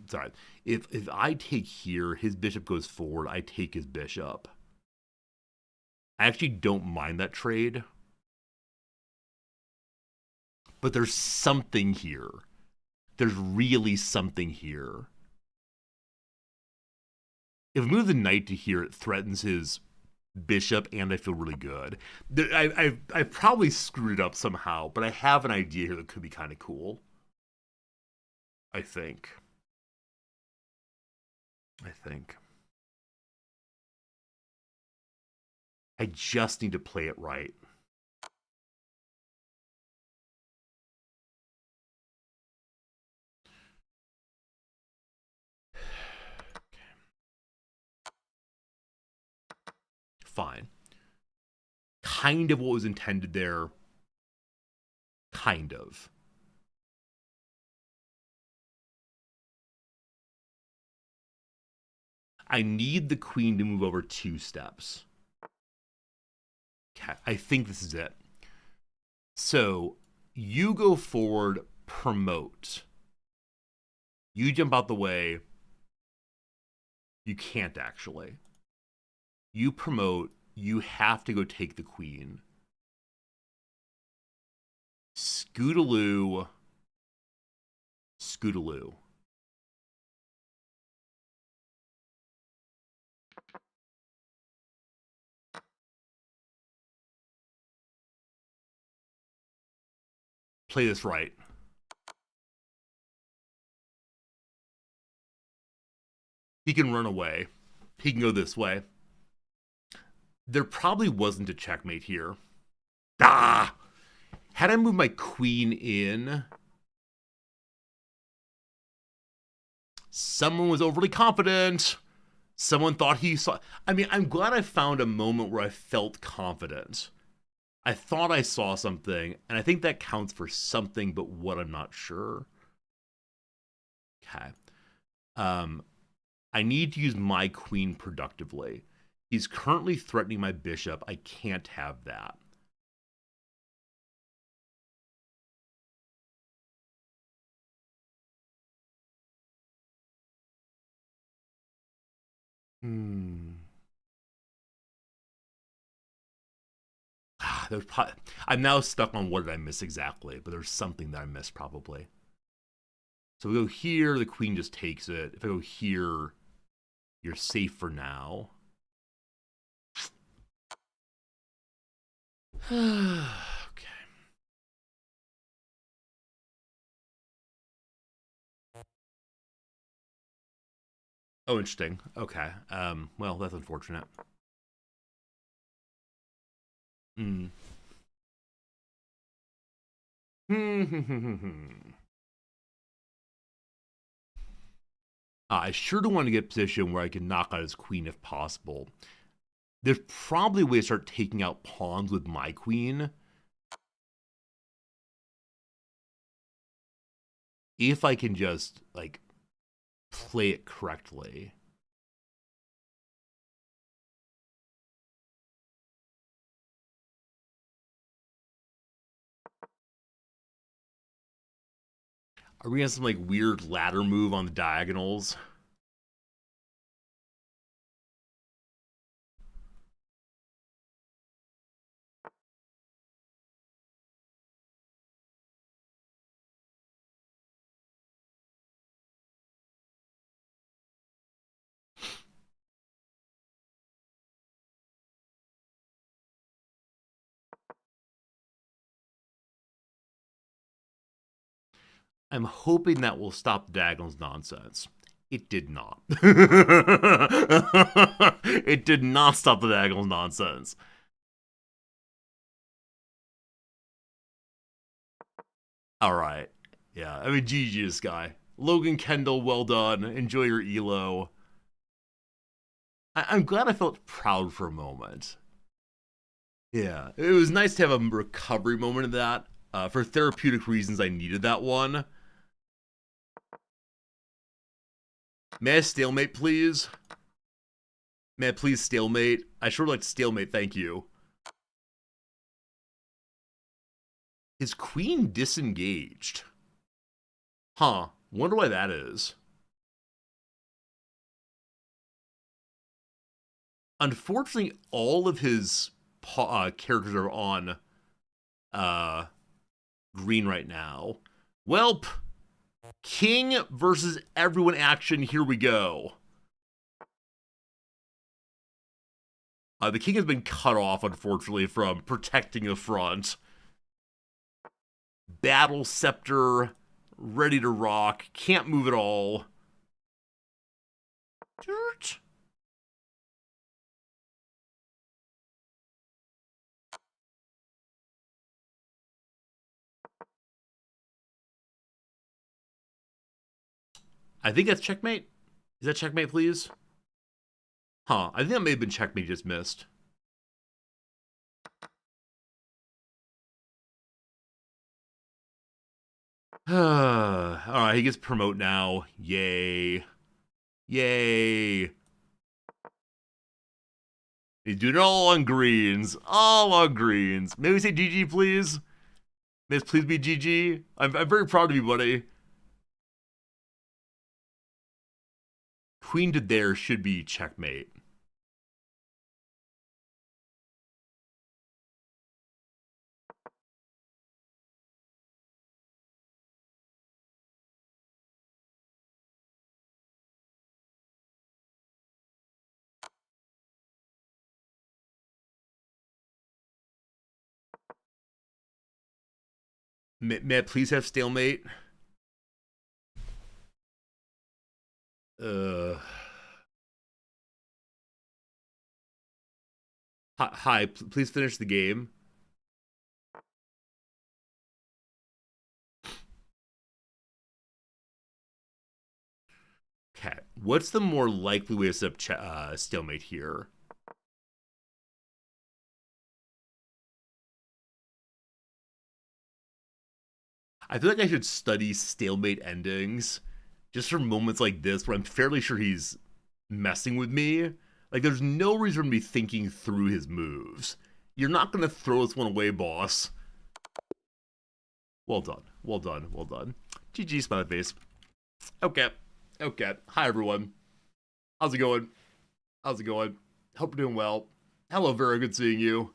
Sorry. If I take here, his bishop goes forward. I take his bishop. I actually don't mind that trade. But there's something here. There's really something here. If I move the knight to here, it threatens his bishop, and I feel really good. I've probably screwed it up somehow, but I have an idea here that could be kind of cool. I think. I just need to play it right. Fine. Kind of what was intended there. Kind of. I need the queen to move over 2 steps. Okay, I think this is it. So you go forward, promote. You jump out the way. You can't actually. You promote, you have to go take the queen. Scootaloo. Scootaloo. Play this right. He can run away. He can go this way. There probably wasn't a checkmate here. Ah! Had I moved my queen in, someone was overly confident. Someone thought he saw. I mean, I'm glad I found a moment where I felt confident. I thought I saw something, and I think that counts for something, but what I'm not sure. Okay. I need to use my queen productively. He's currently threatening my bishop. I can't have that. I'm now stuck on what did I miss exactly, but there's something that I missed probably. So we go here, the queen just takes it. If I go here, you're safe for now. Okay. Oh, interesting. Okay. Well, that's unfortunate. Hmm. I sure do want to get a position where I can knock out his queen if possible. There's probably a way to start taking out pawns with my queen. If I can just, like, play it correctly. Are we gonna have some, like, weird ladder move on the diagonals? I'm hoping that will stop the diagonals nonsense. It did not. It did not stop the diagonals nonsense. All right. Yeah, I mean, GG this guy. Logan Kendall, well done. Enjoy your elo. I'm glad I felt proud for a moment. Yeah, it was nice to have a recovery moment of that. For therapeutic reasons, I needed that one. May I stalemate, please? May I please stalemate? I sure like to stalemate, thank you. His queen disengaged. Huh, wonder why that is. Unfortunately, all of his characters are on green right now. Welp, king versus everyone action, here we go. The king has been cut off, unfortunately, from protecting the front. Battle scepter, ready to rock, can't move at all. I think that's checkmate. Is that checkmate, please? Huh, I think that may have been checkmate just missed. Alright, he gets promote now. Yay. Yay. He's doing it all on greens. All on greens. May we say GG, please? May this please be GG? I'm very proud of you, buddy. queen to there should be checkmate. May I please have stalemate? Uh, hi, please finish the game. Okay, what's the more likely way to set up stalemate here? I feel like I should study stalemate endings just for moments like this where I'm fairly sure he's messing with me. Like, there's no reason to be thinking through his moves. You're not going to throw this one away, boss. Well done. Well done. Well done. GG, smiley face. Okay. Okay. Hi, everyone. How's it going? How's it going? Hope you're doing well. Hello, Vera. Good seeing you.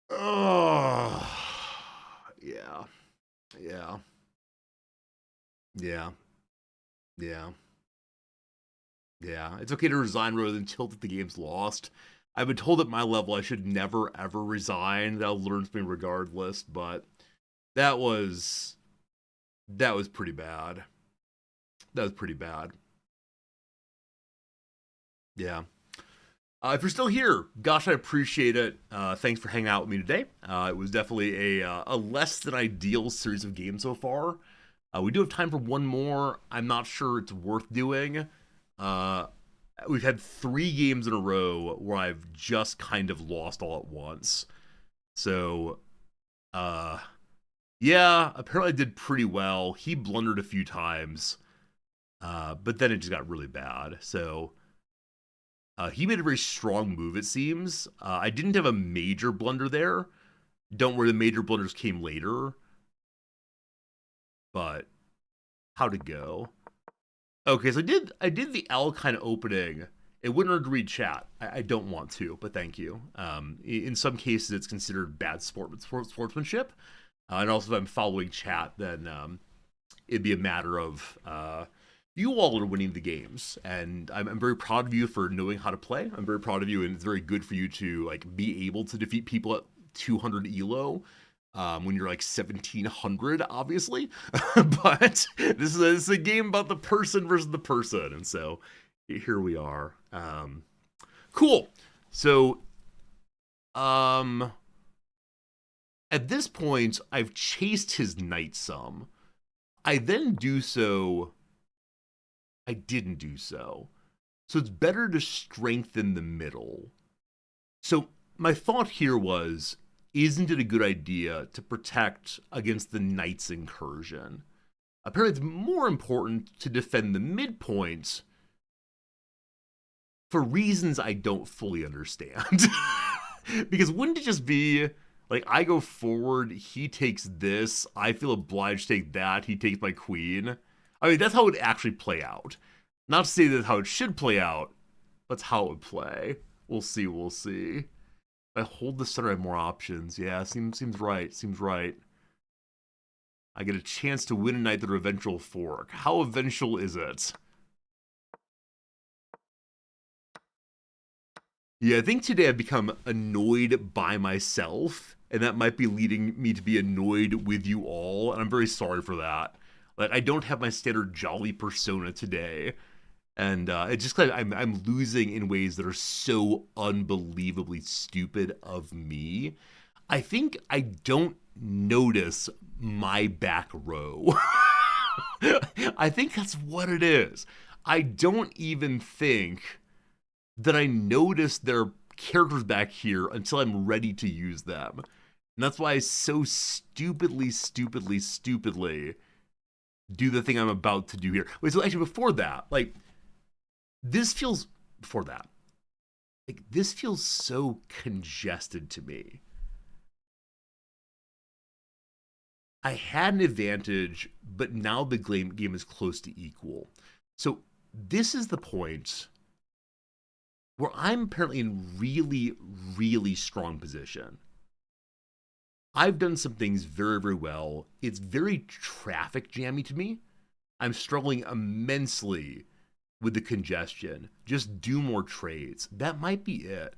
Oh, yeah. Yeah. Yeah. Yeah. Yeah. It's okay to resign rather than tilt if the game's lost. I've been told at my level I should never ever resign. That'll learn me regardless, but that was pretty bad. That was pretty bad. Yeah. If you're still here, gosh, I appreciate it. Thanks for hanging out with me today. It was definitely a less than ideal series of games so far. We do have time for one more. I'm not sure it's worth doing. We've had 3 games in a row where I've just kind of lost all at once. So, yeah, apparently I did pretty well. He blundered a few times, but then it just got really bad. So, he made a very strong move, it seems. I didn't have a major blunder there. Don't worry, the major blunders came later. But how'd it go? Okay, so I did the L kind of opening. It wouldn't hurt to read chat. I don't want to, but thank you. In some cases, it's considered bad sportsmanship. And also, if I'm following chat, then it'd be a matter of you all are winning the games, and I'm very proud of you for knowing how to play. I'm very proud of you, and it's very good for you to like be able to defeat people at 200 elo. When you're like 1700, obviously, but this is a game about the person versus the person, and so here we are. Cool. So, at this point, I've chased his knight some. I then do so. I didn't do so. So it's better to strengthen the middle. So my thought here was, isn't it a good idea to protect against the knight's incursion? Apparently it's more important to defend the midpoint for reasons I don't fully understand. Because wouldn't it just be, like, I go forward, he takes this, I feel obliged to take that, he takes my queen. I mean, that's how it would actually play out. Not to say that's how it should play out, but that's how it would play. We'll see, we'll see. If I hold the center, I have more options. Yeah, seems right, seems right. I get a chance to win a knight through eventual fork. How eventual is it? Yeah, I think today I've become annoyed by myself, and that might be leading me to be annoyed with you all, and I'm very sorry for that. Like, I don't have my standard jolly persona today, and it's just like I'm losing in ways that are so unbelievably stupid of me. I think I don't notice my back row. I think that's what it is. I don't even think that I notice there are characters back here until I'm ready to use them. And that's why I so stupidly do the thing I'm about to do here. Wait, so actually before that, like, this feels, before that, like, this feels so congested to me. I had an advantage, but now the game is close to equal. So this is the point where I'm apparently in really, really strong position. I've done some things very, very well. It's very traffic jammy to me. I'm struggling immensely with the congestion. Just do more trades. That might be it.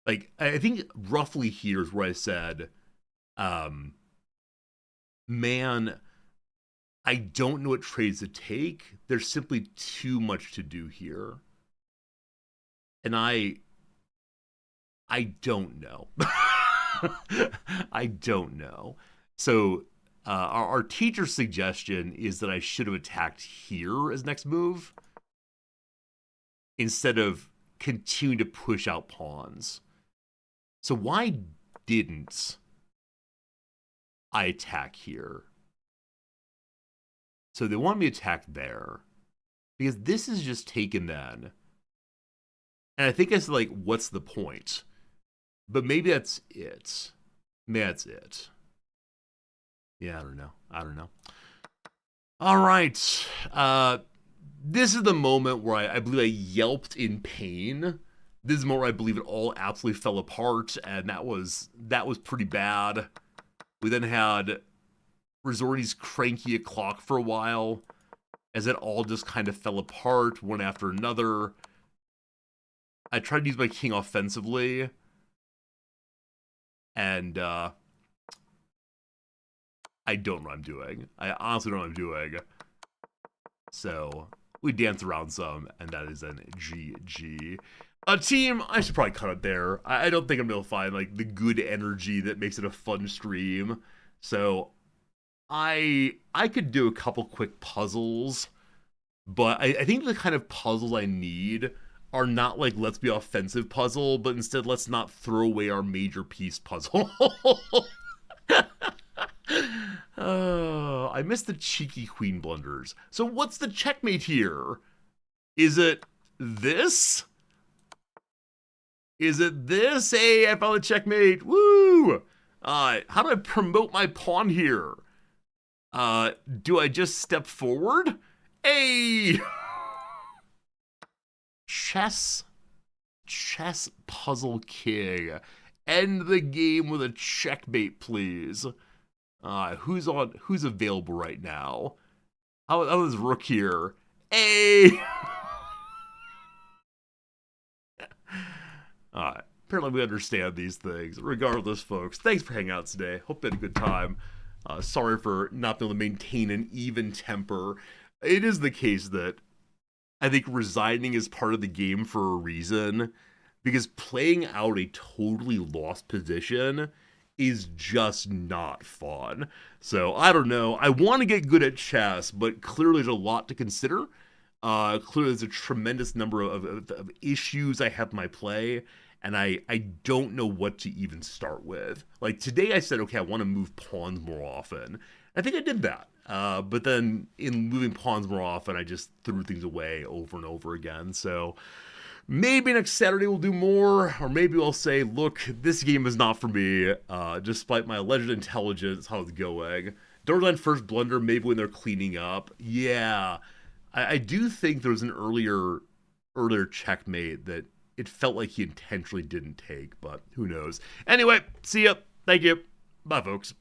Like, I think roughly here's where I said, man, I don't know what trades to take. There's simply too much to do here. And I don't know. I don't know. So our teacher's suggestion is that I should have attacked here as next move instead of continuing to push out pawns. So why didn't I attack here? So they want me to attack there because this is just taken then. And I think I said, like, what's the point? But maybe that's it. Maybe that's it. Yeah, I don't know. All right. This is the moment where I believe I yelped in pain. This is the moment where I believe it all absolutely fell apart, and that was pretty bad. We then had Resorty's cranky o'clock for a while, as it all just kind of fell apart one after another. I tried to use my king offensively, and I don't know what I'm doing. I honestly don't know what I'm doing. So we dance around some, and that is an GG. Team, I should probably cut it there. I don't think I'm able to find like the good energy that makes it a fun stream. So I could do a couple quick puzzles, but I think the kind of puzzles I need are not like let's be offensive puzzle, but instead let's not throw away our major piece puzzle. Oh, I missed the cheeky queen blunders. So what's the checkmate here? Is it this? Is it this? Hey, I found the checkmate. Woo! How do I promote my pawn here? Do I just step forward? Hey! Chess puzzle king. End the game with a checkmate, please. Who's available right now? How is Rook here? Hey! Apparently we understand these things. Regardless, folks, thanks for hanging out today. Hope you had a good time. Sorry for not being able to maintain an even temper. It is the case that I think resigning is part of the game for a reason, because playing out a totally lost position is just not fun. So, I don't know. I want to get good at chess, but clearly there's a lot to consider. Clearly there's a tremendous number of issues I have in my play, and I don't know what to even start with. Like, today I said, okay, I want to move pawns more often. I think I did that. But then in moving pawns more often, I just threw things away over and over again. So maybe next Saturday we'll do more, or maybe we'll say, look, this game is not for me, despite my alleged intelligence, how it's going. Doorline first blunder, maybe when they're cleaning up. Yeah, I do think there was an earlier checkmate that it felt like he intentionally didn't take, but who knows. Anyway, see ya. Thank you. Bye, folks.